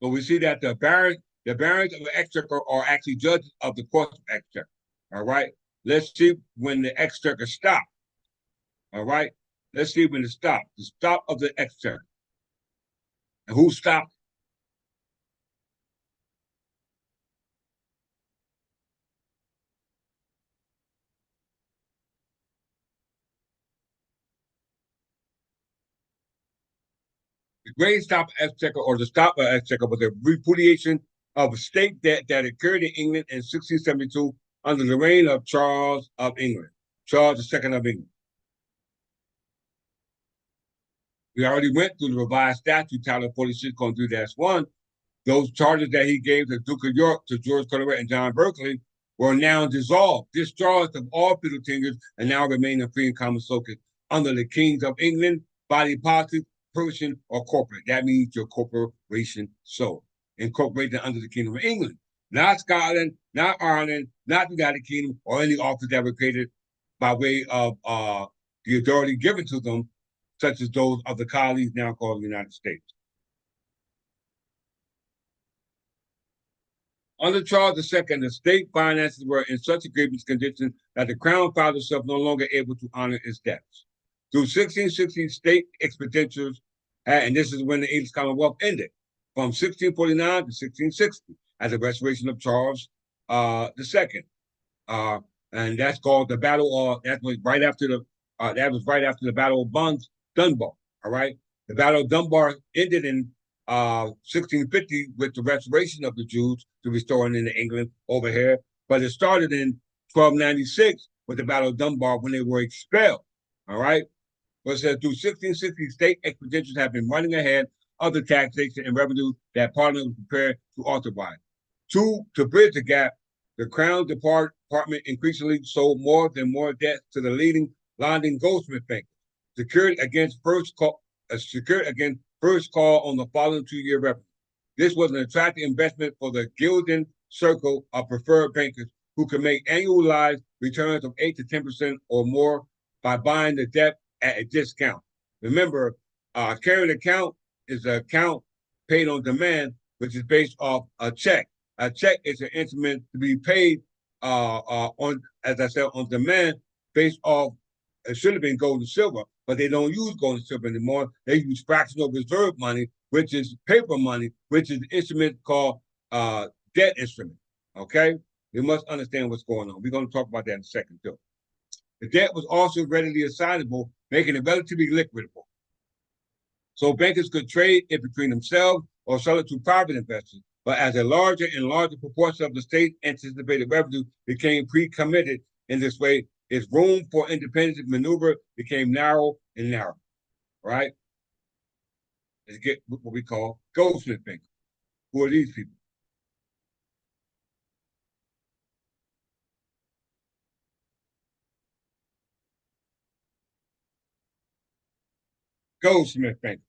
So we see that the barons of the Exchequer are actually judges of the court of Exchequer. All right. Let's see when the Exchequer stopped. All right. Let's see when it stopped. The stop of the Exchequer. And who stopped? The great stop of Exchequer, or the stop of Exchequer, was the repudiation of state debt that occurred in England in 1672 under the reign of Charles of England, Charles II of England. We already went through the revised statute, Title 46:3-1. Those charges that he gave to Duke of York, to George Colbert and John Berkeley were now dissolved, discharged of all feudal tenures, and now remain in free and common socket under the kings of England, body politic, person, or corporate. That means your corporation soul, incorporated under the Kingdom of England, not Scotland, not Ireland, not the United Kingdom, or any office that were created by way of the authority given to them, such as those of the colonies now called the United States. Under Charles II, the state finances were in such a grievous condition that the crown found itself no longer able to honor its debts. Through 1660, state expenditures, and this is when the English Commonwealth ended, from 1649 to 1660, as a restoration of Charles II. And that's called the Battle. That was right after the Battle of Dunbar. All right, the Battle of Dunbar ended in 1650 with the restoration of the Jews to restoring into England over here, but it started in 1296 with the Battle of Dunbar when they were expelled. All right, but it says through 1660, state expenditures have been running ahead of the taxation and revenue that Parliament was prepared to authorize. To bridge the gap, the Crown Department increasingly sold more debt to the leading London goldsmith bank, secured against first call on the following 2-year revenue. This was an attractive investment for the gilded circle of preferred bankers who could make annualized returns of 8 to 10% or more by buying the debt at a discount. Remember, current account is an account paid on demand, which is based off a check. A check is an instrument to be paid on, as I said, on demand, based off. It should have been gold and silver, but they don't use gold and silver anymore. They use fractional reserve money, which is paper money, which is an instrument called debt instrument. Okay, you must understand what's going on. We're going to talk about that in a second too. The debt was also readily assignable, making it relatively liquidable. So bankers could trade it between themselves or sell it to private investors. But as a larger and larger proportion of the state anticipated revenue became pre-committed in this way, its room for independent maneuver became narrow and narrow. Right? Let's get what we call goldsmith bankers. Who are these people? Goldsmith bankers.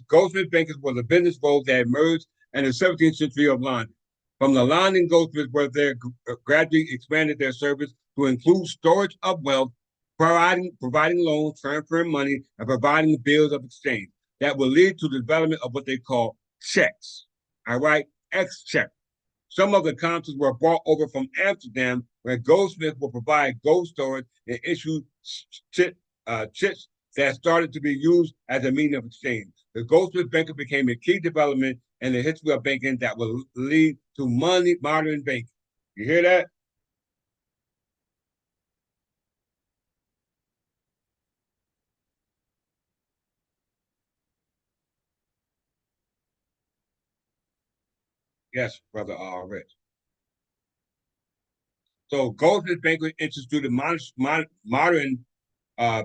Goldsmith bankers were the business roles that emerged in the 17th century of London. From the London goldsmiths were there gradually expanded their service to include storage of wealth, providing loans, transferring money, and providing bills of exchange that will lead to the development of what they call checks. All right, Exchequer. Some of the concepts were brought over from Amsterdam, where goldsmiths will provide gold storage and issue chits that started to be used as a medium of exchange. The goldsmith banker became a key development in the history of banking that will lead to modern banking. You hear that? Yes, brother Rich. So goldsmith banker instituted modern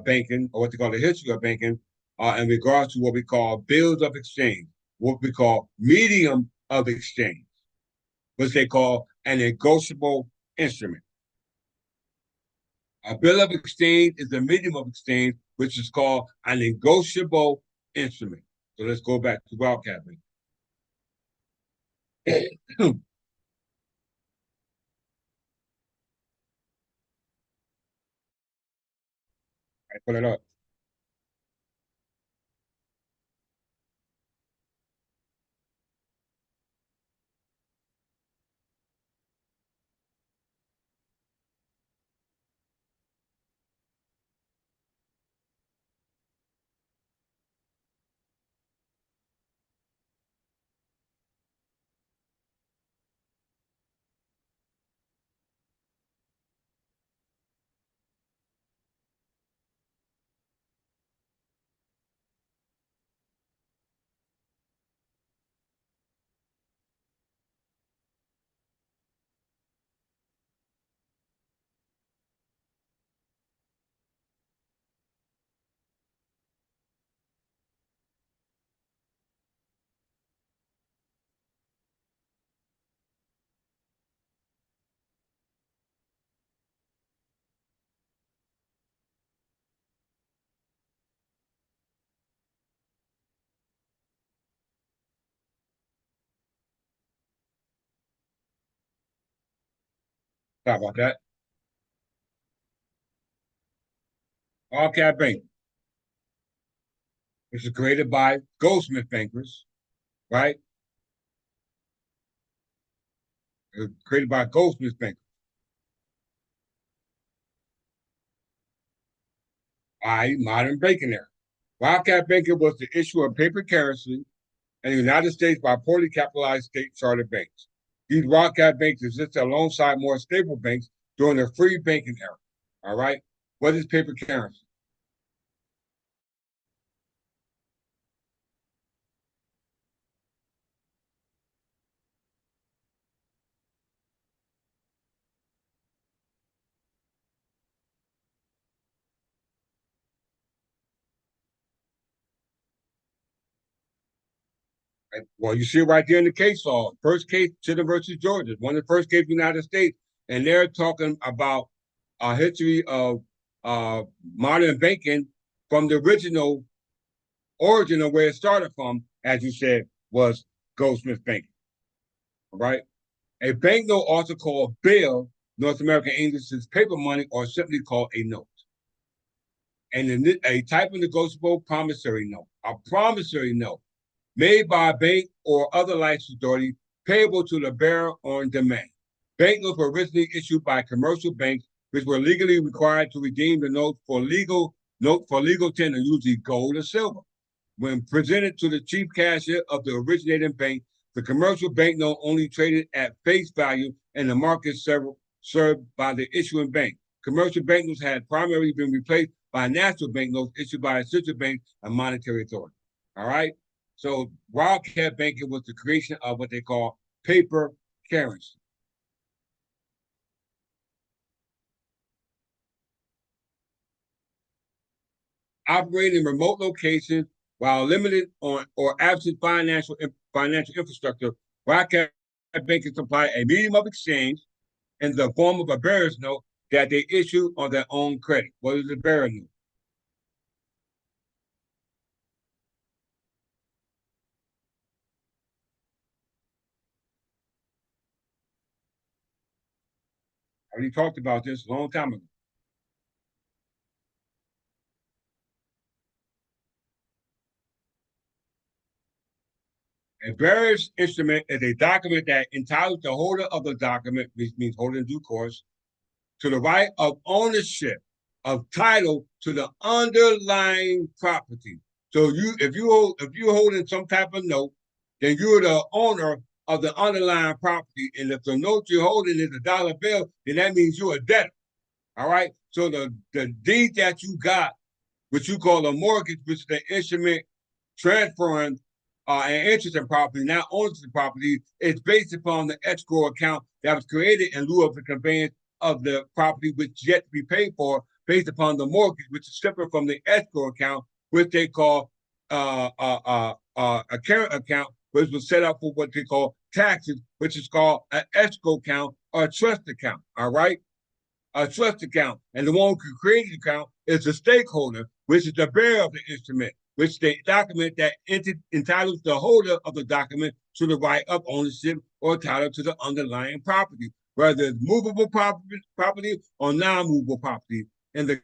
banking, or what they call the history of banking, in regards to what we call bills of exchange, what we call medium of exchange, which they call a negotiable instrument. A bill of exchange is a medium of exchange, which is called a negotiable instrument. So let's go back to wildcat banking. I put it up. Sorry about that. Wildcat banking, which is created by goldsmith bankers, right? Created by goldsmith bankers. Modern banking era. Wildcat banking was the issue of paper currency in the United States by poorly capitalized state chartered banks. These wildcat banks existed alongside more stable banks during the free banking era. All right. What is paper currency? Right? Well, you see it right there in the case law. First case, Chisholm versus Georgia, one of the first cases in the United States, and they're talking about a history of uh, modern banking from the original origin of where it started from, as you said, was Goldsmith banking. All right. A banknote, also called bill, North American English is paper money, or simply called a note. And a type of negotiable promissory note. A promissory note made by a bank or other licensed authority payable to the bearer on demand. Banknotes were originally issued by commercial banks, which were legally required to redeem the note for legal tender, usually gold or silver. When presented to the chief cashier of the originating bank, the commercial banknote only traded at face value in the market several served by the issuing bank. Commercial banknotes had primarily been replaced by national banknotes issued by a central bank and monetary authority. All right. So wildcat banking was the creation of what they call paper currency. Operating in remote locations while limited on or absent financial infrastructure, wildcat banking supply a medium of exchange in the form of a bearer's note that they issue on their own credit. What is a bearer note? I already talked about this a long time ago. A bearer's instrument is a document that entitles the holder of the document, which means holder in due course, to the right of ownership, of title to the underlying property. So if you holding some type of note, then you're the owner of the underlying property. And if the note you're holding is a dollar bill, then that means you're a debtor. All right. So the deed that you got, which you call a mortgage, which is the instrument transferring an interest in property, not ownership of property, is based upon the escrow account that was created in lieu of the conveyance of the property, which yet to be paid for, based upon the mortgage, which is separate from the escrow account, which they call a current account, which was set up for what they call taxes, which is called an escrow account or a trust account. All right. A trust account. And the one who created the account is the stakeholder, which is the bearer of the instrument, which the document that entitles the holder of the document to the right of ownership or title to the underlying property, whether it's movable property or non-movable property. In the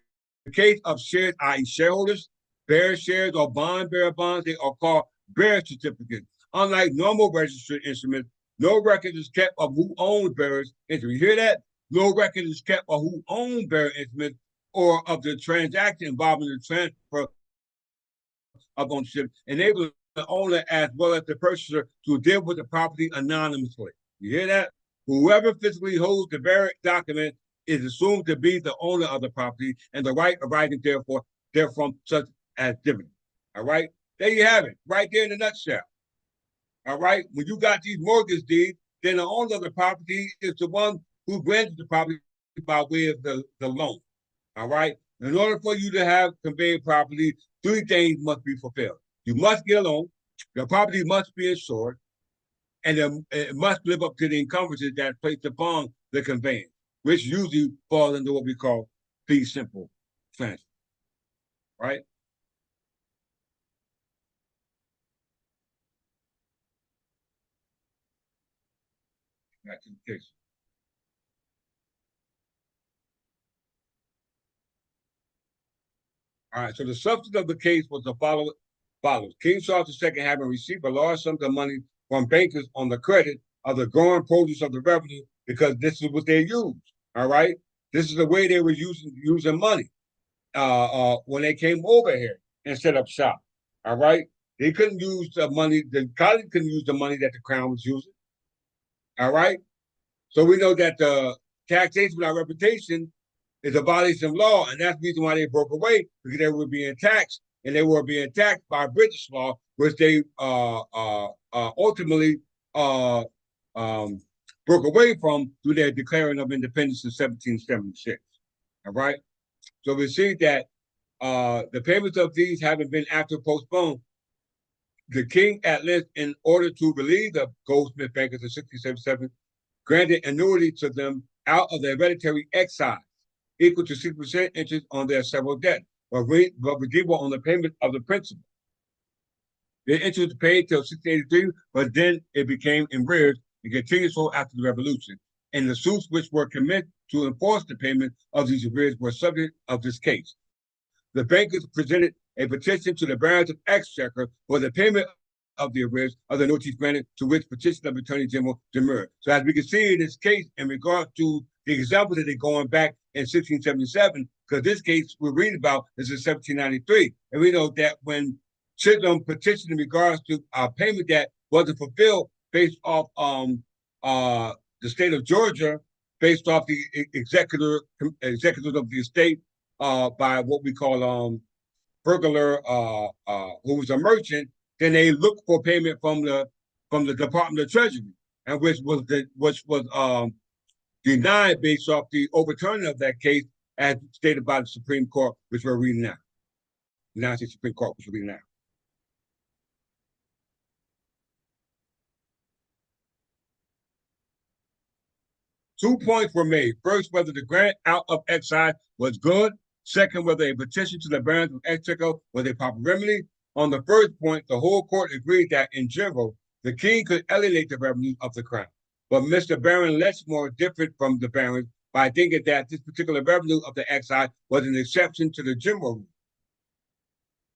case of shares, i.e. shareholders, bearer shares or bond bearer bonds, they are called bearer certificates. Unlike normal registered instruments, no record is kept of who owns bearers. You hear that? No record is kept of who owns bearer instruments or of the transaction involving the transfer of ownership, enabling the owner as well as the purchaser to deal with the property anonymously. You hear that? Whoever physically holds the bearer document is assumed to be the owner of the property and the right arising therefrom such as dividend. All right? There you have it, right there in a nutshell. All right? When you got these mortgage deeds, then the owner of the property is the one who granted the property by way of the loan. All right? In order for you to have conveyed property, three things must be fulfilled. You must get a loan, the property must be insured, and it must live up to the encumbrances that are placed upon the conveyance, which usually falls into what we call fee simple transfer. Right? Back to the case. All right, so the substance of the case was the follows. King Charles II, having received a large sum of money from bankers on the credit of the growing produce of the revenue, because this is what they used. All right, this is the way they were using money when they came over here and set up shop. All right, they couldn't use the money. The college couldn't use the money that the crown was using. All right, so we know that the taxation without reputation is a violation of law, and that's the reason why they broke away, because they were being taxed, and they were being taxed by British law, which they ultimately um, broke away from through their declaring of independence in 1776. All right, so we see that the payments of these having been after postponed, the king at length, in order to relieve the goldsmith bankers in 1677, granted annuity to them out of the hereditary excise, equal to 6% interest on their several debts, but redeemable on the payment of the principal. The interest was paid till 1683, but then it became in arrears and continued so after the Revolution. And the suits which were commenced to enforce the payment of these arrears were subject of this case. The bankers presented a petition to the barons of Exchequer for the payment of the arrears of the annuities granted, to which petition of Attorney General demurred. So as we can see in this case, in regard to the example that they're going back in 1677, because this case we're reading about is in 1793. And we know that when Chisholm petitioned in regards to a payment that wasn't fulfilled based off the state of Georgia based off the executors of the estate by what we call burglar who was a merchant. Then they looked for payment from the Department of Treasury, and which was denied based off the overturning of that case as stated by the Supreme Court, which we're reading now. The United States Supreme Court, which we're reading now. Two points were made. First, whether the grant out of excise was good. Second, whether a petition to the barons of Exchequer was a proper remedy. On the first point, the whole court agreed that, in general, the king could alienate the revenues of the crown. But Mr. Baron Lechmore differed from the barons by thinking that this particular revenue of the excise was an exception to the general rule.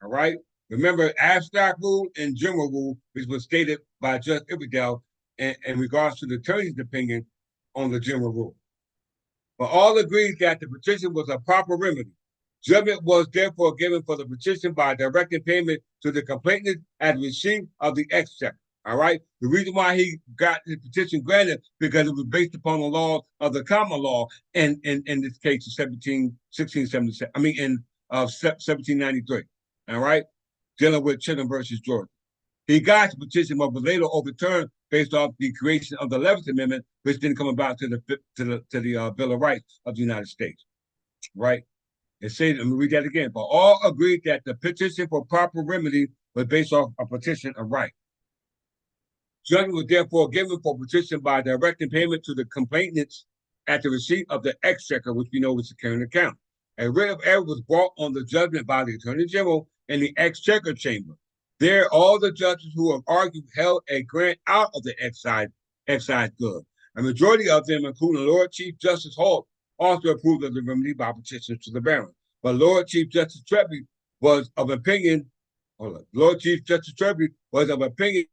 All right? Remember, abstract rule and general rule, which was stated by Judge Iberdell in regards to the attorney's opinion on the general rule. But all agreed that the petition was a proper remedy. Judgment was therefore given for the petition by directing payment to the complainant at receipt of the Exchequer. All right. The reason why he got the petition granted because it was based upon the law of the common law, and in this case, 1677. I mean, in 1793. All right, dealing with Chisholm versus Georgia. He got the petition, but was later overturned based off the creation of the 11th Amendment, which didn't come about to the Bill of Rights of the United States. Right. It says, let me read that again. But all agreed that the petition for proper remedy was based off a petition of right. Judgment was therefore given for petition by directing payment to the complainants at the receipt of the Exchequer, which we know is the current account. A writ of error was brought on the judgment by the Attorney General in the Exchequer chamber. There, all the judges who have argued held a grant out of the excise good. A majority of them, including Lord Chief Justice Holt, also approved of the remedy by petition to the Baron. But Lord Chief Justice Treby was of opinion, Lord Chief Justice Treby was of opinion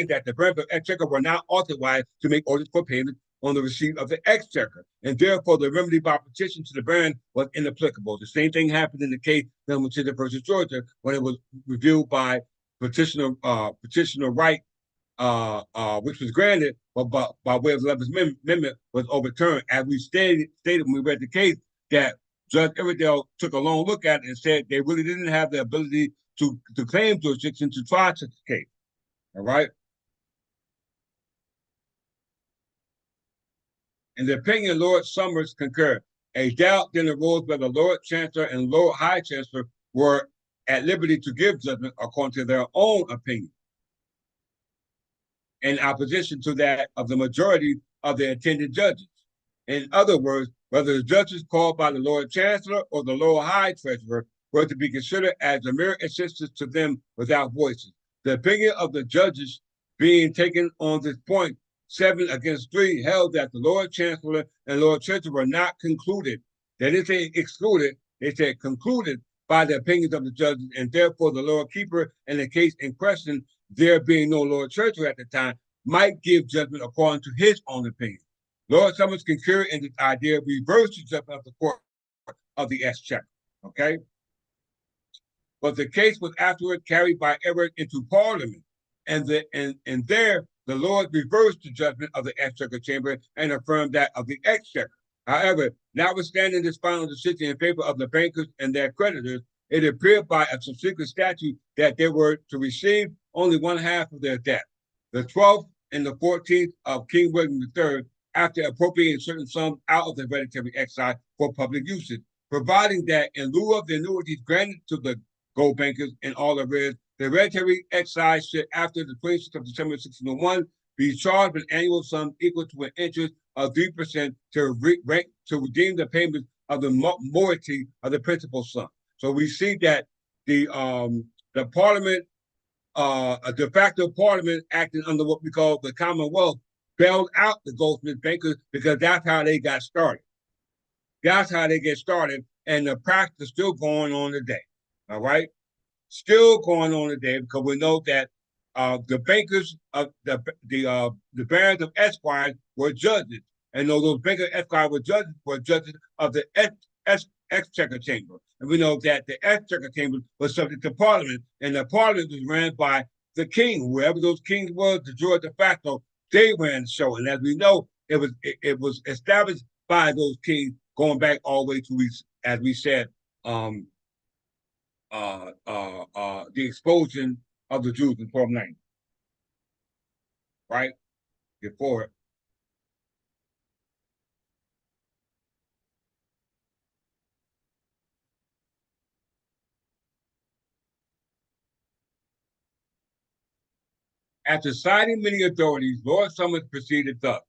that the barons of Exchequer were not authorized to make orders for payment on the receipt of the Exchequer, and therefore the remedy by petition to the Baron was inapplicable. The same thing happened in the case of Chisholm versus Georgia when it was reviewed by petitioner right, which was granted, but by way of the 11th Amendment was overturned. As we stated when we read the case, that Judge Iberdell took a long look at it and said they really didn't have the ability to claim jurisdiction to try such a case. All right. In the opinion, Lord Somers concurred. A doubt then arose whether Lord Chancellor and Lord High Chancellor were at liberty to give judgment according to their own opinion, in opposition to that of the majority of the attended judges. In other words, whether the judges called by the Lord Chancellor or the Lord High Treasurer were to be considered as a mere assistance to them without voices. The opinion of the judges being taken on this point, 7-3, held that the Lord Chancellor and Lord Treasurer were not concluded. They didn't say excluded, they said concluded by the opinions of the judges, and therefore the Lord Keeper in the case in question, there being no Lord Treasurer at the time, might give judgment according to his own opinion. Lord Somers concurred in this idea, reversed the judgment of the court of the Exchequer. Okay? But the case was afterward carried by Everett into Parliament, and there the Lord reversed the judgment of the Exchequer chamber and affirmed that of the Exchequer. However, notwithstanding this final decision in favor of the bankers and their creditors, it appeared by a subsequent statute that they were to receive only one half of their debt. The 12th and the 14th of King William III, after appropriating certain sums out of the hereditary excise for public usage, providing that in lieu of the annuities granted to the gold bankers and all arrears, the hereditary excise should, after the 26th of December 1601, be charged with an annual sum equal to an interest of 3% to redeem the payment of the moiety of the principal sum. So we see that the Parliament, a de facto Parliament acting under what we call the Commonwealth, bailed out the goldsmith bankers because that's how they got started. That's how they get started, and the practice is still going on today. All right, still going on today because we know that the bankers of the barons of Esquire were judges, and those bankers of Esquire were judges of the Exchequer chamber, and we know that the Exchequer chamber was subject to Parliament, and the Parliament was ran by the king, whoever those kings was, the juror de facto. They ran the show, and as we know, it was established by those kings, going back all the way to, as we said, the expulsion of the Jews in 1290, right? Before it. After citing many authorities, Lord Summers proceeded thus.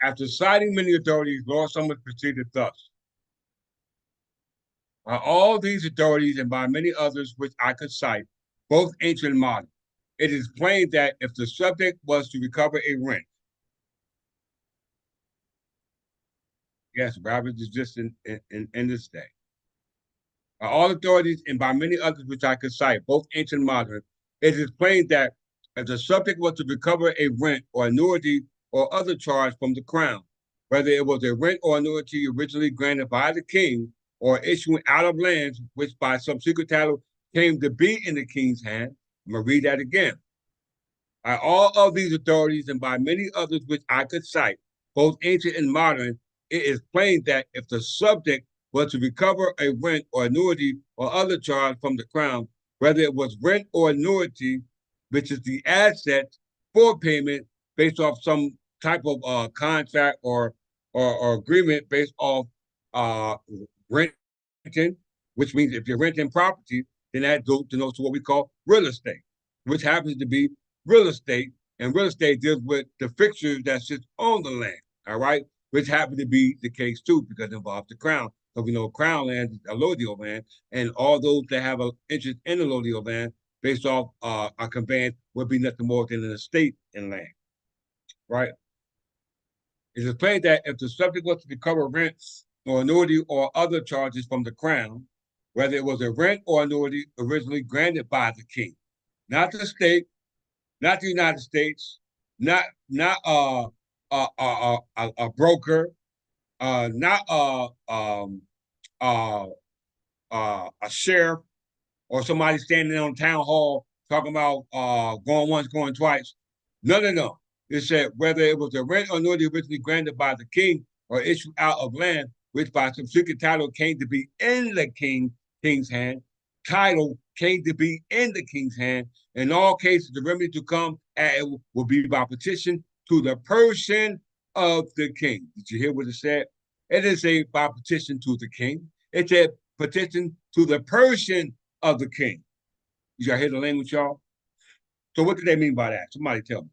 After citing many authorities, Lord Summers proceeded thus. By all these authorities and by many others which I could cite, both ancient and modern, it is plain that if the subject was to recover a rent, yes, rabbits exist in this day. By all authorities and by many others which I could cite, both ancient and modern, it is plain that if the subject was to recover a rent or annuity or other charge from the crown, whether it was a rent or annuity originally granted by the king or issuing out of lands which by some secret title came to be in the king's hand. I'm going to read that again. By all of these authorities and by many others which I could cite, both ancient and modern, it is plain that if the subject was to recover a rent or annuity or other charge from the crown, whether it was rent or annuity, which is the asset for payment based off some type of contract or agreement based off uh, renting, which means if you're renting property, then that denotes what we call real estate, which happens to be real estate, and real estate deals with the fixtures that sits on the land, all right, which happen to be the case too, because it involves the crown. So we know crown land is a lodial land, and all those that have an interest in the lodial land based off a conveyance would be nothing more than an estate in land, right? It is plain that if the subject was to recover rents or annuity or other charges from the crown, whether it was a rent or annuity originally granted by the king, not the state, not the United States, not a broker, not uh, a sheriff or somebody standing on town hall talking about going once, going twice. No, no, no. It said whether it was a rent or annuity originally granted by the king or issued out of land, which by some secret title came to be in the king's hand, title came to be in the king's hand. In all cases, the remedy to come at it will be by petition to the person of the king. Did you hear what it said? It didn't say by petition to the king. It said petition to the person of the king. You got hear the language, y'all? So what do they mean by that? Somebody tell me.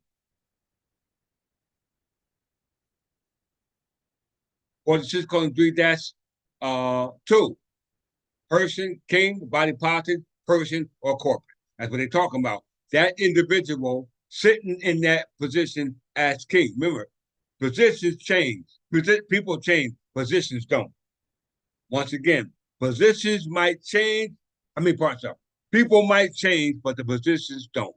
Or it's just calling 3-2. Person, king, body politic, person, or corporate. That's what they're talking about. That individual sitting in that position as king. Remember, positions change. People change. Positions don't. Once again, positions might change. I mean, parts of people might change, but the positions don't.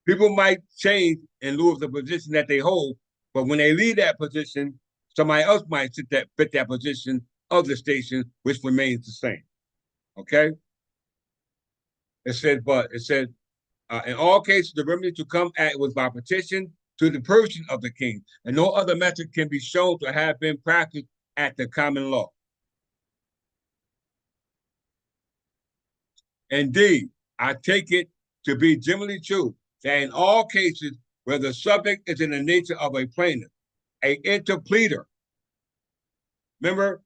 People might change in lieu of the position that they hold, but when they leave that position, somebody else might fit that position of the station, which remains the same. Okay? But it said, in all cases, the remedy to come at was by petition to the person of the king, and no other method can be shown to have been practiced at the common law. Indeed, I take it to be generally true that in all cases where the subject is in the nature of a plaintiff, a interpleader. Remember,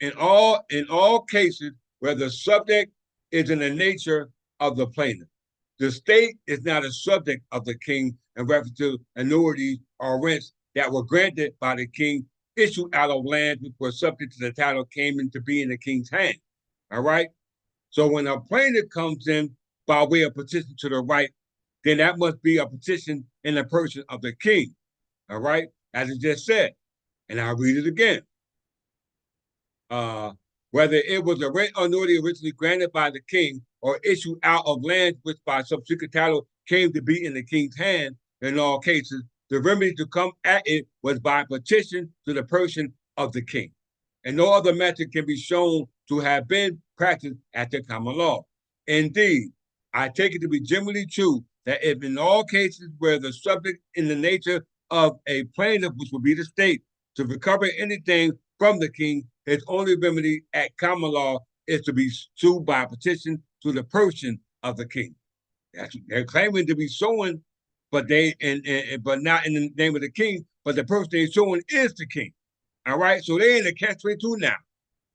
in all cases where the subject is in the nature of the plaintiff, the state is not a subject of the king in reference to annuities or rents that were granted by the king issued out of lands which were subject to the title came into being in the king's hand. All right. So when a plaintiff comes in by way of petition to the right, then that must be a petition in the person of the king. All right, as it just said, and I'll read it again. Whether it was a rent or annuity originally granted by the king or issued out of land which by subsequent title came to be in the king's hand, in all cases, the remedy to come at it was by petition to the person of the king. And no other method can be shown to have been practiced at the common law. Indeed, I take it to be generally true that if in all cases where the subject in the nature of a plaintiff, which would be the state, to recover anything from the king, his only remedy at common law is to be sued by petition to the person of the king. They're claiming to be suing, but but not in the name of the king, but the person they're suing is the king. All right, so they're in the catch-22 now.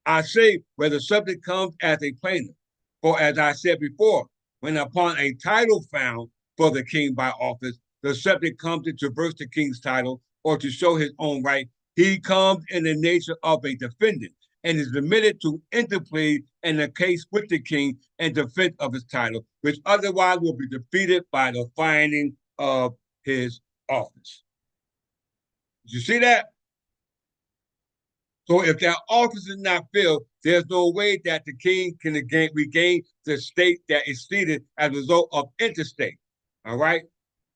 I say where the subject comes as a plaintiff, for as I said before, when upon a title found for the king by office, the subject comes to traverse the king's title or to show his own right, he comes in the nature of a defendant and is admitted to interplead in the case with the king in defense of his title, which otherwise will be defeated by the finding of his office. Did you see that? So if that office is not filled, there's no way that the king can again regain the state that is ceded as a result of interstate. All right?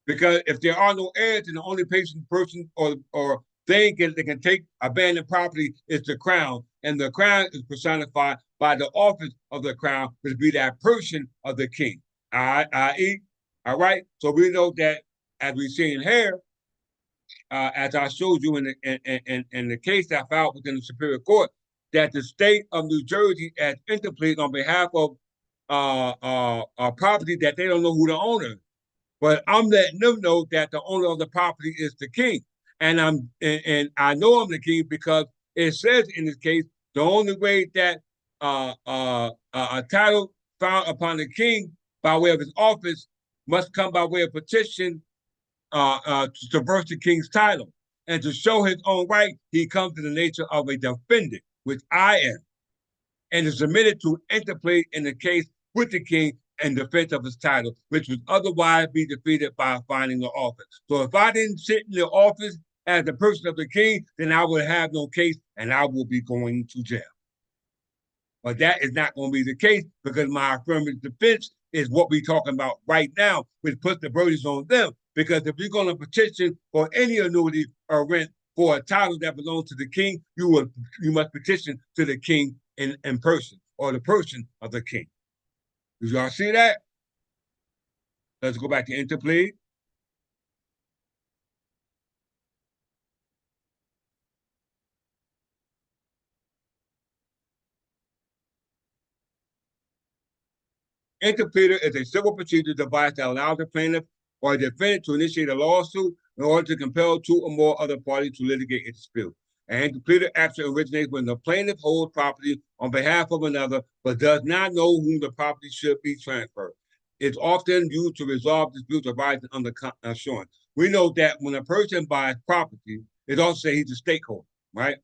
Because if there are no heirs, then the only person or thing that can take abandoned property is the crown. And the crown is personified by the office of the crown, which be that person of the king. I.e., all right? So we know that as we see in here, as I showed you in the case that I filed within the Superior Court, that the state of New Jersey has interpleaded on behalf of a property that they don't know who the owner is. But I'm letting them know that the owner of the property is the king. And I know I'm the king because it says in this case, the only way that a title found upon the king by way of his office must come by way of petition to traverse the king's title. And to show his own right, he comes to the nature of a defendant, which I am, and is submitted to interplead in the case with the king in defense of his title, which would otherwise be defeated by finding the office. So if I didn't sit in the office as the person of the king, then I would have no case and I will be going to jail. But that is not going to be the case because my affirmative defense is what we're talking about right now, which puts the burden on them. Because if you're going to petition for any annuity or rent for a title that belongs to the king, you must petition to the king in person or the person of the king. Did y'all see that? Let's go back to interplead. Interpleader is a civil procedure device that allows the plaintiff or a defendant to initiate a lawsuit in order to compel two or more other parties to litigate a dispute. An interpleader action originates when the plaintiff holds property on behalf of another, but does not know whom the property should be transferred. It's often used to resolve disputes arising under assurance. We know that when a person buys property, it also says he's a stakeholder, right?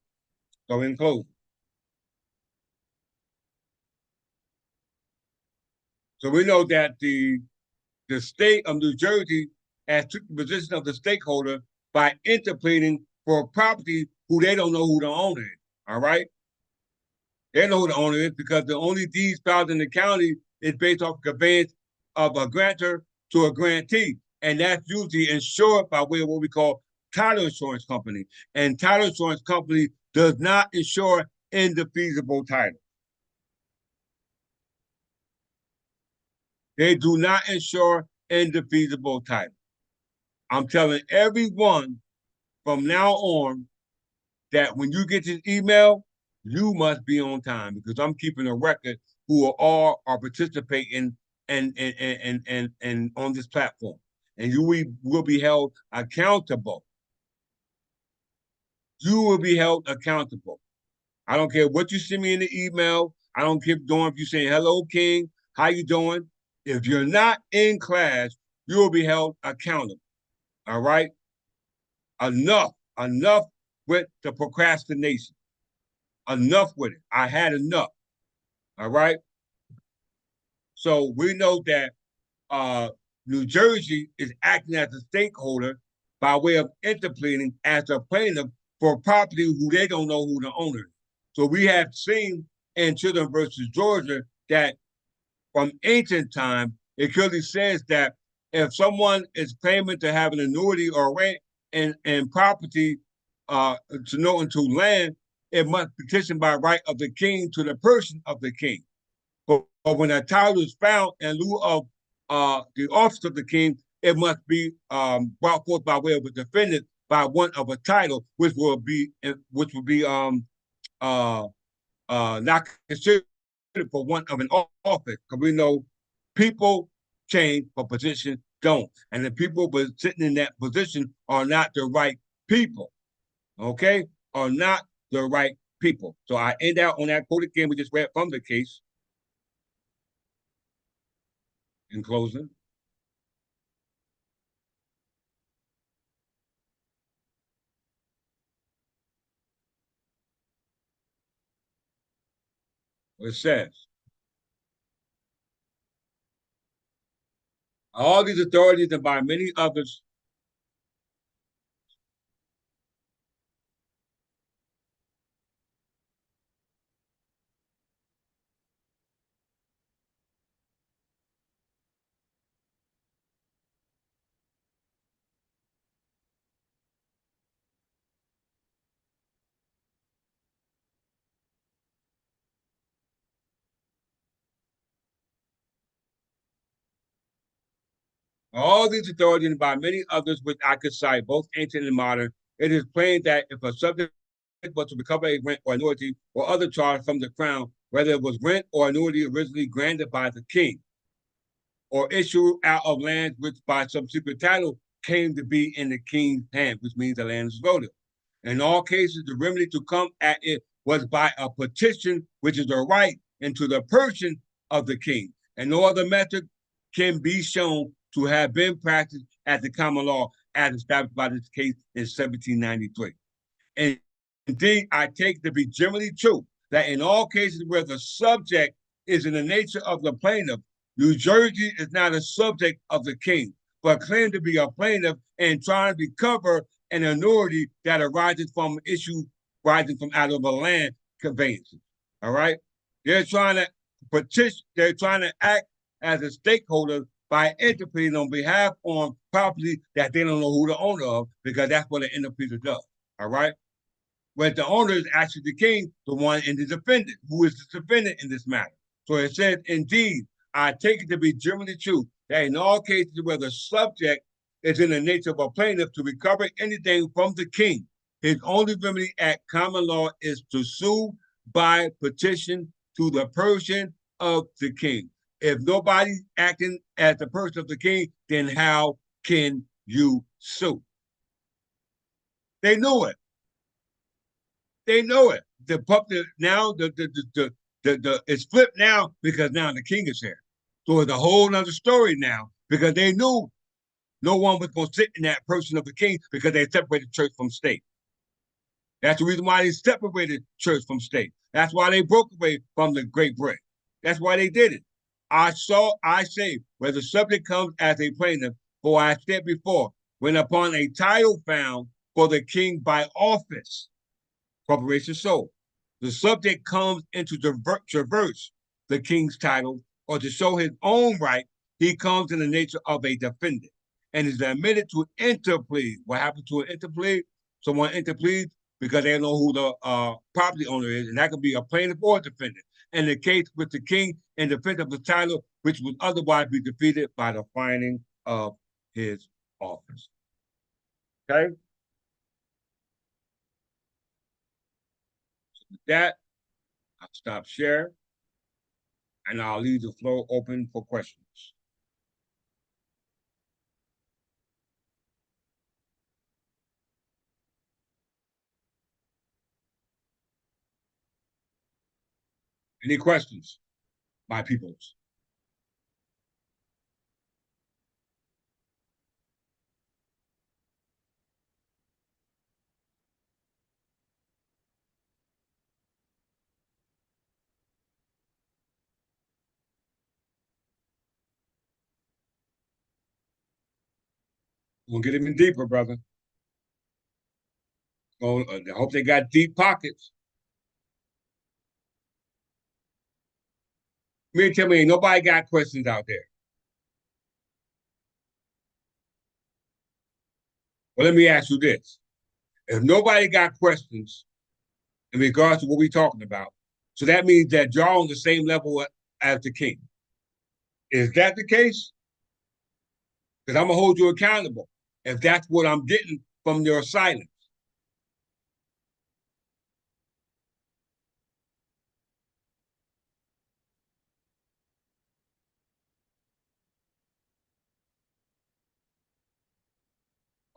So in closing. So we know that the state of New Jersey has took the position of the stakeholder by interpleading for property who they don't know who the owner is. All right? They know who the owner is because the only deeds filed in the county is based off conveyance of a grantor to a grantee. And that's usually insured by way of what we call title insurance company. And title insurance company does not insure indefeasible title. They do not insure indefeasible title. I'm telling everyone from now on that when you get this email, you must be on time because I'm keeping a record who are participating and on this platform, and you will be held accountable. You will be held accountable. I don't care what you send me in the email. I don't care if you say hello, King, how you doing? If you're not in class, you will be held accountable. All right. Enough with the procrastination. Enough with it. I had enough. All right. So we know that New Jersey is acting as a stakeholder by way of interpleading as a plaintiff for property who they don't know who the owner is. So we have seen in Chisholm versus Georgia that from ancient time, it clearly says that if someone is claiming to have an annuity or rent and property to know into land, it must petition by right of the king to the person of the king. But when a title is found in lieu of the office of the king, it must be brought forth by way of a defendant by one of a title, which will be not considered for one of an office, because we know people change, but positions don't, and the people sitting in that position are not the right people. Okay, are not the right people. So I end out on that quote again. We just read from the case. In closing, it says all these authorities and by many others all these authorities and by many others which I could cite, both ancient and modern, it is plain that if a subject was to recover a rent or annuity or other charge from the crown, whether it was rent or annuity originally granted by the king, or issued out of lands which by subsequent title came to be in the king's hand, which means the land is voted. In all cases, the remedy to come at it was by a petition, which is a right into the person of the king. And no other method can be shown to have been practiced at the common law as established by this case in 1793. And indeed, I take to be generally true that in all cases where the subject is in the nature of the plaintiff, New Jersey is not a subject of the king, but claimed to be a plaintiff and trying to recover an annuity that arises from issue rising from out of a land conveyance. All right? They're trying to petition, they're trying to act as a stakeholder by interpreting on behalf on property that they don't know who the owner of, because that's what an interpreter does. All right? Where the owner is actually the king, the one in the defendant, who is the defendant in this matter. So it says, indeed, I take it to be generally true that in all cases where the subject is in the nature of a plaintiff to recover anything from the king, his only remedy at common law is to sue by petition to the person of the king. If nobody's acting as the person of the king, then how can you sue? They knew it. They know it. The public now it's flipped now because now the king is here. So it's a whole other story now because they knew no one was going to sit in that person of the king because they separated church from state. That's the reason why they separated church from state. That's why they broke away from the Great Britain. That's why they did it. I say, where the subject comes as a plaintiff, for I said before, when upon a title found for the king by office, corporation sold, the subject comes into traverse the king's title or to show his own right, he comes in the nature of a defendant and is admitted to interplead. What happens to an interplead? Someone interpleads because they don't know who the property owner is, and that could be a plaintiff or a defendant. In the case with the king in defense of the title, which would otherwise be defeated by the finding of his office. Okay? So with that, I'll stop sharing. and I'll leave the floor open for questions. Any questions, my peoples? We'll get even deeper, brother. Oh, I hope they got deep pockets. Me tell me, nobody got questions out there. Well, let me ask you this. If nobody got questions in regards to what we're talking about, so that means that y'all on the same level as the king. Is that the case? Because I'm going to hold you accountable if that's what I'm getting from your silence.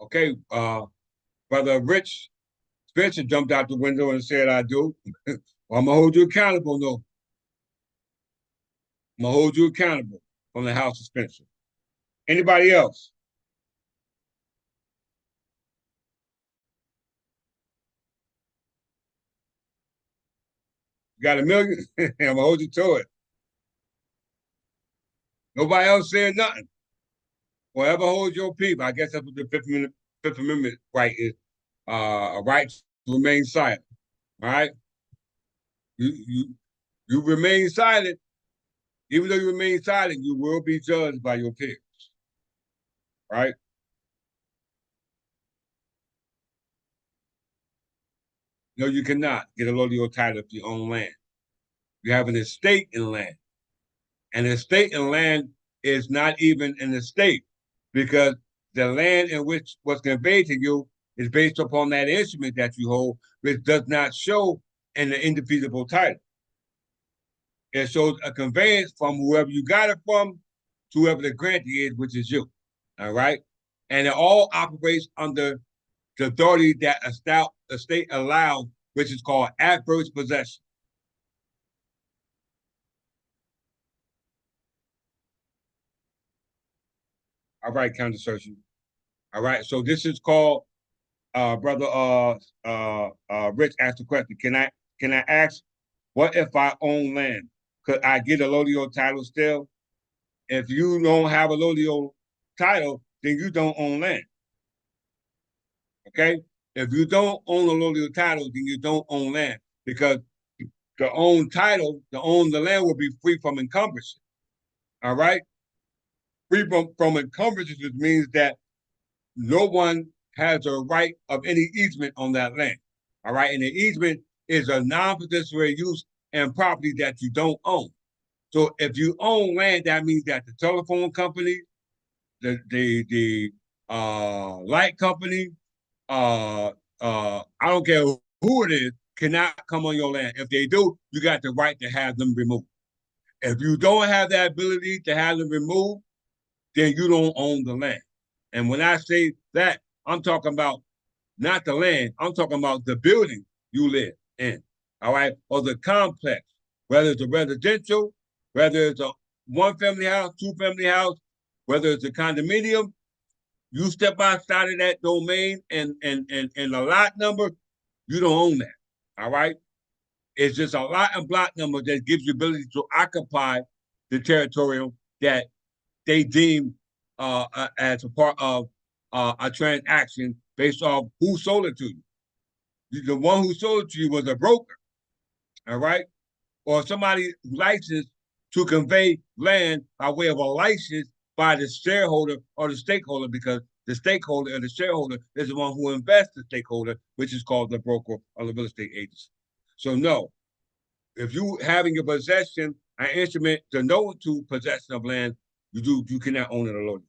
Okay, Brother Rich Spencer jumped out the window and said, I do. Well, I'm going to hold you accountable, no. I'm going to hold you accountable from the House of Spencer. Anybody else? You got a million? I'm going to hold you to it. Nobody else said nothing. Whoever holds your peace, I guess that's what the Fifth Amendment right is, a right to remain silent. All right? You, you, you remain silent. Even though you remain silent, you will be judged by your peers. Right? No, you cannot get a lawyer title if you own land. You have an estate in land. And an estate in land is not even an estate because the land in which was conveyed to you is based upon that instrument that you hold, which does not show an indefeasible title. It shows a conveyance from whoever you got it from to whoever the grantee is, which is you. All right. And it all operates under the authority that a state allows, which is called adverse possession. All right, counter assertion. All right. So this is called brother Rich asked the question. Can I ask what if I own land? Could I get a lodio title still? If you don't have a lodio title, then you don't own land. Okay? If you don't own a lodio title, then you don't own land because the own title, the own the land will be free from encumbrance. All right? Free from encumbrances means that no one has a right of any easement on that land. All right. And the easement is a non-possessory use and property that you don't own. So if you own land, that means that the telephone company, the light company, I don't care who it is, cannot come on your land. If they do, you got the right to have them removed. If you don't have that ability to have them removed, then you don't own the land. And when I say that, I'm talking about not the land, I'm talking about the building you live in, all right, or the complex, whether it's a residential, whether it's a one family house, two family house, whether it's a condominium, you step outside of that domain and the lot number, you don't own that, all right? It's just a lot and block number that gives you ability to occupy the territorial that they deem as a part of a transaction based off who sold it to you. The one who sold it to you was a broker, all right? Or somebody licensed to convey land by way of a license by the shareholder or the stakeholder, because the stakeholder or the shareholder is the one who invests the stakeholder, which is called the broker or the real estate agency. So no, if you have in your possession an instrument to know to possession of land, you cannot own it alone.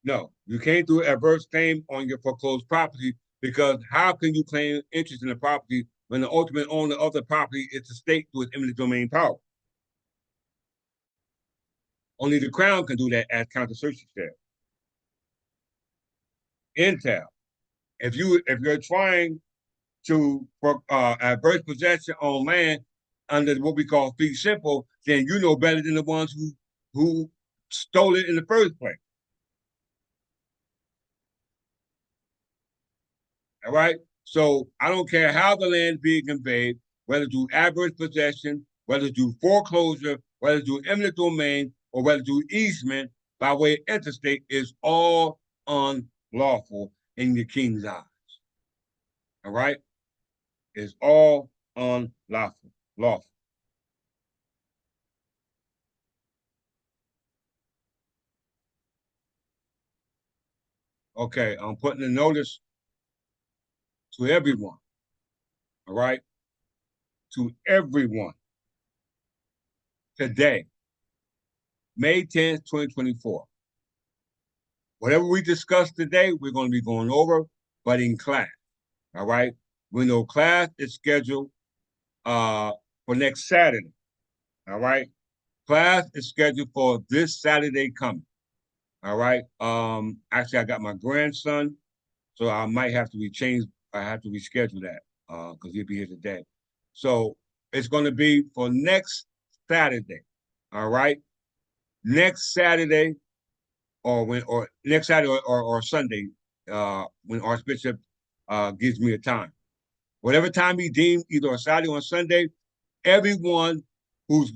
No, you can't do adverse claim on your foreclosed property Because how can you claim interest in the property when the ultimate owner of the property is the state through its eminent domain power? Only the Crown can do that, as counter-search said. Intel. If you're trying to adverse possession on land under what we call fee simple, then you know better than the ones who stole it in the first place. All right. So I don't care how the land is being conveyed, whether through adverse possession, whether through foreclosure, whether through eminent domain, or whether through easement by way of interstate, is all unlawful in the king's eyes. All right. It's all unlawful. Lawful. Okay, I'm putting a notice to everyone. All right. To everyone today, May 10th, 2024. Whatever we discussed today, we're going to be going over, but in class. All right. We know class is scheduled for next Saturday. All right. Class is scheduled for this Saturday coming. All right. Actually, I got my grandson, so I might have to I have to reschedule that because he'll be here today. So it's going to be for next Saturday. All right. Next Saturday, or next Saturday or Sunday, when Archbishop gives me a time. Whatever time he deems, either on Saturday or Sunday, everyone who's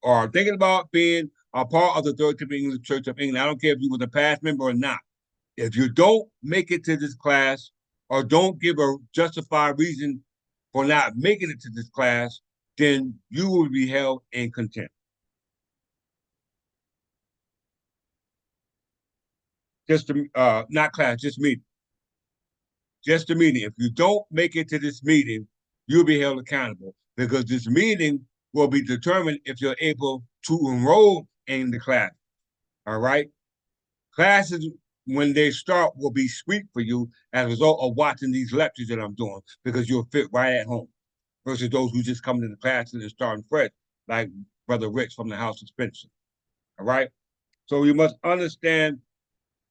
are thinking about being a part of the Third English Church of England, I don't care if you were a past member or not. If you don't make it to this class or don't give a justified reason for not making it to this class, then you will be held in contempt. Just not class, just meeting. Just a meeting. If you don't make it to this meeting, you'll be held accountable because this meeting will be determined if you're able to enroll in the class. All right. Classes, when they start, will be sweet for you as a result of watching these lectures that I'm doing because you'll fit right at home versus those who just come into the classes and starting fresh, like Brother Rich from the House of Spencer. All right. So you must understand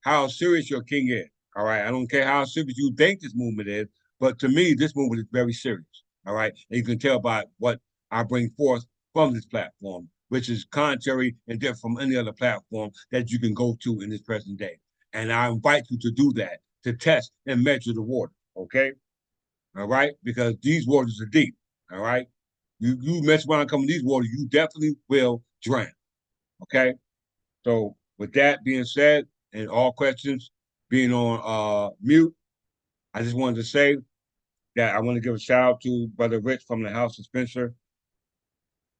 how serious your king is. All right. I don't care how serious you think this movement is, but to me, this movement is very serious. All right. And you can tell by what I bring forth from this platform, which is contrary and different from any other platform that you can go to in this present day. And I invite you to do that, to test and measure the water. Okay. All right. Because these waters are deep. All right. You mess around coming these waters, you definitely will drown. Okay. So with that being said, and all questions being on mute, I just wanted to say that I want to give a shout out to Brother Rich from the House of Spencer,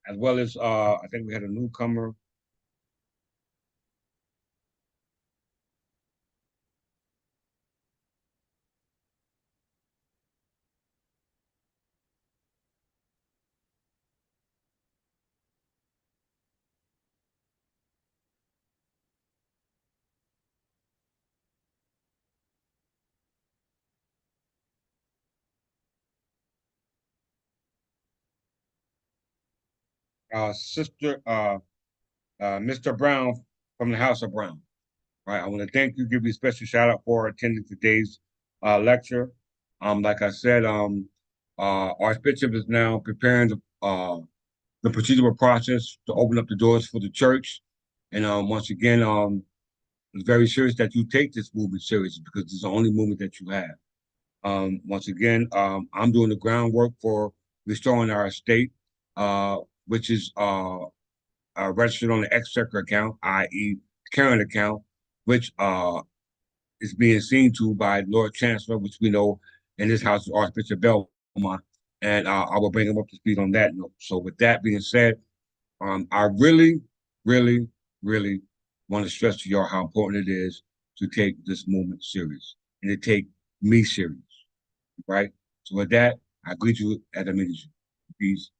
as well as I think we had a newcomer. Sister Mr. Brown from the House of Brown. All right, I want to thank you, give you a special shout out for attending today's lecture. Like I said, Archbishop is now preparing the procedural process to open up the doors for the church. And once again, it's very serious that you take this movement seriously because it's the only movement that you have. Once again, I'm doing the groundwork for restoring our estate, which is registered on the Exchequer account, i.e., current account, which is being seen to by Lord Chancellor, which we know in this house is Archbishop Belmont, and I will bring him up to speed on that note. So, with that being said, I really, really, really want to stress to y'all how important it is to take this movement serious and to take me serious, right? So, with that, I greet you at the meeting. Peace.